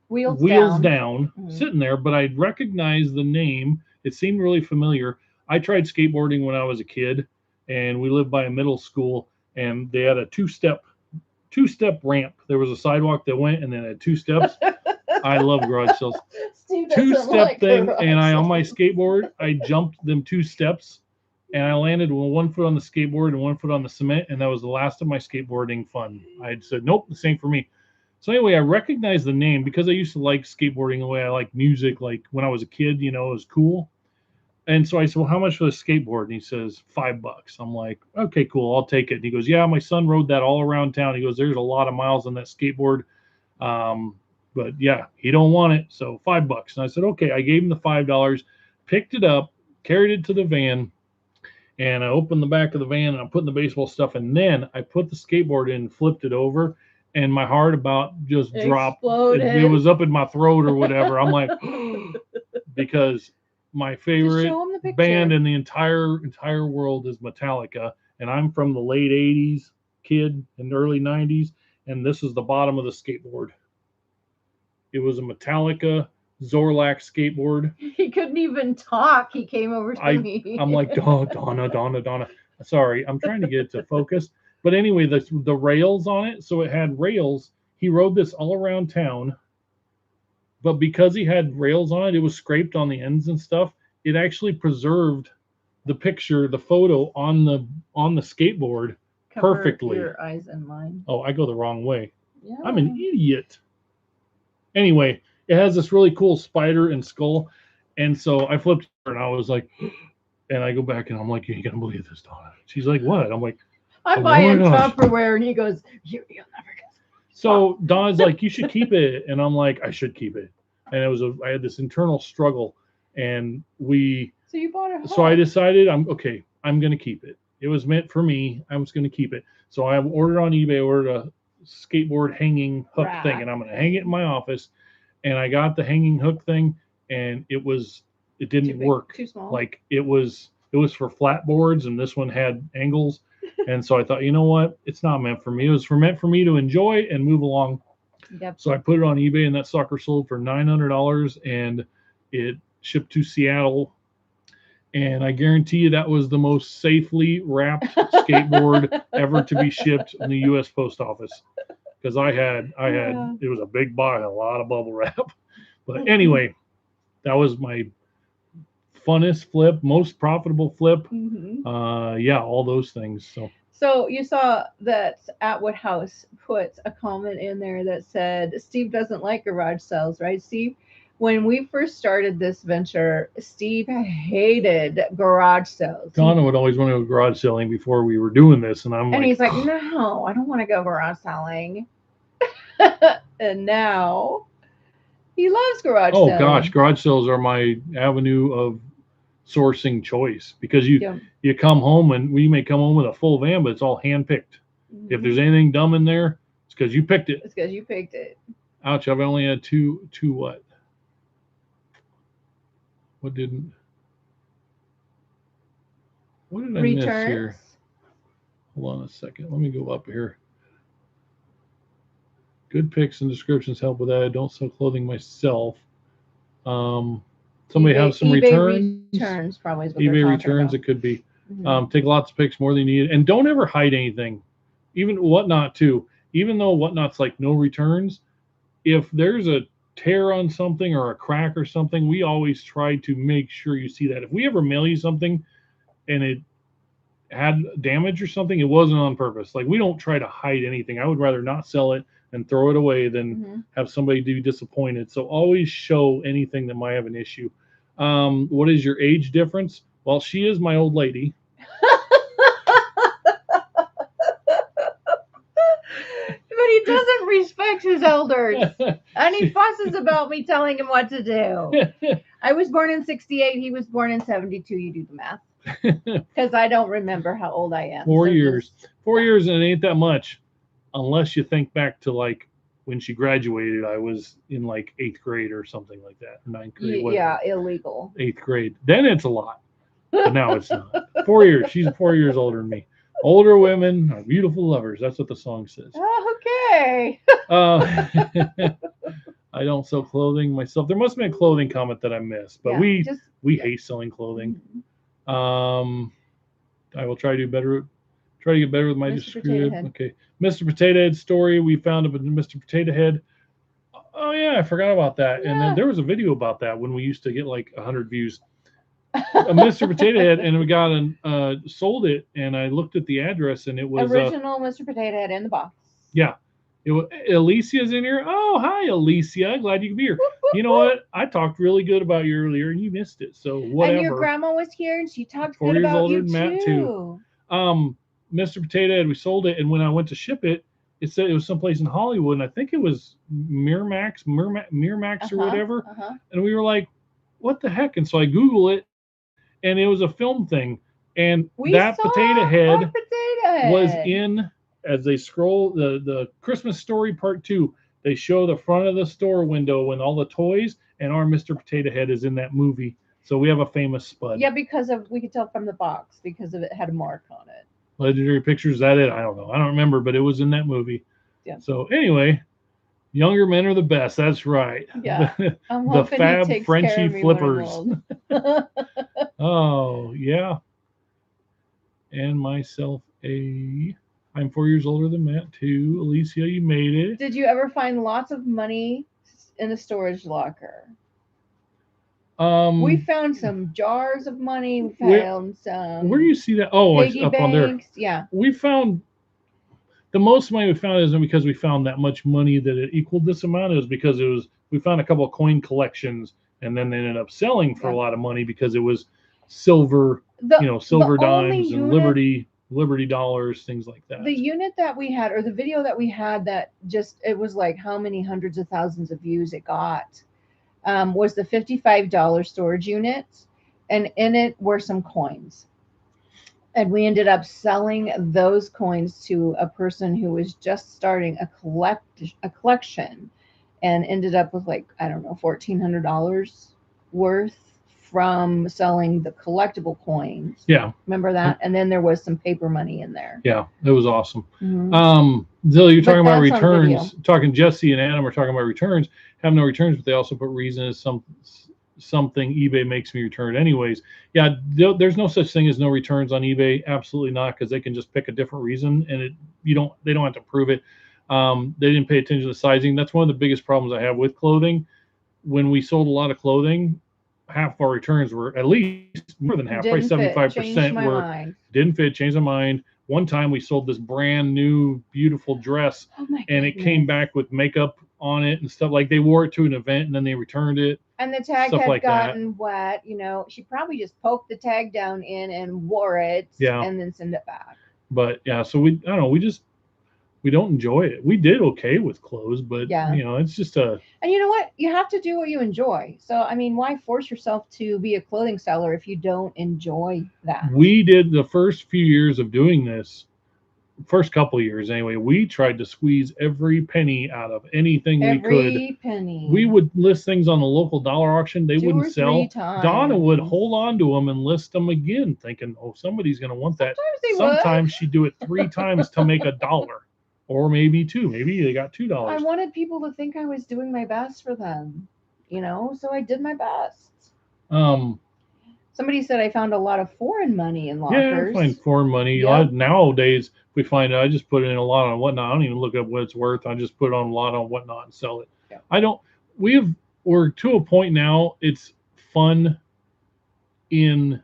wheels down sitting there, but I recognized the name. It seemed really familiar. I tried skateboarding when I was a kid, and we lived by a middle school, and they had a two-step ramp. There was a sidewalk that went, and then it had 2 steps. I love garage sales. Two-step thing, and on my skateboard, I jumped them 2 steps, and I landed with 1 foot on the skateboard and 1 foot on the cement, and that was the last of my skateboarding fun. I said, nope, the same for me. So anyway, I recognized the name because I used to like skateboarding the way I like music. Like when I was a kid, it was cool. And so I said, well, how much for the skateboard? And he says, $5. I'm like, okay, cool, I'll take it. And he goes, yeah, my son rode that all around town. He goes, there's a lot of miles on that skateboard. But yeah, he don't want it, so $5. And I said, okay. I gave him the $5, picked it up, carried it to the van, and I opened the back of the van and I'm putting the baseball stuff, and then I put the skateboard in, flipped it over, and my heart about just dropped. It was up in my throat or whatever. I'm like, because my favorite band in the entire world is Metallica, and I'm from the late '80s kid and early '90s, and this is the bottom of the skateboard. It was a Metallica Zorlac skateboard. He couldn't even talk. He came over to me. I'm like, Donna. Sorry, I'm trying to get it to focus. But anyway, the rails on it, so it had rails. He rode this all around town. But because he had rails on it, it was scraped on the ends and stuff. It actually preserved the picture, the photo on the skateboard perfectly. Your eyes and mine. Oh, I go the wrong way. Yeah. I'm an idiot. Anyway, it has this really cool spider and skull. And so I flipped her and I was like, and I go back and I'm like, you ain't gonna believe this, Donna. She's like, what? I'm like, I'm buying Tupperware, and he goes, you'll never guess. So Don's like, you should keep it, and I'm like, I should keep it. And I had this internal struggle, and So you bought it. So I decided I'm gonna keep it. It was meant for me. I was gonna keep it. So I ordered on eBay, ordered a skateboard hanging hook thing, and I'm gonna hang it in my office. And I got the hanging hook thing, and it didn't work. Too small. Like it was for flat boards, and this one had angles. And so I thought, you know what? It's not meant for me. It was meant for me to enjoy and move along. Yep. So I put it on eBay, and that sucker sold for $900, and it shipped to Seattle. And I guarantee you that was the most safely wrapped skateboard ever to be shipped in the U.S. Post Office. Because it was a big box, a lot of bubble wrap. But anyway, that was my funnest flip, most profitable flip. Mm-hmm. All those things. So you saw that Atwood House put a comment in there that said Steve doesn't like garage sales, right, Steve? When we first started this venture, Steve hated garage sales. Donna would always want to go garage selling before we were doing this, and he's like, no, I don't want to go garage selling. And now he loves garage selling. Oh gosh, garage sales are my avenue of sourcing choice, because you come home, and we may come home with a full van, but it's all hand picked. Mm-hmm. If there's anything dumb in there, it's because you picked it. It's because you picked it. Ouch! I've only had two what? What did I miss here? Hold on a second. Let me go up here. Good pics and descriptions help with that. I don't sell clothing myself. Somebody have some returns. Returns probably is what eBay returns. It could be. Mm-hmm. Take lots of pics, more than you need, and don't ever hide anything. Even Whatnot too. Even though Whatnot's like no returns, if there's a tear on something or a crack or something, we always try to make sure you see that. If we ever mail you something and it had damage or something, it wasn't on purpose. Like, we don't try to hide anything. I would rather not sell it and throw it away than have somebody be disappointed. So always show anything that might have an issue. What is your age difference? Well, she is my old lady. But he doesn't respect his elders. And he fusses about me telling him what to do. I was born in 68. He was born in 72. You do the math. Because I don't remember how old I am. 4 years. 4 years, and it ain't that much. Unless you think back to like when she graduated, I was in like 8th grade or something like that. 9th grade. Yeah, illegal. 8th grade. Then it's a lot. But now it's not. 4 years. She's 4 years older than me. Older women are beautiful lovers. That's what the song says. Okay. I don't sell clothing myself. There must have been a clothing comment that I missed, but we hate selling clothing. I will try to do better. Try to get better with my description. Okay, Mr. Potato Head story. We found a Mr. Potato Head. Oh yeah, I forgot about that. Yeah. And then there was a video about that when we used to get like 100 views. A Mr. Potato Head, and we got sold it, and I looked at the address, and it was original Mr. Potato Head in the box. Yeah, it was. Alicia's in here. Oh, hi, Alicia. Glad you could be here. You know what? I talked really good about you earlier, and you missed it. So whatever. And your grandma was here, and she talked 4 good years about older you than Matt too. Mr. Potato Head, we sold it, and when I went to ship it, it said it was someplace in Hollywood, and I think it was Miramax or whatever. And we were like, what the heck? And so I Google it, and it was a film thing. And that potato head was in, as they scroll the Christmas Story Part 2, they show the front of the store window and all the toys, and our Mr. Potato Head is in that movie. So we have a famous spud. Yeah, because we could tell from the box because of it had a mark on it. Legendary Pictures, is that it? I don't know. I don't remember, but it was in that movie. Yeah. So anyway, younger men are the best. That's right. Yeah. The Fab Frenchie Flippers. Oh, yeah. And myself I'm 4 years older than Matt, too. Alicia, you made it. Did you ever find lots of money in a storage locker? We found some jars of money. We found some. Where do you see that? Oh, it's up on there. Yeah. We found the most money we found isn't because we found that much money that it equaled this amount. It was because we found a couple of coin collections, and then they ended up selling for a lot of money because it was silver, silver dimes and Liberty dollars, things like that. The unit that we had, or the video that we had, that it was like how many hundreds of thousands of views it got. Was the $55 storage unit, and in it were some coins. And we ended up selling those coins to a person who was just starting a collection, and ended up with like, I don't know, $1,400 worth from selling the collectible coins. Yeah. Remember that? And then there was some paper money in there. Yeah, it was awesome. Mm-hmm. Zill, you're talking about returns. Talking Jesse and Adam are talking about returns. Have no returns, but they also put reason as something eBay makes me return anyways. Yeah, there's no such thing as no returns on eBay. Absolutely not, because they can just pick a different reason, and they don't have to prove it. They didn't pay attention to the sizing. That's one of the biggest problems I have with clothing. When we sold a lot of clothing, half of our returns were, at least more than half, probably 75% were didn't fit, changed my mind. One time we sold this brand new beautiful dress, and it came back with makeup on it and stuff. Like, they wore it to an event and then they returned it. And the tag had gotten wet. She probably just poked the tag down in and wore it, and then sent it back. But yeah, so I don't know, we don't enjoy it. We did okay with clothes, but it's just And you know what? You have to do what you enjoy. So, I mean, why force yourself to be a clothing seller if you don't enjoy that? We did the first few years of doing this, first couple of years anyway, we tried to squeeze every penny out of anything we could. Every penny. We would list things on the local dollar auction. They wouldn't sell. Donna would hold on to them and list them again, thinking, oh, somebody's going to want that. Sometimes she'd do it 3 times to make $1. Or maybe 2. Maybe they got $2. I wanted people to think I was doing my best for them, so I did my best. Somebody said I found a lot of foreign money in lockers. Yeah, I find foreign money. Yep. Nowadays, we find I just put it in a lot on Whatnot. I don't even look up what it's worth. I just put it on a lot on Whatnot and sell it. Yep. We're to a point now, it's fun in,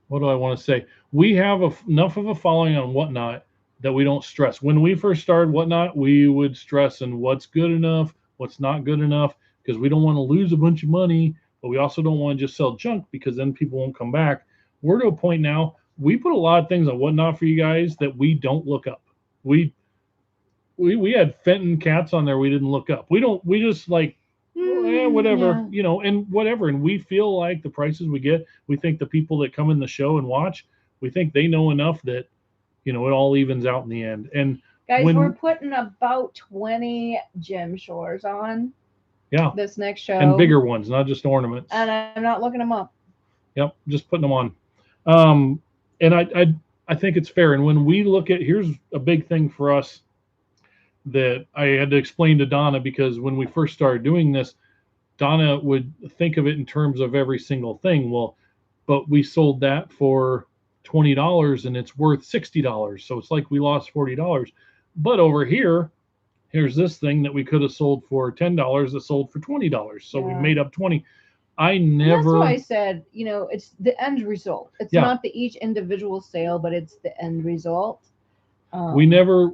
what do I want to say? We have enough of a following on Whatnot that we don't stress. When we first started Whatnot, we would stress on what's good enough, what's not good enough, because we don't want to lose a bunch of money, but we also don't want to just sell junk because then people won't come back. We're to a point now, we put a lot of things on Whatnot for you guys that we don't look up. We had Fenton cats on there we didn't look up. We just like, whatever, and whatever. And we feel like the prices we get, we think the people that come in the show and watch, we think they know enough that, it all evens out in the end. And guys, we're putting about 20 gem shores on. Yeah. This next show. And bigger ones, not just ornaments. And I'm not looking them up. Yep, just putting them on. And I think it's fair. And when we look at, here's a big thing for us that I had to explain to Donna, because when we first started doing this, Donna would think of it in terms of every single thing. Well, but we sold that for $20 and it's worth $60. So it's like we lost $40. But over here, here's this thing that we could have sold for $10 that sold for $20. So we made up 20. That's why I said, it's the end result. It's not each individual sale, but it's the end result. We never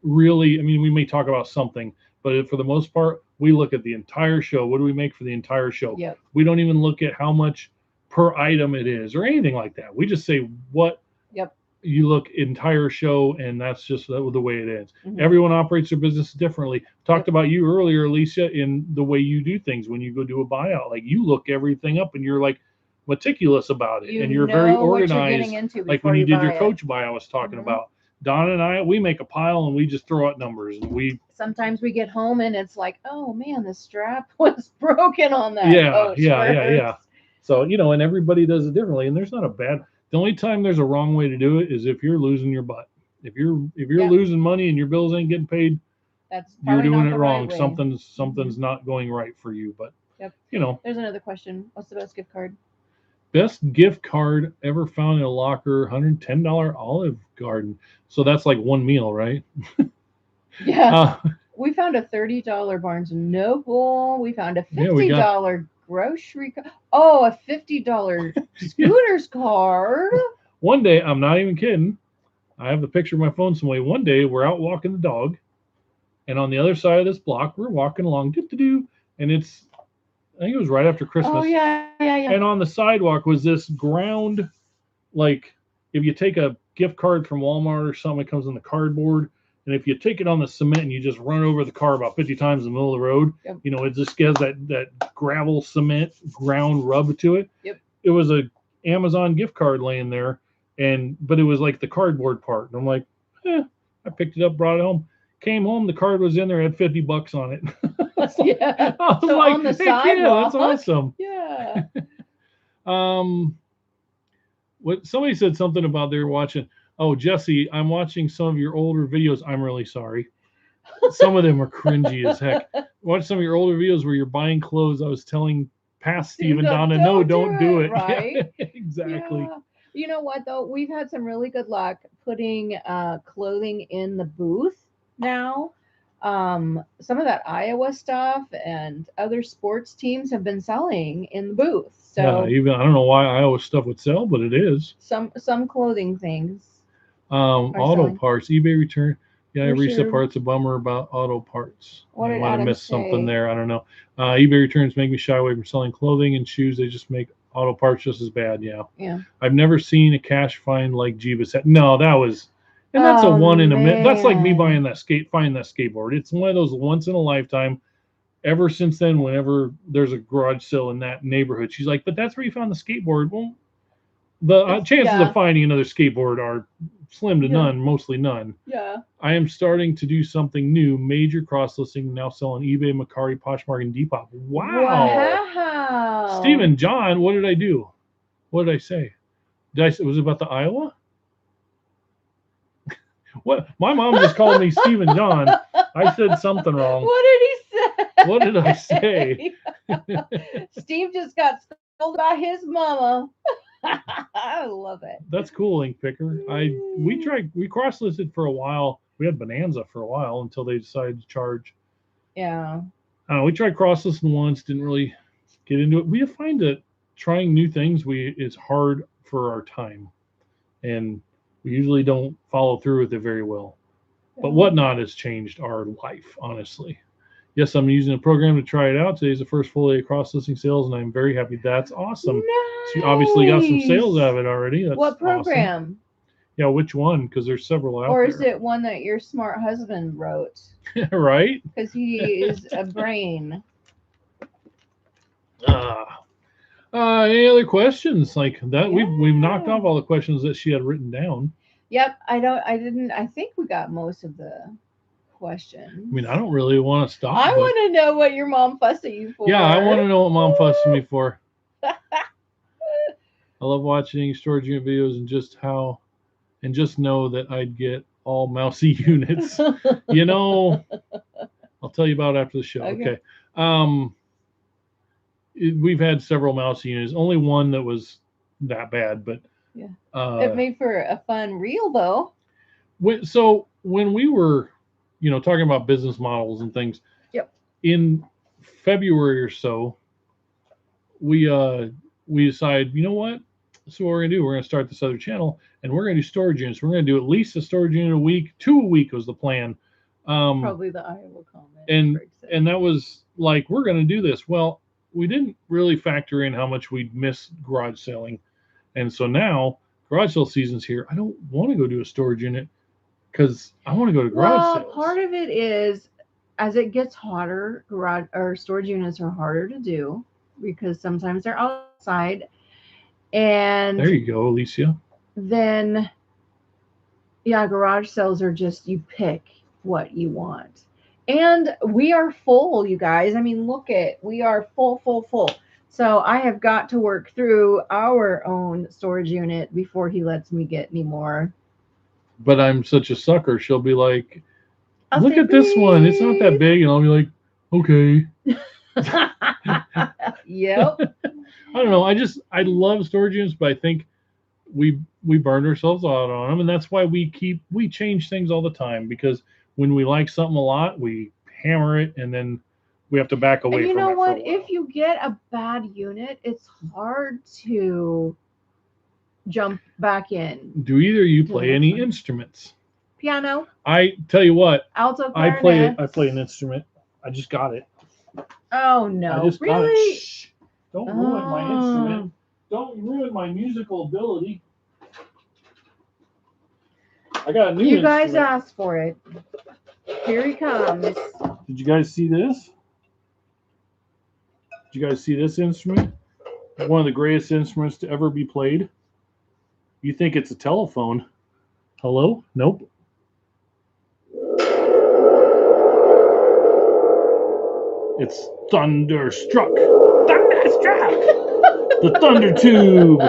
really, we may talk about something, but for the most part, we look at the entire show. What do we make for the entire show? Yep. We don't even look at how much per item it is or anything like that. We just say what you look entire show, and that's just the way it is. Mhm. Everyone operates their business differently. Talked about you earlier, Alicia, in the way you do things when you go do a buyout. Like you look everything up, and you're like meticulous about it, You and you're very know what you're getting organized. into Like when before you you did your buy it. coach buy, I was talking Mhm. about. Donna and I, we make a pile and we just throw out numbers, and we Sometimes we get home and it's like, oh man, the strap was broken on that yeah, coach yeah. first. So and everybody does it differently, and there's not a bad. The only time there's a wrong way to do it is if you're losing your butt. If you're Yep. losing money and your bills ain't getting paid, That's you're probably doing not it the wrong. right way. Something's not going right for you. But Yep. There's another question. What's the best gift card? Best gift card ever found in a locker, $110 Olive Garden. So that's like one meal, right? Yeah. We found a $30 Barnes and Noble. We found a $50 grocery. Oh, a $50 Scooters card. One day, I'm not even kidding. I have the picture of my phone some way. One day, we're out walking the dog, and on the other side of this block, we're walking along, and it's, I think it was right after Christmas. Oh yeah. And on the sidewalk was this ground, like if you take a gift card from Walmart or something, it comes in the cardboard. And if you take it on the cement and you just run over the car about 50 times in the middle of the road, Yep. It just gets that gravel cement ground rub to it. Yep. It was a Amazon gift card laying there, but it was like the cardboard part. And I'm like, I picked it up, brought it home. Came home, the card was in there, had $50 on it. Yeah. I was So like, on the heck yeah, sidewalk. that's awesome. Yeah. What somebody said something about they were watching. Oh, Jesse, I'm watching some of your older videos. I'm really sorry. Some of them are cringy as heck. Watch some of your older videos where you're buying clothes. I was telling past Steve and Donna, no, don't do it. Right? Yeah, exactly. Yeah. You know what though? We've had some really good luck putting clothing in the booth now. Some of that Iowa stuff and other sports teams have been selling in the booth. So even I don't know why Iowa stuff would sell, but it is. Some clothing things. Auto selling. parts, eBay return. Yeah, I For reached the sure. part's a bummer about auto parts. What I did might have Adam missed something say? there. I don't know. eBay returns make me shy away from selling clothing and shoes. They just make auto parts just as bad. Yeah. Yeah. I've never seen a cash find like Jeebus had. No, that was, and that's a one in a minute. That's like me man. buying finding that skateboard. It's one of those once in a lifetime. Ever since then, whenever there's a garage sale in that neighborhood, she's like, but that's where you found the skateboard. Well, the chances Yeah. of finding another skateboard are slim to Yeah. none, mostly none. Yeah. I am starting to do something new. Major cross listing now selling eBay, Macari, Poshmark, and Depop. Wow. Wow. Stephen John, what did I do? What did I say? Was it about the Iowa? What? My mom just called me Stephen John. I said something wrong. What did he say? What did I say? Steve just got scolded by his mama. I love it. That's cool, Ink Picker. We cross listed for a while. We had Bonanza for a while until they decided to charge. Yeah. We tried cross listing once, didn't really get into it. We find that trying new things is hard for our time, and we usually don't follow through with it very well. But Whatnot has changed our life, honestly. Yes, I'm using a program to try it out. Today's the first full day of cross listing sales, and I'm very happy. That's awesome. Nice. So you obviously got some sales out of it already. That's what program? Awesome. Yeah, which one? Because there's several out there. Or is it one that your smart husband wrote? Right? Because he is a brain. Any other questions like that? Yeah. We've knocked off all the questions that she had written down. Yep, I think we got most of the questions. I mean, I don't really want to stop. I want to know what your mom fussed at you for. Yeah, I want to know what mom fussed at me for. I love watching storage unit videos and just know that I'd get all mousy units. I'll tell you about it after the show. Okay. We've had several mouse units. Only one that was that bad, but yeah, it made for a fun reel though. When we were, talking about business models and things, yep, in February or so, we decided, you know what? So what we're gonna do? We're gonna start this other channel, and we're gonna do storage units. We're gonna do at least a storage unit a week, 2 a week was the plan. Probably the Iowa comment. And that was like, we're gonna do this. Well, we didn't really factor in how much we'd miss garage selling. And so now garage sale season's here. I don't want to go do a storage unit because I want to go to garage Well, sales. part of it is as it gets hotter, garage or storage units are harder to do because sometimes they're outside. And There you go, Alicia. then, yeah, garage sales are just you pick what you want. And we are full, you guys. I mean, we are full. So I have got to work through our own storage unit before he lets me get any more. But I'm such a sucker. She'll be like, I'll look say, at this one. It's not that big. And I'll be like, okay. Yep. I don't know. I love storage units, but I think we burned ourselves out on them, and that's why we change things all the time, because when we like something a lot, we hammer it, and then we have to back away. And you from know it what? for a while. If you get a bad unit, it's hard to jump back in. Do either of you play any instruments? Piano, I tell you what, alto, I clarinet. play an instrument. I just got it. Oh no! I just got Really? it. Shh. Don't ruin my instrument. Don't ruin my musical ability. I got a new You guys instrument. asked for it. Here he comes. Did you guys see this? Did you guys see this instrument? One of the greatest instruments to ever be played. You think it's a telephone. Hello? Nope. It's Thunderstruck. Thunderstruck! The Thunder Tube.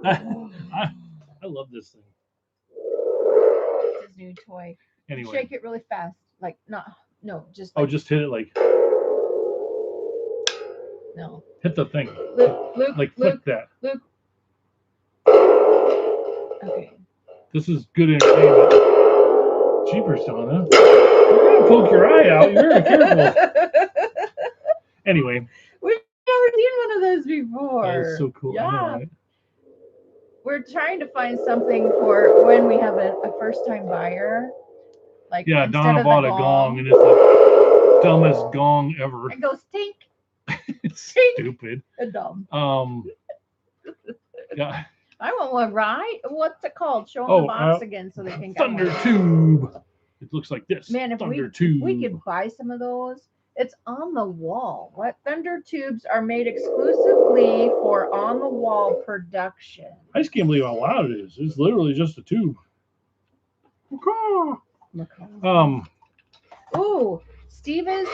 I love this thing. It's his new toy. Anyway. Shake it really fast. Like, just. Oh, Like, just hit it like. No. Hit the thing. Luke, Like, Luke, flick that. Luke. Okay. This is good entertainment. Jeepers, Donna. You're going to poke your eye out. You're very careful. Anyway. We've never seen one of those before. That is so cool. Yeah. I know, right? We're trying to find something for when we have a first-time buyer. Like, yeah, instead Donna of bought the a gong, and it's the dumbest gong ever. It goes tink. It's Tink. stupid. Dumb. Yeah. I want one, right? What's it called? Show them Oh, the box again so they can get Thunder one. Tube. It looks like this. Man, if Thunder Tube. we could buy some of those. It's on the wall. What Thunder Tubes are made exclusively for on the wall production. I just can't believe how loud it is. It's literally just a tube. Ooh, Steve is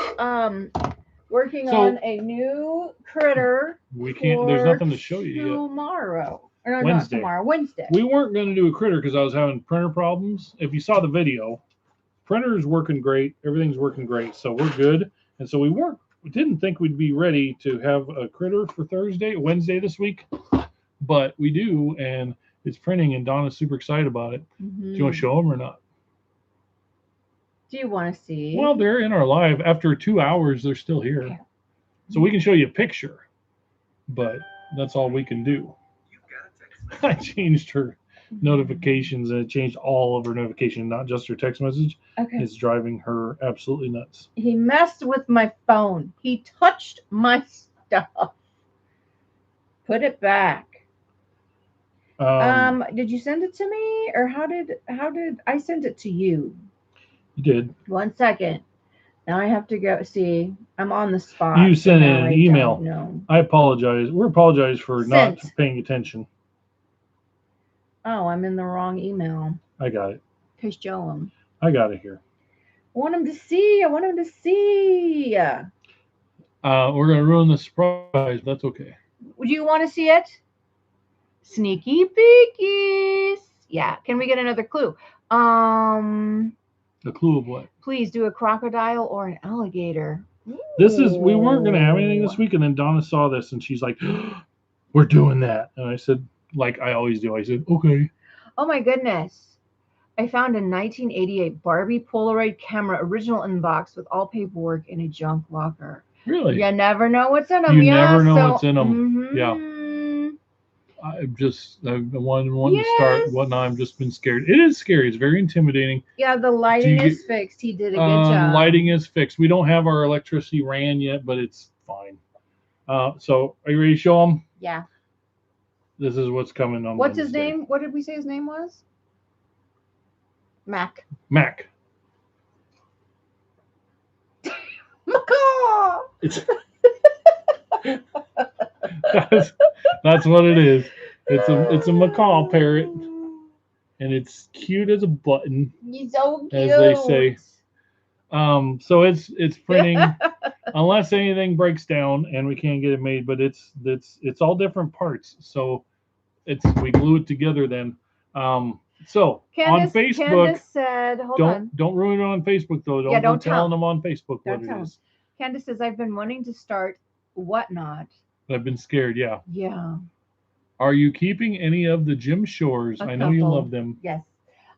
working on a new critter. We can't. There's nothing to show you tomorrow. Or no, Wednesday. not tomorrow. Wednesday. We weren't going to do a critter because I was having printer problems. If you saw the video, printer is working great. Everything's working great. So we're good. And so we didn't think we'd be ready to have a critter for Wednesday this week, but we do, and it's printing, and Donna's super excited about it. Mm-hmm. Do you want to show them or not? Do you want to see? Well, they're in our live. After 2 hours, they're still here. Okay. So we can show you a picture, but that's all we can do. I changed her notifications, and it changed all of her notifications, not just her text message. Okay. It's driving her absolutely nuts. He messed with my phone. He touched my stuff. Put it back. Did you send it to me, or how did I send it to you? You did. 1 second. Now I have to go see. I'm on the spot. You sent in an email. No. I apologize. We apologize for not paying attention. Oh, I'm in the wrong email. I got it. Okay, show him. I got it here. I want him to see. We're going to ruin the surprise. That's okay. Would you want to see it? Sneaky peekies. Yeah. Can we get another clue? A clue of what? Please do a crocodile or an alligator. We weren't going to have anything this week, and then Donna saw this, and she's like, we're doing that. And I said, like I always do, I said, okay. Oh my goodness. I found a 1988 Barbie Polaroid camera, original in box with all paperwork in a junk locker. Really? You never know what's in them. You never know what's in them. Mm-hmm. Yeah. I've the one to start. Whatnot. I've just been scared. It is scary. It's very intimidating. Yeah, the lighting is fixed. He did a good job. Lighting is fixed. We don't have our electricity ran yet, but it's fine. So are you ready to show them? Yeah. This is what's coming on What's his Wednesday. name? What did we say his name was? Mac. Mac. Macaw. That's what it is. It's a macaw parrot, and it's cute as a button, He's so cute. as they say. So it's printing unless anything breaks down and we can't get it made. But it's all different parts. So we glue it together then. So on Facebook, Candace said, don't ruin it on Facebook though. Don't go telling them on Facebook what it is. Candace says, I've been wanting to start Whatnot. I've been scared. Yeah. Yeah. Are you keeping any of the Jim Shores? I know you love them. Yes.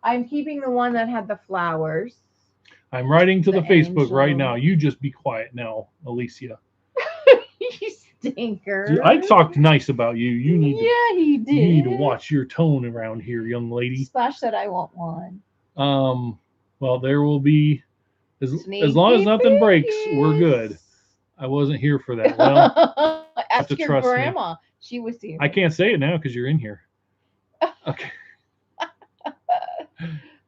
I'm keeping the one that had the flowers. I'm writing to the Facebook angel. right now. You just be quiet now, Alicia. You stinker. I talked nice about you. You need he did. You need to watch your tone around here, young lady. Splash said I want one. Well, there will be as long as nothing breaks, we're good. I wasn't here for that. Well, ask your grandma. Me. She was here. I can't say it now because you're in here. Okay.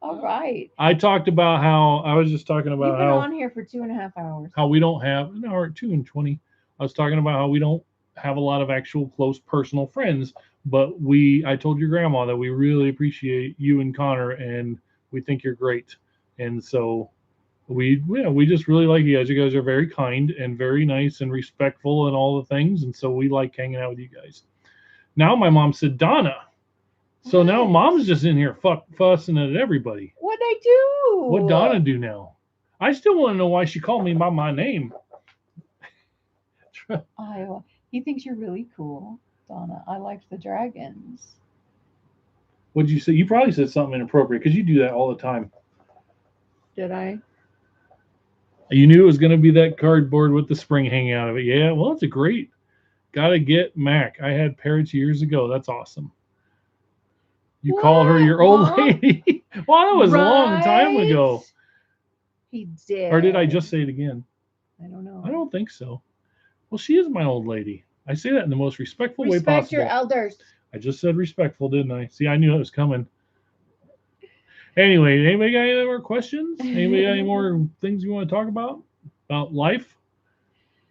All right. I talked about how I was just talking about You've been on here for 2.5 hours. How we don't have an hour 2 and 20. I was talking about how we don't have a lot of actual close personal friends, but I told your grandma that we really appreciate you and Connor, and we think you're great, and so we just really like you guys. You guys are very kind and very nice and respectful and all the things, and so we like hanging out with you guys. Now my mom said Donna. So now Mom's just in here fussing at everybody. What'd I do? What'd Donna do now? I still want to know why she called me by my name. He thinks you're really cool, Donna. I liked the dragons. What'd you say? You probably said something inappropriate because you do that all the time. Did I? You knew it was going to be that cardboard with the spring hanging out of it. Yeah, well, it's a great. Gotta get Mac. I had parrots years ago. That's awesome. You called her your old lady. Well, that was a long time ago. He did. Or did I just say it again? I don't know. I don't think so. Well, she is my old lady. I say that in the most respectful way possible. Respect your elders. I just said respectful, didn't I? See, I knew it was coming. Anyway, anybody got any more questions? Anybody got any more things you want to talk about life?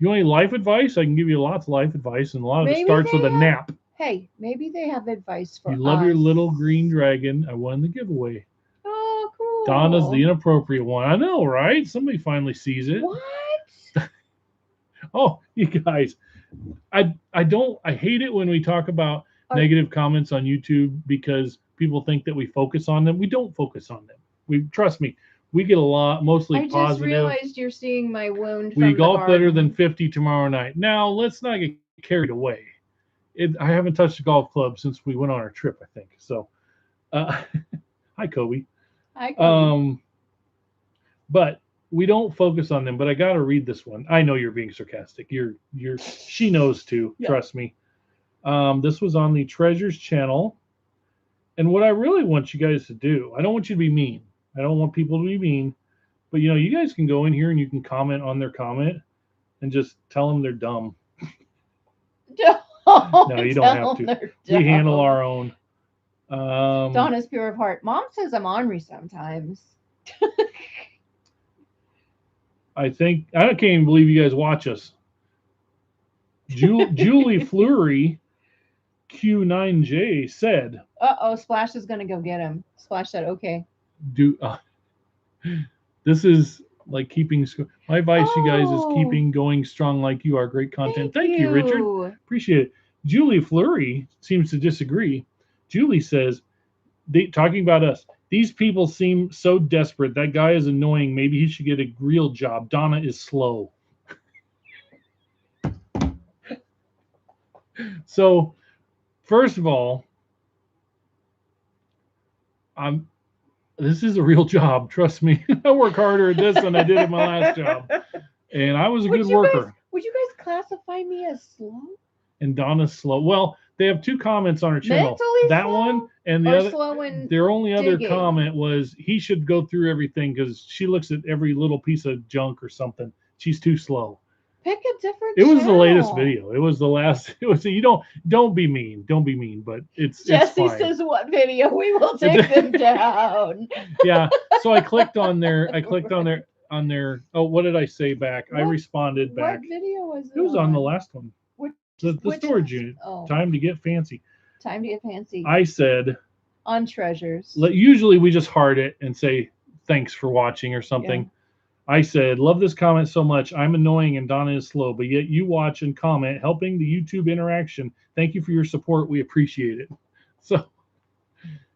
You want any life advice? I can give you lots of life advice, and a lot of it starts with a nap. Hey, maybe they have advice for us. You love your little green dragon. I won the giveaway. Oh, cool. Donna's the inappropriate one. I know, right? Somebody finally sees it. What? Oh, you guys. I hate it when we talk about negative comments on YouTube because people think that we focus on them. We don't focus on them. Trust me, we get a lot, mostly positive. I just realized you're seeing my wound. We golf better than 50 tomorrow night. Now, let's not get carried away. I haven't touched a golf club since we went on our trip, I think. So, hi, Kobe. Hi, Kobe. But we don't focus on them. But I got to read this one. I know you're being sarcastic. She knows too. Yeah. Trust me. This was on the Treasures channel. And what I really want you guys to do, I don't want you to be mean. I don't want people to be mean. But, you guys can go in here and you can comment on their comment and just tell them they're dumb. No, you don't have to. We handle our own. Donna's pure of heart. Mom says I'm ornery sometimes. I can't even believe you guys watch us. Julie Fleury Q9J said. Splash is gonna go get him. Splash said, okay. This is like keeping my advice, you guys, is keeping going strong like you are. Great content. Thank you, Richard. Appreciate it. Julie Fleury seems to disagree. Julie says, talking about us, these people seem so desperate. That guy is annoying. Maybe he should get a real job. Donna is slow. So, first of all, this is a real job. Trust me. I work harder at this than I did at my last job. And I was a good worker. Would you guys classify me as slow? And Donna's slow. Well, they have 2 comments on her channel. Mentally that slow one and the other. Slow and their only other digging. comment was he should go through everything because she looks at every little piece of junk or something. She's too slow. Pick a different It was the latest channel. video. It was the last. It was don't be mean. Don't be mean, but it's Jesse fine. says, "What video? We will take them down." Yeah. So I clicked on their. Oh, what did I say back? I What- responded back. What video was it? It was on the last one. Which, The which storage unit. Oh, Time to get fancy. time to get fancy. I said, On treasures. usually we just heart it and say thanks for watching or something. Yeah. I said, love this comment so much. I'm annoying and Donna is slow, but yet you watch and comment, helping the YouTube interaction. Thank you for your support. We appreciate it. So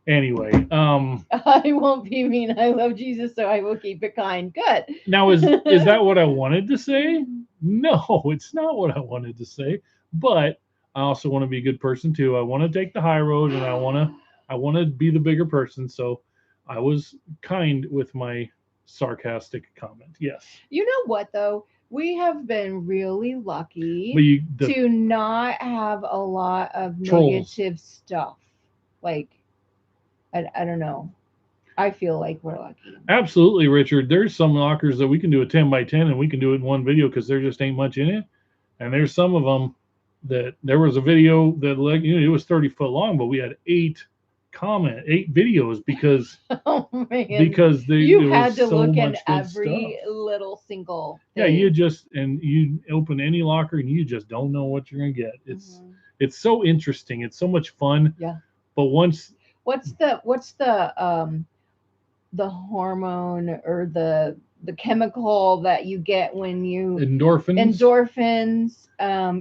anyway, I won't be mean. I love Jesus, so I will keep it kind. Good. now is that what I wanted to say? No, it's not what I wanted to say. But I also want to be a good person too. I want to take the high road and I want to be the bigger person. So I was kind with my sarcastic comment. Yes. You know what though? We have been really lucky But to not have a lot of Trolls. negative stuff. Like, I don't know. I feel like we're lucky. Absolutely, Richard. There's some lockers that we can do a 10 by 10 and we can do it in one video because there just ain't much in it. And there's some of them that there was a video that, like, it was 30 foot long, but we had 8 videos because Oh man. because you there had was to so look in much good every stuff. little single Yeah, thing. you open any locker and you just don't know what you're gonna get. Mhm. It's so interesting. It's so much fun. Yeah. But once What's the hormone or the chemical that you get when you endorphins?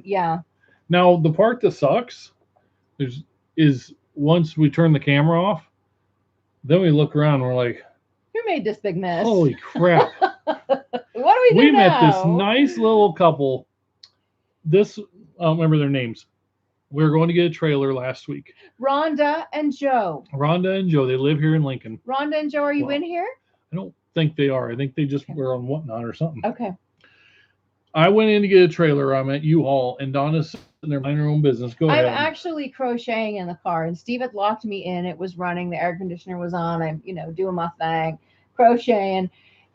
Yeah. Now the part that sucks is once we turn the camera off, then we look around and we're like, Who made this big mess? holy crap. What do we do met now? this nice little couple. I don't remember their names. We were going to get a trailer last week. Rhonda and Joe. Rhonda and Joe, they live here in Lincoln. Rhonda and Joe, are you in here? I don't think they are. I think they just were on Whatnot or something. Okay. I went in to get a trailer. I'm at U-Haul, and Donna's sitting there minding her own business. Go ahead. I'm actually crocheting in the car, and Steve had locked me in. It was running. The air conditioner was on. I'm, doing my thing, crocheting.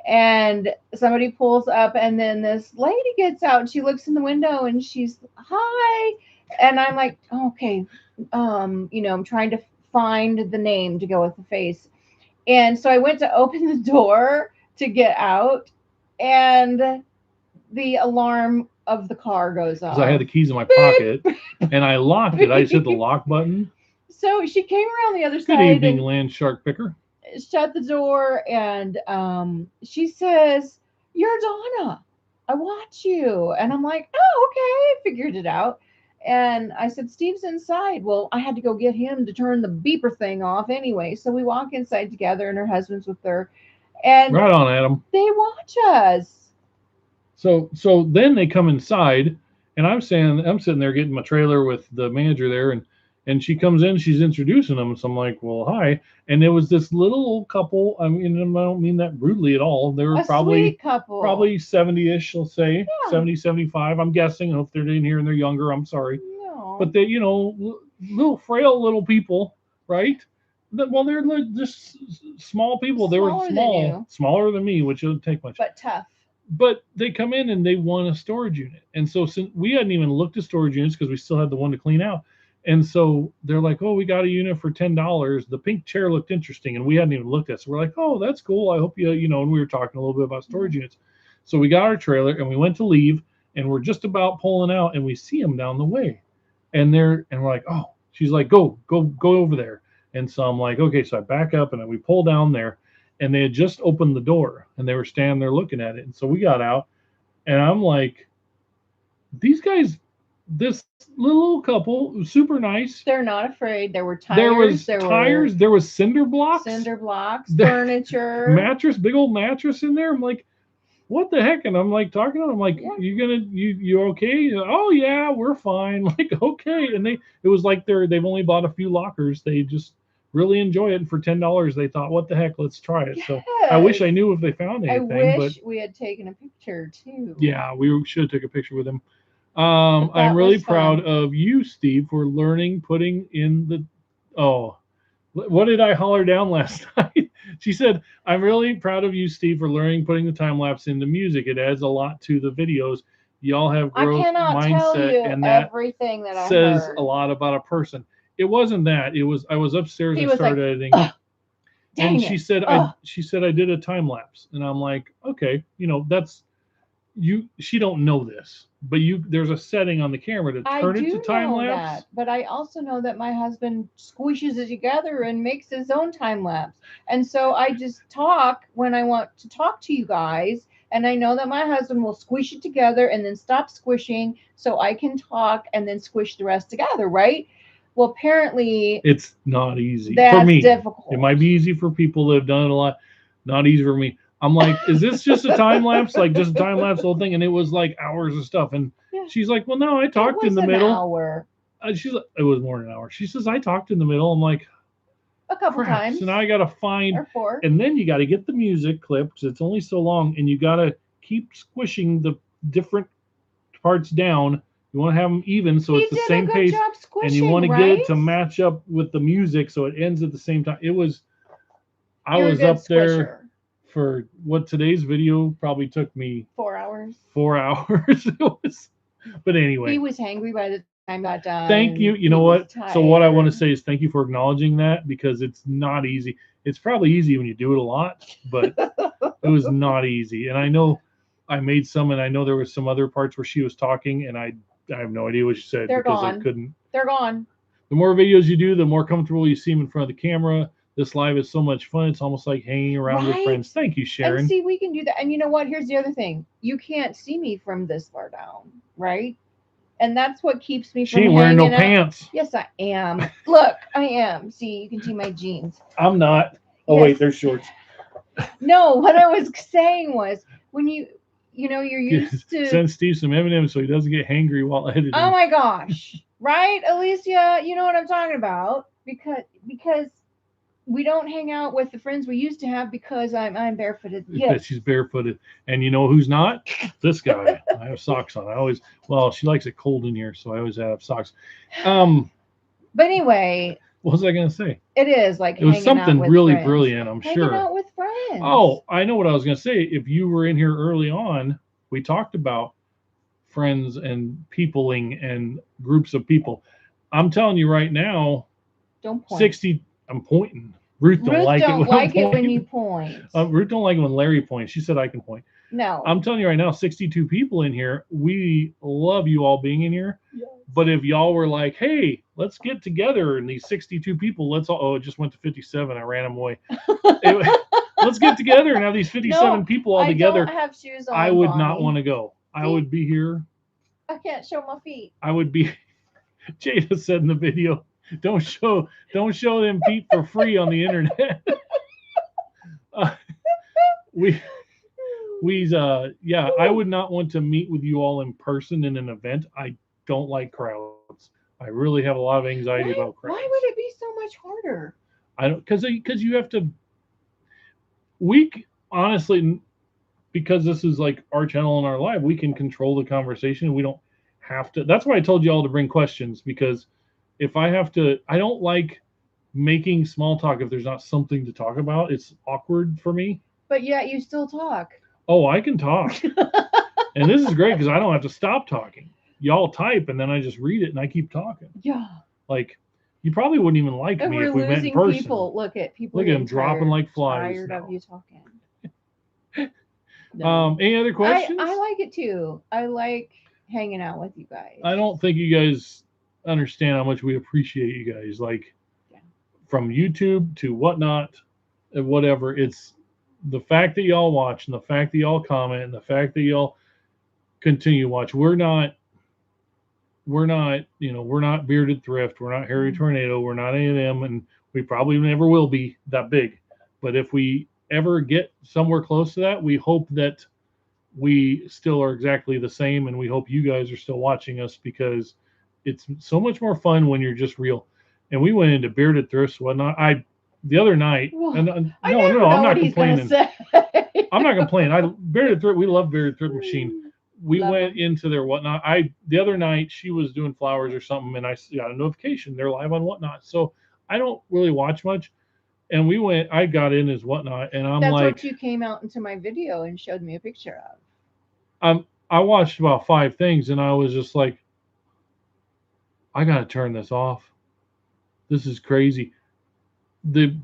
And somebody pulls up, and then this lady gets out, and she looks in the window, and she's, hi. And I'm like, oh, okay. I'm trying to find the name to go with the face. And so I went to open the door to get out, and the alarm of the car goes off. Because I had the keys in my pocket, and I locked it. I just hit the lock button. So she came around the other side. Good evening, Land Shark Picker. Shut the door, and she says, "You're Donna. I watch you." And I'm like, "Oh, okay." I figured it out. And I said, "Steve's inside." Well, I had to go get him to turn the beeper thing off anyway. So we walk inside together, and her husband's with her. And right on, Adam. They watch us. So then they come inside, and I'm sitting there getting my trailer with the manager there, and she comes in, she's introducing them. So I'm like, well, hi. And it was this little old couple. I mean, I don't mean that rudely at all. They were probably 70-ish, let's say, yeah. 70, 75. I'm guessing. If they're in here and they're younger, I'm sorry. No. But they, little frail little people, right? Well, they're just small people. They were smaller than me, which doesn't take much. But tough. But they come in and they want a storage unit. And so since we hadn't even looked at storage units because we still had the one to clean out. And so they're like, oh, we got a unit for $10. The pink chair looked interesting, and we hadn't even looked at it. So we're like, oh, that's cool. I hope and we were talking a little bit about storage units. So we got our trailer, and we went to leave, and we're just about pulling out, and we see them down the way. And we're like, oh, she's like, go over there. And so I'm like, okay. So I back up, and we pull down there, and they had just opened the door, and they were standing there looking at it. And so we got out, and I'm like, these guys, this little couple, super nice. They're not afraid. There were tires. There was cinder blocks, furniture, mattress, big old mattress in there. I'm like, what the heck? And I'm like talking to them, I'm like, yeah. you okay? Oh yeah, we're fine. Like, okay. And it was like they've only bought a few lockers. They just really enjoy it. And for $10, they thought, what the heck? Let's try it. Yes. So I wish I knew if they found anything. I wish we had taken a picture too. Yeah, we should have took a picture with him. I'm really proud of you, Steve, for putting in the. Oh, what did I holler down last night? She said, I'm really proud of you, Steve, for putting the time lapse into music. It adds a lot to the videos. y'all have I growth cannot tell mindset, you and that everything that I says heard. a lot about a person. It wasn't that. It was I was upstairs He and was like, started editing. "Ugh, dang And it. she said I did a time lapse, and I'm like, okay, you know, that's you. She don't know this, but there's a setting on the camera to I turn it to do time know lapse. that, but I also know that my husband squishes it together and makes his own time lapse. And so I just talk when I want to talk to you guys. And I know that my husband will squish it together and then stop squishing so I can talk and then squish the rest together, right? Well, apparently It's not easy for that's me. difficult. It might be easy for people that have done it a lot. Not easy for me. I'm like, is this just a time lapse? Like just a time lapse whole thing? And it was like hours of stuff. And Yeah. she's like, well, no, I It talked in was the an middle. hour, She's like, it was more than an hour. She says, I talked in the middle. I'm like, a couple crap. times, So now I got to find, or 4. and then you got to get the music clip because it's only so long, and you got to keep squishing the different parts down. You want to have them even so He it's the did same a good pace, job squishing, and you want to get right? it to match up with the music so it ends at the same time. It was, I You're a was good up there squisher. for what today's video probably took me 4 hours. 4 hours. It was, but anyway. He was hangry by the time got done. Thank you. You know what? So what I want to say is thank you for acknowledging that because it's not easy. It's probably easy when you do it a lot, but it was not easy. And I know I made some, and I know there was some other parts where she was talking, and I have no idea what she said They're because gone. I couldn't. They're gone. The more videos you do, the more comfortable you seem in front of the camera. This live is so much fun. It's almost like hanging around with Right? friends. Thank you, Sharon. And see, we can do that. And you know what? Here's the other thing. You can't see me from this far down, right? And that's what keeps me She from ain't wearing no hanging out. pants. Yes, I am. Look, I am. See, you can see my jeans. I'm not. Oh Yes. wait, there's shorts. No, what I was saying was when you're used to. Send Steve some M&M's so he doesn't get hangry while editing. Oh my gosh. Right, Alicia? You know what I'm talking about. Because we don't hang out with the friends we used to have because I'm barefooted. Yes. She's barefooted. And you know who's not? This guy. I have socks on. She likes it cold in here, so I always have socks. But anyway, what was I going to say? it is like it was hanging out something with really friends. brilliant, I'm Hanging sure. out with friends. Oh, I know what I was going to say. If you were in here early on, we talked about friends and peopling and groups of people. I'm telling you right now, don't point. 60. I'm pointing. Ruth don't like it when you point. Ruth don't like it when Larry points. She said I can point. No. I'm telling you right now, 62 people in here. We love you all being in here. Yes. But if y'all were like, hey, let's get together, and these 62 people, it just went to 57. I ran them away. Let's get together and have these 57 people all together. I don't have shoes on. I would Bonnie. not want to go. I would be here. I can't show my feet. I would be. Jada said in the video, don't show them feet for free on the internet. I would not want to meet with you all in person in an event. I don't like crowds. I really have a lot of anxiety about crowds. Why would it be so much harder? I don't, because you have to. Honestly, because this is like our channel and our live, we can control the conversation. We don't have to. That's why I told you all to bring questions, because if I have to, I don't like making small talk if there's not something to talk about. It's awkward for me. But yet you still talk. Oh, I can talk. And this is great because I don't have to stop talking. Y'all type and then I just read it and I keep talking. Yeah. Like, you probably wouldn't even like and me we're if we met in losing person. people. Look at them dropping like flies. Tired now. of you talking. Any other questions? I like it too. I like hanging out with you guys. I don't think you guys understand how much we appreciate you guys. Like, from YouTube to whatnot, whatever. It's the fact that y'all watch and the fact that y'all comment and the fact that y'all continue to watch. We're not Bearded Thrift. We're not Harry Tornado. We're not any of them, and we probably never will be that big. But if we ever get somewhere close to that, we hope that we still are exactly the same, and we hope you guys are still watching us, because it's so much more fun when you're just real. And we went into Bearded Thrifts, whatnot. The other night, I'm not complaining. I'm not complaining. Bearded Thrift, we love Bearded Thrift Machine. We went into their whatnot. The other night she was doing flowers or something, and I got a notification they're live on whatnot. So I don't really watch much. And I got in as whatnot, and I'm That's like, what you came out into my video and showed me a picture of. I watched about 5 things and I was just like, I gotta turn this off. This is crazy. The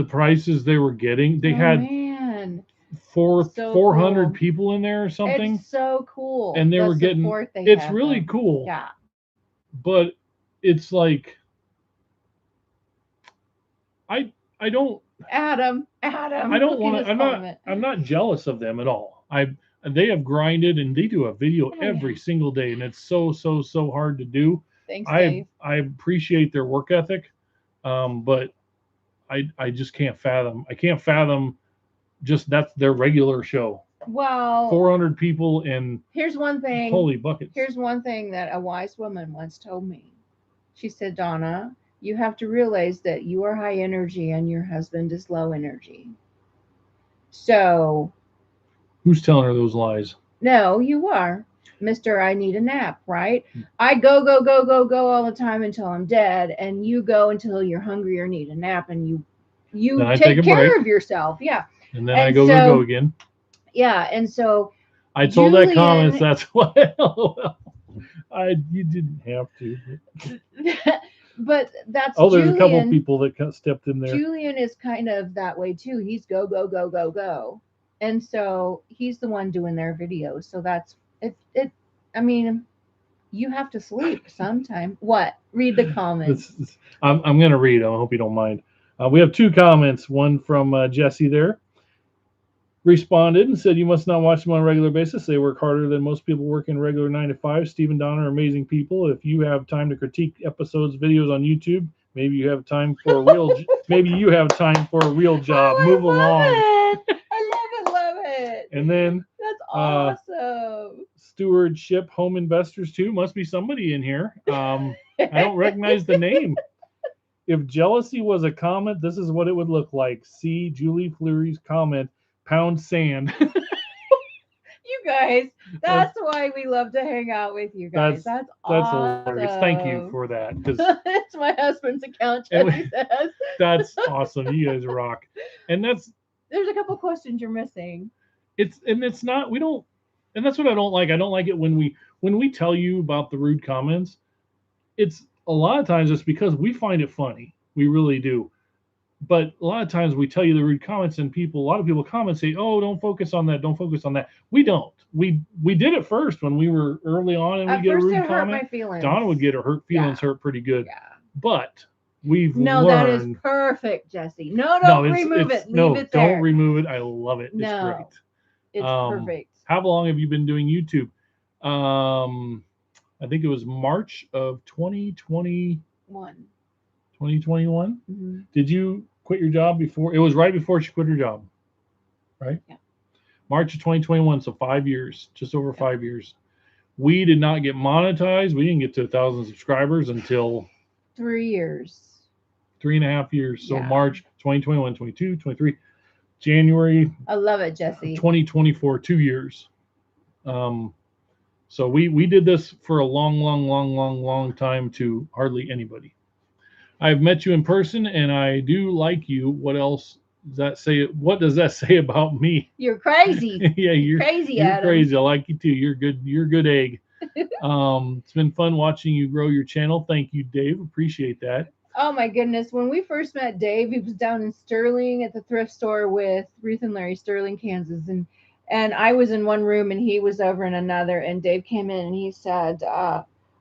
prices they were getting, they Oh, had man. 400 Cool. people in there or something. It's so cool. And they the were getting, support they it's have, really though. cool. Yeah. But it's like, I don't Adam, I don't want to. I'm not jealous of them at all. They have grinded and they do a video every single day, and it's so hard to do. Thanks, Dave. I appreciate their work ethic, but I just can't fathom. I can't fathom just that's their regular show. Well, 400 people and here's one thing. Holy buckets. Here's one thing that a wise woman once told me. She said, Donna, you have to realize that you are high energy and your husband is low energy. So, who's telling her those lies? No, you are. Mr. I need a nap, right? I go all the time until I'm dead, and you go until you're hungry or need a nap, and you take care of yourself. Yeah. And then I go again. Yeah, and so I told that comments, that's why. You didn't have to. But that's there's a couple people that stepped in there. Julian is kind of that way too. He's go. And so he's the one doing their videos. So that's it. I mean, you have to sleep sometime. What? Read the comments. I'm going to read. I hope you don't mind. We have 2 comments. One from Jesse there. Responded and said, you must not watch them on a regular basis. They work harder than most people working regular 9 to 5. Steve and Donna are amazing people. If you have time to critique episodes, videos on YouTube, maybe you have time for a real job. Move along. I love it. And then that's awesome. Stewardship Home Investors too. Must be somebody in here. I don't recognize the name. If jealousy was a comment, this is what it would look like. See Julie Fleury's comment. Pound sand. You guys, that's why we love to hang out with you guys. That's awesome. Hilarious. Thank you for that. It's my husband's account, Jesse says. That's awesome. You guys rock. And there's a couple questions you're missing. It's not, we don't, and that's what I don't like. I don't like it when we tell you about the rude comments. It's a lot of times it's because we find it funny. We really do. But a lot of times we tell you the rude comments and a lot of people comment, say, oh, don't focus on that. Don't focus on that. We don't. We did it first when we were early on and we get a rude comment. Donna would get her feelings hurt pretty good. Yeah. But we've learned. That is perfect, Jesse. Don't remove it. Leave it there. Don't remove it. I love it. It's great. It's perfect. How long have you been doing YouTube? I think it was March of 2021. 2021? Mm-hmm. Did you quit your job before? It was right before she quit her job, right? Yeah. March of 2021, so 5 years, just over 5 years. We did not get monetized. We didn't get to 1,000 subscribers until 3 years. 3.5 years. So March 2021, 22, 23, January. I love it, Jesse. 2024, 2 years. So we did this for a long time to hardly anybody. I've met you in person and I do like you. What else does that say? What does that say about me? You're crazy. Yeah, you're crazy. You're Adam. Crazy. I like you too. You're good. You're a good egg. It's been fun watching you grow your channel. Thank you, Dave. Appreciate that. Oh my goodness. When we first met Dave, he was down in Sterling at the thrift store with Ruth and Larry, Sterling, Kansas. And I was in one room and he was over in another. And Dave came in and he said,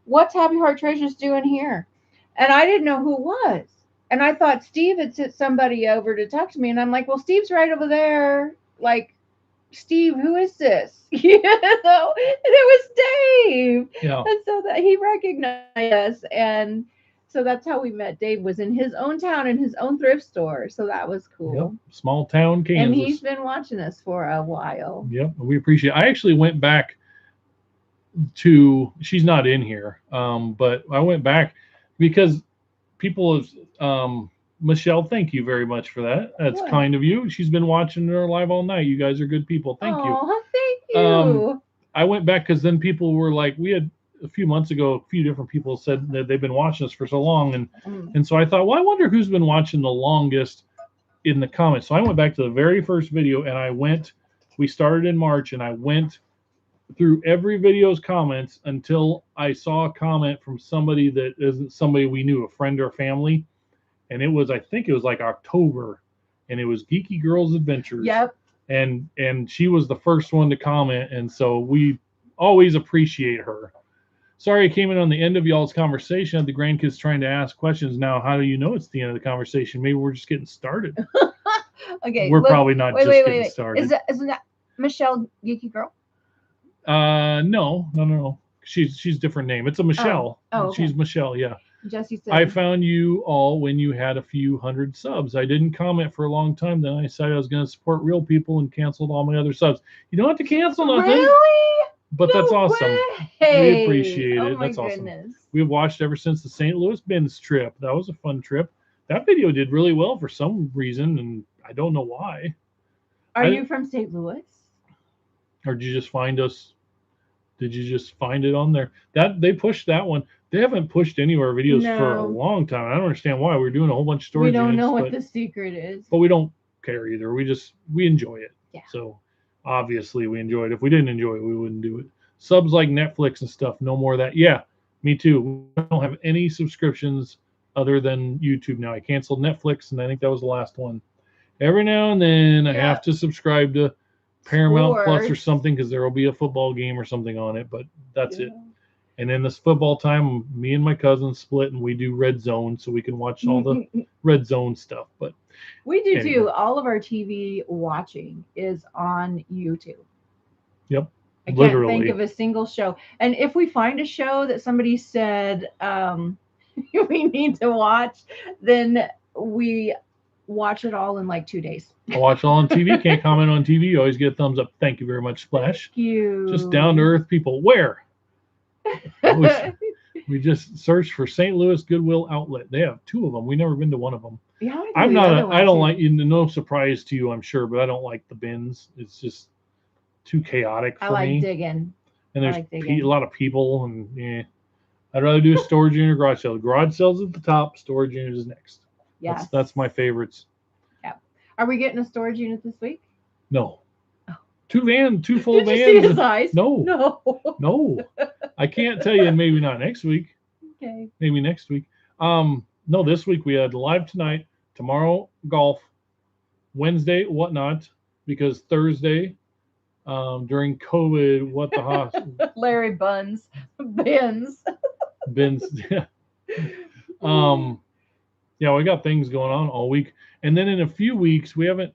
what's Happy Heart Treasures doing here? And I didn't know who it was. And I thought Steve had sent somebody over to talk to me. And I'm like, well, Steve's right over there. Like, Steve, who is this? And it was Dave. Yeah. And so that he recognized us. And so that's how we met. Dave was in his own town, in his own thrift store. So that was cool. Yep. Small town Kansas. And he's been watching us for a while. Yep. We appreciate it. I actually went back to, she's not in here, but I went back because people have, Michelle, thank you very much for that. That's kind of you. She's been watching her live all night. You guys are good people. Thank you. Thank you. I went back because then people were like, we had a few months ago, a few different people said that they've been watching us for so long. And so I thought, well, I wonder who's been watching the longest in the comments. So I went back to the very first video and we started in March and I went through every video's comments until I saw a comment from somebody that isn't somebody we knew, a friend or family. And it was, I think it was like October, and it was Geeky Girls Adventures. Yep. And she was the first one to comment, and so we always appreciate her. Sorry I came in on the end of y'all's conversation. The grandkids trying to ask questions now. How do you know it's the end of the conversation? Maybe we're just getting started. Okay. We're probably not just getting started. Isn't that Michelle Geeky Girl? No. She's different name. It's a Michelle. Oh, okay. She's Michelle, yeah. Jesse said, I found you all when you had a few hundred subs. I didn't comment for a long time. Then I decided I was going to support real people and canceled all my other subs. You don't have to cancel nothing. Really? But No that's awesome. way. We appreciate it. Oh my That's awesome. goodness. We've watched ever since the St. Louis Bins trip. That was a fun trip. That video did really well for some reason, and I don't know why. Are you from St. Louis? Or did you just find us? Did you just find it on there? That they pushed that one. They haven't pushed any of our videos for a long time. I don't understand why. We're doing a whole bunch of storage units. We don't know what the secret is. But we don't care either. We enjoy it. Yeah. So obviously we enjoy it. If we didn't enjoy it, we wouldn't do it. Subs like Netflix and stuff, no more of that. Yeah, me too. We don't have any subscriptions other than YouTube now. I canceled Netflix, and I think that was the last one. Every now and then I have to subscribe to Paramount Plus or something because there will be a football game or something on it, but that's it. And then this football time, me and my cousin split, and we do Red Zone so we can watch all the Red Zone stuff. But we do too. All of our TV watching is on YouTube. Yep. I can't think of a single show. And if we find a show that somebody said we need to watch, then we watch it all in like 2 days. I watch all on TV. Can't comment on TV. You always get a thumbs up. Thank you very much, Splash. Thank you. Just down to earth people. Where? We just searched for St. Louis Goodwill Outlet. They have 2 of them. We've never been to one of them. Yeah, I don't like, no surprise to you, I'm sure, but I don't like the bins. It's just too chaotic for me. I like digging. And there's a lot of people, and yeah. I'd rather do a storage unit or garage sale. Garage sales at the top, storage unit is next. Yes. That's my favorites. Yeah. Are we getting a storage unit this week? No. Oh. 2 full vans. Did you see his eyes? No. I can't tell you. Maybe not next week. Okay. Maybe next week. No, this week we had live tonight. Tomorrow golf. Wednesday whatnot, because Thursday during COVID, what the hospital? Larry Bins. Yeah. Yeah, we got things going on all week, and then in a few weeks AFC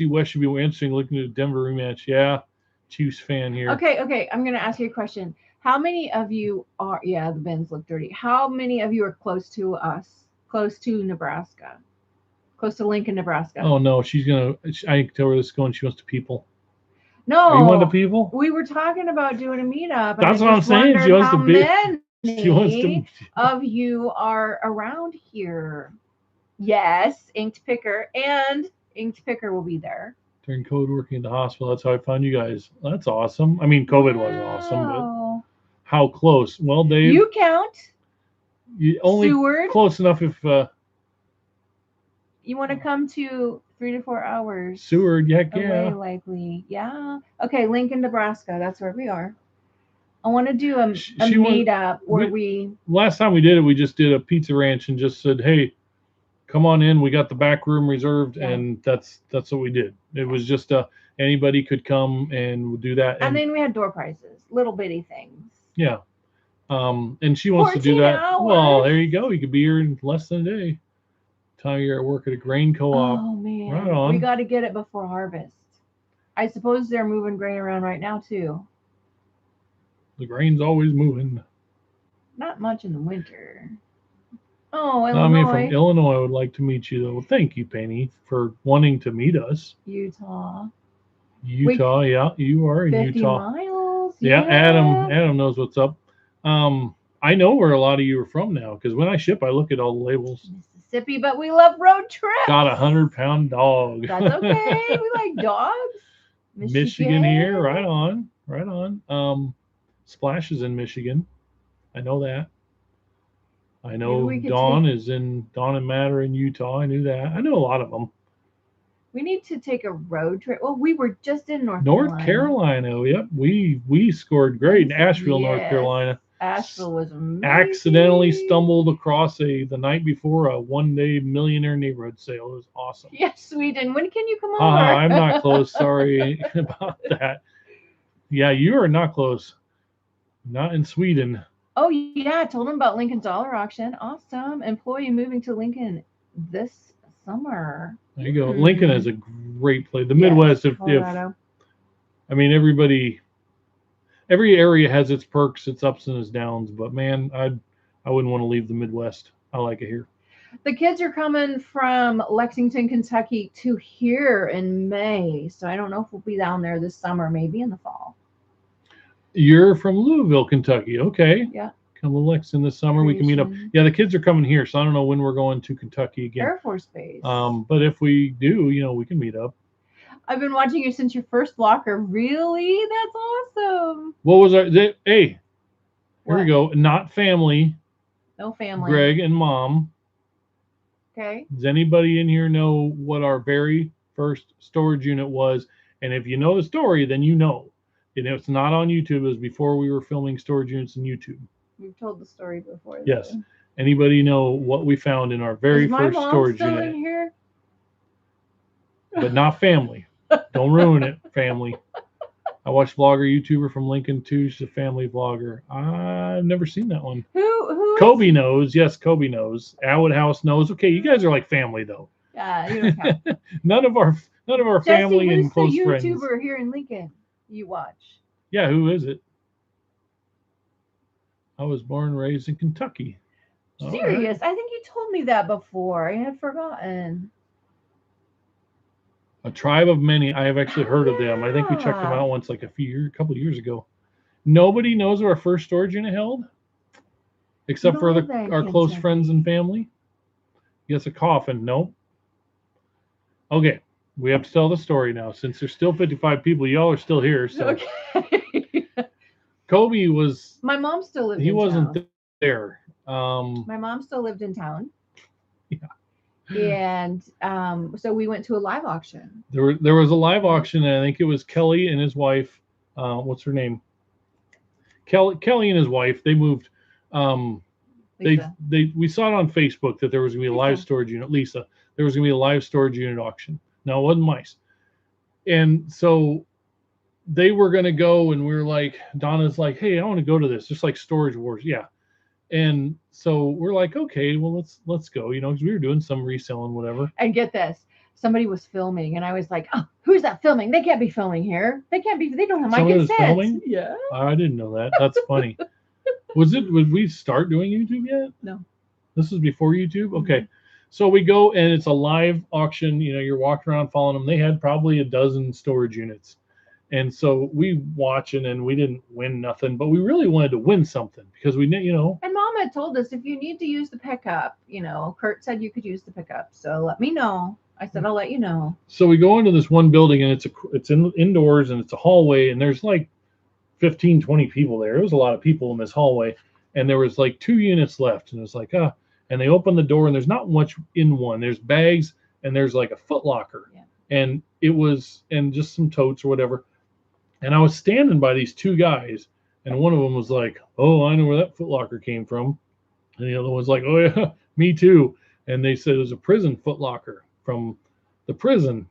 West should be interesting. Looking at the Denver rematch. Yeah, Chiefs fan here. Okay. I'm gonna ask you a question. How many of you are? Yeah, the bins look dirty. How many of you are close to us? Close to Nebraska? Close to Lincoln, Nebraska? Oh no, she's gonna. I can tell where this is going. She wants to people. No, are you one of the people? We were talking about doing a meetup. That's what I'm saying. She wants to be. She wants to. Of you are around here. Yes, Inked Picker will be there. During COVID, working at the hospital. That's how I found you guys. That's awesome. I mean, COVID wasn't awesome, but how close? Well, Dave, you count. You only Seward, close enough if you want to come to 3 to 4 hours. Seward, yeah. Likely, yeah. Okay, Lincoln, Nebraska. That's where we are. I want to do a meetup where we. Last time we did it, we just did a pizza ranch and just said, "Hey, come on in. We got the back room reserved," and that's what we did. It was just anybody could come and do that. And then we had door prizes, little bitty things. Yeah. And she wants to do that. Hours. Well, there you go. You could be here in less than a day. Time you're at work at a grain co-op. Oh man, right on. We got to get it before harvest. I suppose they're moving grain around right now too. The grain's always moving. Not much in the winter. Oh, Illinois. I mean, from Illinois, I would like to meet you though. Thank you, Penny, for wanting to meet us. Utah, yeah, you are in 50 Utah. miles. Yeah, Adam knows what's up. I know where a lot of you are from now because when I ship, I look at all the labels. Mississippi, but we love road trips. Got a 100-pound dog. That's okay. We like dogs. Michigan here, right on. Splash is in Michigan. I know that. I know Dawn and Matt are in Utah. I knew that. I know a lot of them. We need to take a road trip. Well, we were just in North North Carolina. Carolina. Yep, we scored great in Asheville, North Yes. Carolina. Asheville was amazing. Accidentally stumbled across the night before a 1-day millionaire neighborhood sale. It was awesome. Yes, Sweden. When can you come over? I'm not close. Sorry about that. Yeah, you are not close. Not in Sweden. Oh yeah, I told him about Lincoln Dollar Auction. Awesome. Employee moving to Lincoln this summer. There you go. Lincoln is a great place. The Yes, Midwest, if Colorado. I mean every area has its perks, its ups and its downs, but man, I wouldn't want to leave the Midwest. I like it here. The kids are coming from Lexington, Kentucky to here in May. So I don't know if we'll be down there this summer, maybe in the fall. You're from Louisville, Kentucky. Okay. Yeah. Come to Lexington this summer. We can meet up. Yeah, the kids are coming here, so I don't know when we're going to Kentucky again. Air Force Base. But if we do, we can meet up. I've been watching you since your first blocker. Really? That's awesome. What was our? Hey, here What? we go. Not family. No family. Greg and Mom. Okay. Does anybody in here know what our very first storage unit was? And if you know the story, then you know. And it's not on YouTube. It was before we were filming storage units on YouTube. We've told the story before. Yes. Anybody know what we found in our very first storage still unit? In here? But not family. Don't ruin it, family. I watched vlogger YouTuber from Lincoln too. She's a family vlogger. I've never seen that one. Who? Kobe knows. Yes, Kobe knows. Atwood House knows. Okay, you guys are like family though. Yeah, you don't count. none of our Jesse, family and who's close the friends. YouTuber here in Lincoln you watch? Yeah, who is it? I was born and raised in Kentucky. Serious? I think you told me that before. I had forgotten. A Tribe of Many. I have actually heard of them. I think we checked them out once, like a couple of years ago. Nobody knows where our first storage unit held, except for our close friends and family. Yes, a coffin. No. Okay, we have to tell the story now. Since there's still 55 people, y'all are still here. So Okay. Kobe was. My mom still lived. He wasn't there. My mom still lived in town. Yeah. And so we went to a live auction. There was a live auction, and I think it was Kelly and his wife. What's her name? Kelly and his wife. They moved. We saw it on Facebook that there was gonna be a live storage unit. Lisa, there was gonna be a live storage unit auction. No, it wasn't mice. And so they were gonna go, and we were like, Donna's like, hey, I want to go to this, just like Storage Wars. Yeah. And so we're like, okay, well, let's go, because we were doing some reselling, whatever. And get this, somebody was filming, and I was like, oh, who's that filming? They can't be filming here. They don't have my consent. Filming? Yeah. I didn't know that. That's funny. Would we start doing YouTube yet? No. This is before YouTube? Okay. So we go, and it's a live auction. You're walking around following them. They had probably a dozen storage units. And so we watching, and we didn't win nothing, but we really wanted to win something because we knew, And Mom had told us if you need to use the pickup, Kurt said you could use the pickup. So let me know. I said, I'll let you know. So we go into this one building, and it's indoors, and it's a hallway, and there's like 15, 20 people there. It was a lot of people in this hallway, and there was like 2 units left, and it's like, and they open the door, and there's not much in one. There's bags, and there's like a Foot Locker, and and just some totes or whatever. And I was standing by these 2 guys, and one of them was like, oh, I know where that Foot Locker came from. And the other one's like, oh, yeah, me too. And they said it was a prison Foot Locker from the prison.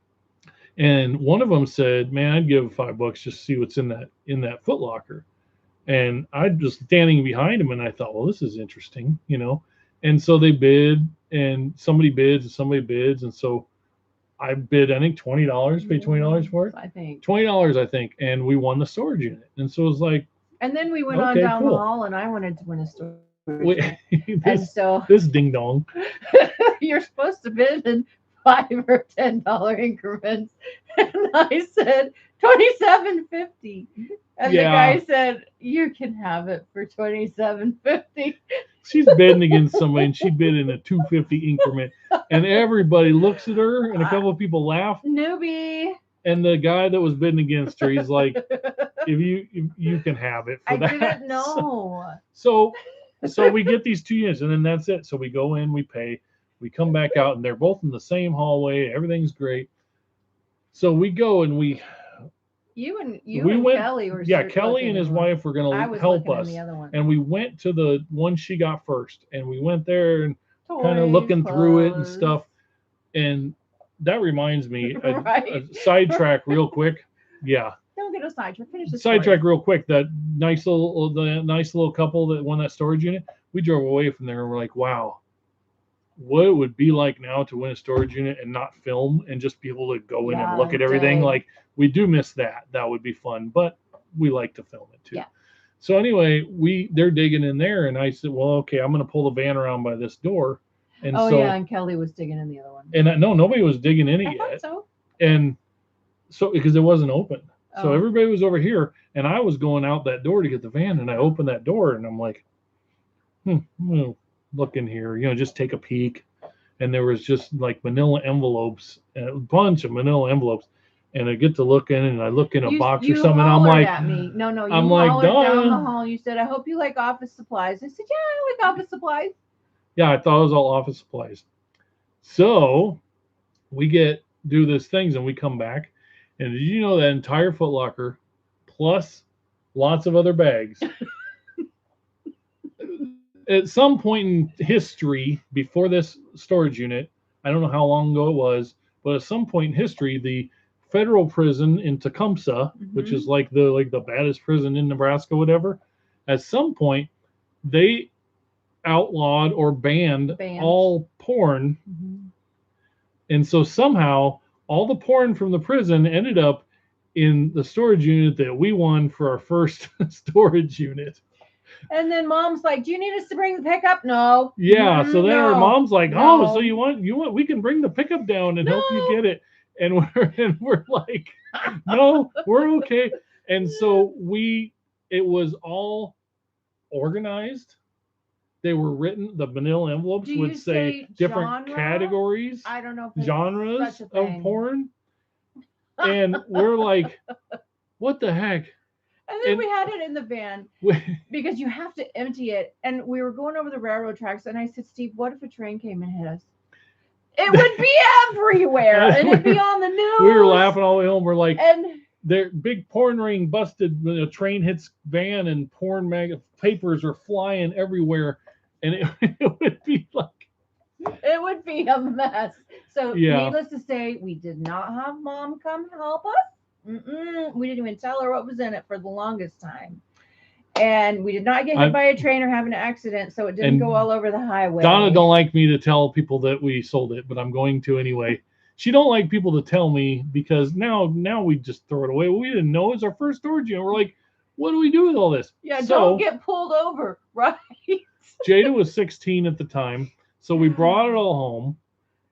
And one of them said, man, I'd give $5 just to see what's in that Foot Locker. And I'm just standing behind him, and I thought, well, this is interesting, And so they bid, and somebody bids, and so I bid, I think $20, paid $20 for it. I think $20, I think, and we won the storage unit. And so it was like. And then we went on down the hall, and I wanted to win a storage unit. And so this ding dong. You're supposed to bid in $5 or $10 increments, and I said $27.50, and the guy said you can have it for $27.50. She's bidding against somebody, and she bid in a $2.50 increment, and everybody looks at her, and a couple of people laugh. Newbie. And the guy that was bidding against her, he's like, if you can have it for that. I didn't know. So we get these 2 units, and then that's it. So we go in, we pay, we come back out, and they're both in the same hallway. Everything's great. So we go and You and went, Kelly were Kelly and his wife were going to help us. The other one. And we went to the one she got first, and we went there and kind of Toys, looking through it and clothes. stuff. And that reminds me, Right. a sidetrack real quick. Yeah. Don't get a sidetrack. Finish the Sidetrack real quick. That nice little couple that won that storage unit. We drove away from there and we're like, wow, what it would be like now to win a storage unit and not film and just be able to go in and look at everything. Like, we do miss that. That would be fun, but we like to film it too. Yeah. So anyway, they're digging in there, and I said, well, okay, I'm going to pull the van around by this door. And and Kelly was digging in the other one. And no, nobody was digging in it yet. So. And so, because it wasn't open. So everybody was over here, and I was going out that door to get the van, and I opened that door, and I'm like, look in here, just take a peek. And there was just like manila envelopes, a bunch of manila envelopes. And I get to look in, and I look in a box or something. And I'm like, at me. No, you I'm like, down the hall. You said, I hope you like office supplies. I said, yeah, I like office supplies. Yeah, I thought it was all office supplies. So we do these things, and we come back. And did you know that entire Foot Locker, plus lots of other bags, at some point in history, before this storage unit, I don't know how long ago it was, but at some point in history, the federal prison in Tecumseh, which is like the baddest prison in Nebraska, whatever, at some point they outlawed or banned all porn. And so somehow all the porn from the prison ended up in the storage unit that we won for our first storage unit. And then Mom's like, do you need us to bring the pickup? No. Yeah. So then our mom's like, oh, so you want, we can bring the pickup down and help you get it. And we're like, no, we're okay. And so it was all organized. They were written, the manila envelopes would say different categories. I don't know if genres of porn. And we're like, what the heck? And then we had it in the van because you have to empty it. And we were going over the railroad tracks, and I said, Steve, what if a train came and hit us? It would be everywhere, and it'd be on the news. We were laughing all the way home. We're like, and their big porn ring busted when a train hits van, and porn papers are flying everywhere, and it would be like, it would be a mess. So needless to say, we did not have Mom come help us. We didn't even tell her what was in it for the longest time. And we did not get hit by a train or have an accident, so it didn't go all over the highway. Donna don't like me to tell people that we sold it, but I'm going to anyway. She don't like people to tell me because now we just throw it away. We didn't know it was our first storage unit. We're like, what do we do with all this? Yeah, don't get pulled over, right? Jada was 16 at the time, so we brought it all home,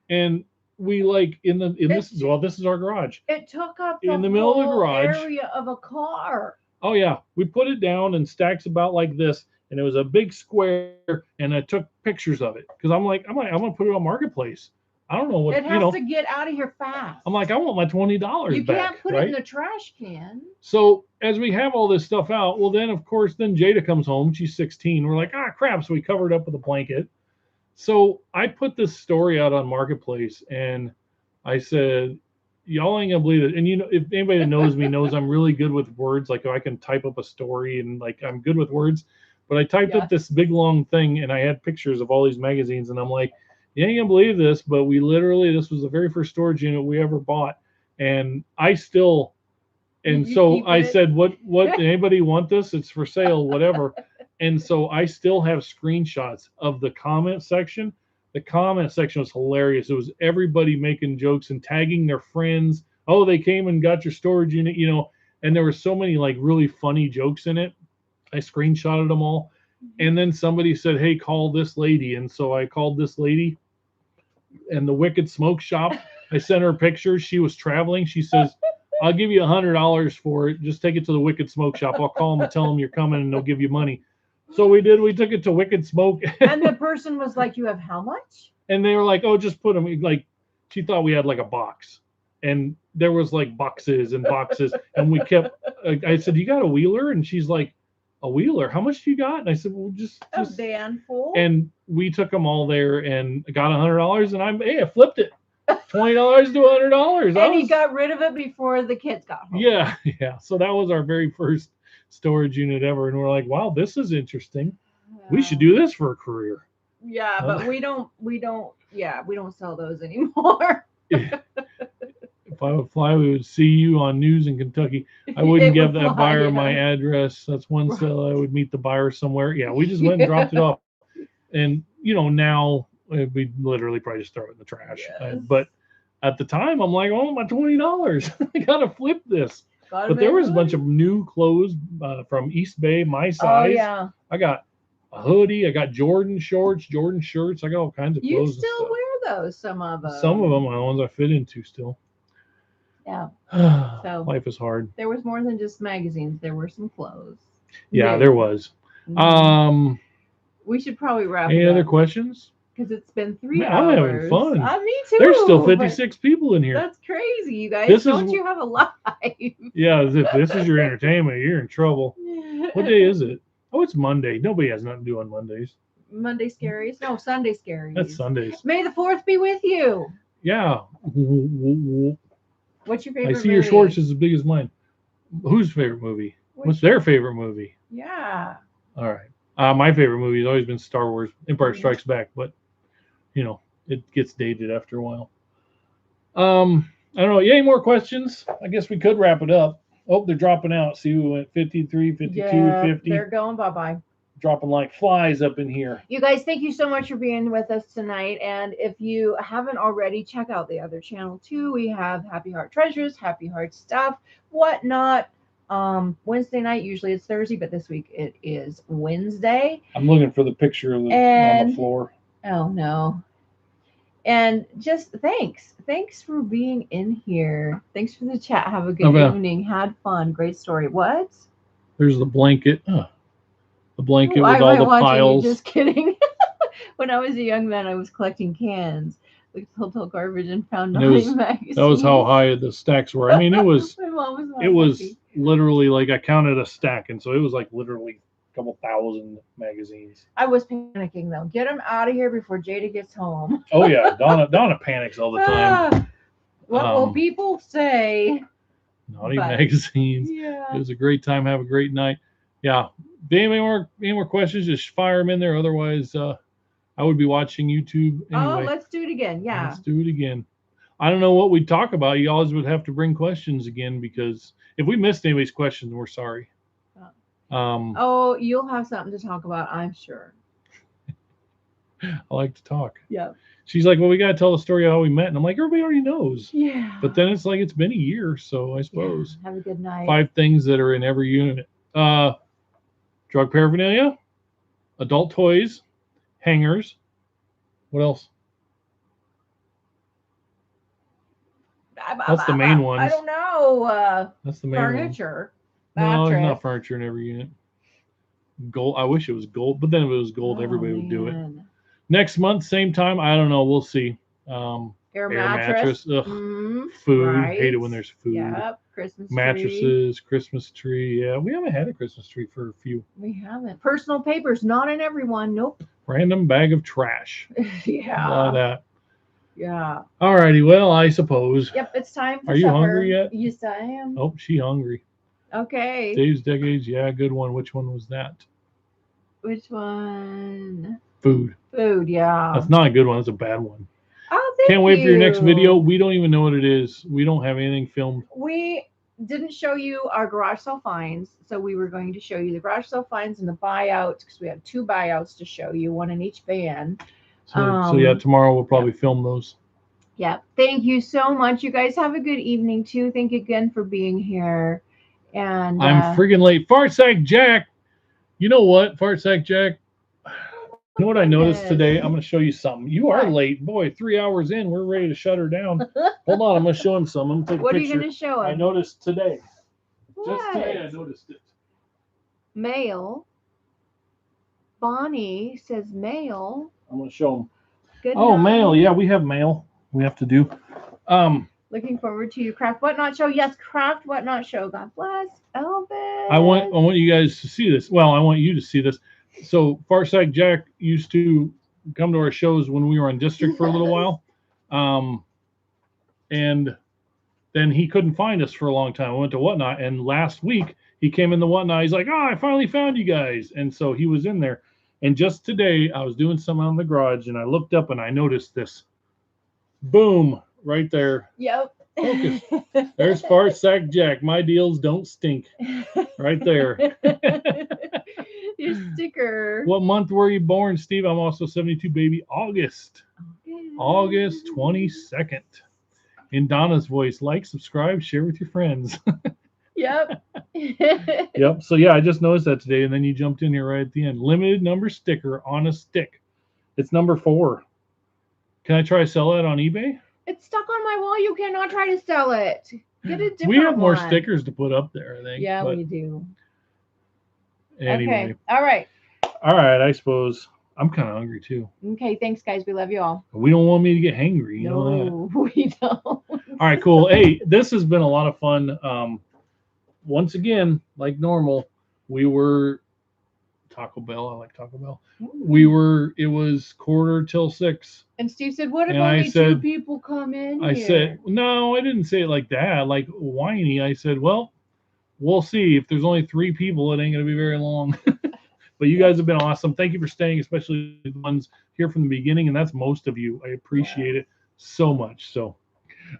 and we this is our garage. It took up in the middle of the garage area of a car. Oh yeah, we put it down in stacks about like this, and it was a big square, and I took pictures of it because I'm gonna put it on Marketplace. I don't know what it has to get out of here fast. I'm like, I want my $20 back. You can't put it in the trash can. So as we have all this stuff out, well then of course Jada comes home. She's 16. We're like, crap. So we covered up with a blanket. So I put this story out on Marketplace, and I said, y'all ain't gonna believe it. And if anybody that knows me knows I'm really good with words. Like I can type up a story, and like I'm good with words. But I typed up this big long thing, and I had pictures of all these magazines, and I'm like, you ain't gonna believe this, but this was the very first storage unit we ever bought. And I still, and so I said, what, anybody want this? It's for sale, whatever. And so I still have screenshots of the comment section. The comment section was hilarious. It was everybody making jokes and tagging their friends. Oh, they came and got your storage unit, and there were so many like really funny jokes in it. I screenshotted them all. And then somebody said, hey, call this lady. And so I called this lady, and the Wicked Smoke Shop. I sent her pictures. She was traveling. She says, I'll give you $100 for it. Just take it to the Wicked Smoke Shop. I'll call them and tell them you're coming, and they'll give you money. So we did. We took it to Wicked Smoke. And the person was like, you have how much? And they were like, oh, just put them. Like, she thought we had like a box. And there was like boxes and boxes. And we kept, I said, you got a wheeler? And she's like, a wheeler? How much do you got? And I said, well, just a van full. And we took them all there and got $100. And I flipped it. $20 to $100. And he got rid of it before the kids got home. Yeah. So that was our very first storage unit ever, and we're like, wow, this is interesting. We should do this for a career. Yeah, but we don't sell those anymore. If I would fly, we would see you on News in Kentucky. I wouldn't give that buyer my address. That's one sale. I would meet the buyer somewhere. Yeah, we just went and dropped it off. And, now we literally probably just throw it in the trash. Yes. But at the time, I'm like, oh, my $20. I got to flip this. But there was a bunch of new clothes from East Bay, my size. Oh, yeah. I got a hoodie. I got Jordan shorts, Jordan shirts. I got all kinds of clothes. You still wear those, some of them. Some of them are the ones I fit into still. Yeah. So life is hard. There was more than just magazines. There were some clothes. Yeah, there was. We should probably wrap any it up. other questions? Because it's been 3 Man, hours. I'm having fun. Me too. There's still 56 people in here. That's crazy, you guys. Don't you have a life? Yeah, if this is your entertainment, you're in trouble. What day is it? Oh, it's Monday. Nobody has nothing to do on Mondays. Monday scaries? No, Sunday scaries. That's Sundays. May the 4th be with you. Yeah. What's your favorite I see your shorts is as big as mine. Whose favorite movie? What's their favorite movie? Yeah. All right. My favorite movie has always been Star Wars, Empire Strikes Back, but it gets dated after a while. I don't know. Any more questions? I guess we could wrap it up. Oh, they're dropping out. See, we went 53, 52, 50. They're going bye-bye. Dropping like flies up in here. You guys, thank you so much for being with us tonight. And if you haven't already, check out the other channel too. We have Happy Heart Treasures, Happy Heart Stuff, whatnot. Wednesday night, usually it's Thursday, but this week it is Wednesday. I'm looking for the picture of on the floor. Oh no. And just thanks for being in here. Thanks for the chat. Have a good evening. Had fun. Great story. What? There's the blanket. The blanket with all the piles. Just kidding. When I was a young man, I was collecting cans. Looked at Hotel Garbage and found magazines. That was how high the stacks were. I mean, it was My mom was it was literally like I counted a stack, and so it was like literally a couple thousand magazines. I was panicking though. Get them out of here before Jada gets home. Oh yeah, Donna panics all the time. What will people say? Naughty magazines. Yeah. It was a great time. Have a great night. Yeah. If any more questions, just fire them in there. Otherwise, I would be watching YouTube anyway. Oh, let's do it again. Yeah. Let's do it again. I don't know what we'd talk about. You always would have to bring questions again, because if we missed anybody's questions, we're sorry. You'll have something to talk about, I'm sure. I like to talk. Yeah. She's like, well, we got to tell the story of how we met. And I'm like, everybody already knows. Yeah. But then it's like, it's been a year. So I suppose. Yeah. Have a good night. 5 things that are in every unit. Drug paraphernalia, adult toys, hangers. What else? That's the main ones. I don't know. That's the main furniture. No, there's not furniture in every unit. Gold. I wish it was gold, but then if it was gold, everybody would do it. Next month, same time. I don't know. We'll see. Air mattress. Ugh. Food. Right. Hate it when there's food. Yep. Christmas mattresses, tree. Christmas tree. Yeah, we haven't had a Christmas tree for a few. We haven't. Personal papers, not in everyone. Nope. Random bag of trash. Yeah. That. Yeah. All righty. Well, I suppose. Yep. It's time for Are you hungry yet? Yes, I am. Oh, she hungry. Okay. Dave's Decades. Yeah, good one. Which one was that? Which one? Food. Food. Yeah. That's not a good one. That's a bad one. Oh, thank Can't wait you. for your next video. We don't even know what it is. We don't have anything filmed. We didn't show you our garage sale finds, so we were going to show you the garage sale finds and the buyouts, because we have 2 buyouts to show you, one in each van. So yeah, tomorrow we'll probably film those. Yeah. Thank you so much. You guys have a good evening too. Thank you again for being here. And I'm friggin' late. Fartsack Jack. You know what, Fartsack Jack? You know what I noticed today? I'm going to show you something. You are late. Boy, 3 hours in, we're ready to shut her down. Hold on, I'm going to show him something. I'm going to take a picture. What are you going to show him? I noticed today. What? Just today I noticed it. Mail. Bonnie says mail. I'm going to show him. Good night. Mail. Yeah, we have mail. We have to do. Looking forward to your Craft Whatnot show. Yes, Craft Whatnot show. God bless Elvis. I want you guys to see this. Well, I want you to see this. So Farsight Jack used to come to our shows when we were on District for a little while. and then he couldn't find us for a long time. I went to Whatnot, and last week he came in the Whatnot. He's like, "Oh, I finally found you guys," and so he was in there. And just today, I was doing something on the garage, and I looked up and I noticed this. Boom, right there. Yep. Focus. There's Fart Sack Jack. My deals don't stink. Right there. Your sticker. What month were you born, Steve? I'm also 72, baby. August. August 22nd. In Donna's voice, like, subscribe, share with your friends. Yep. Yep. So yeah, I just noticed that today, and then you jumped in here right at the end. Limited number sticker on a stick. It's number 4. Can I try to sell that on eBay? It's stuck on my wall. You cannot try to sell it. Get a different We have more one. stickers to put up there, I think. Yeah, we do. Anyway. Okay. All right. All right, I suppose. I'm kind of hungry too. Okay, thanks, guys. We love you all. We don't want me to get hangry. You know that. No, we don't. All right, cool. Hey, this has been a lot of fun. Once again, like normal, we were Taco Bell. I like Taco Bell. It was 5:45. And Steve said, what if And I only said- 2 people come in I here? said, no, I didn't say it like that, like whiny. I said, well, we'll see. If there's only 3 people, it ain't going to be very long. But you guys have been awesome. Thank you for staying, especially the ones here from the beginning. And that's most of you. I appreciate it so much. So, all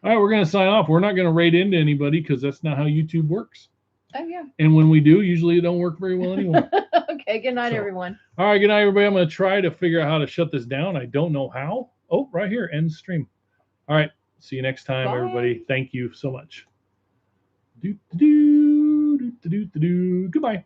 right, we're going to sign off. We're not going to raid into anybody because that's not how YouTube works. Oh, yeah. And when we do, usually it don't work very well anyway. Okay, good night, So, everyone. All right, good night, everybody. I'm going to try to figure out how to shut this down. I don't know how. Oh, right here, end stream. All right, see you next time, Bye. everybody. Thank you so much. Goodbye.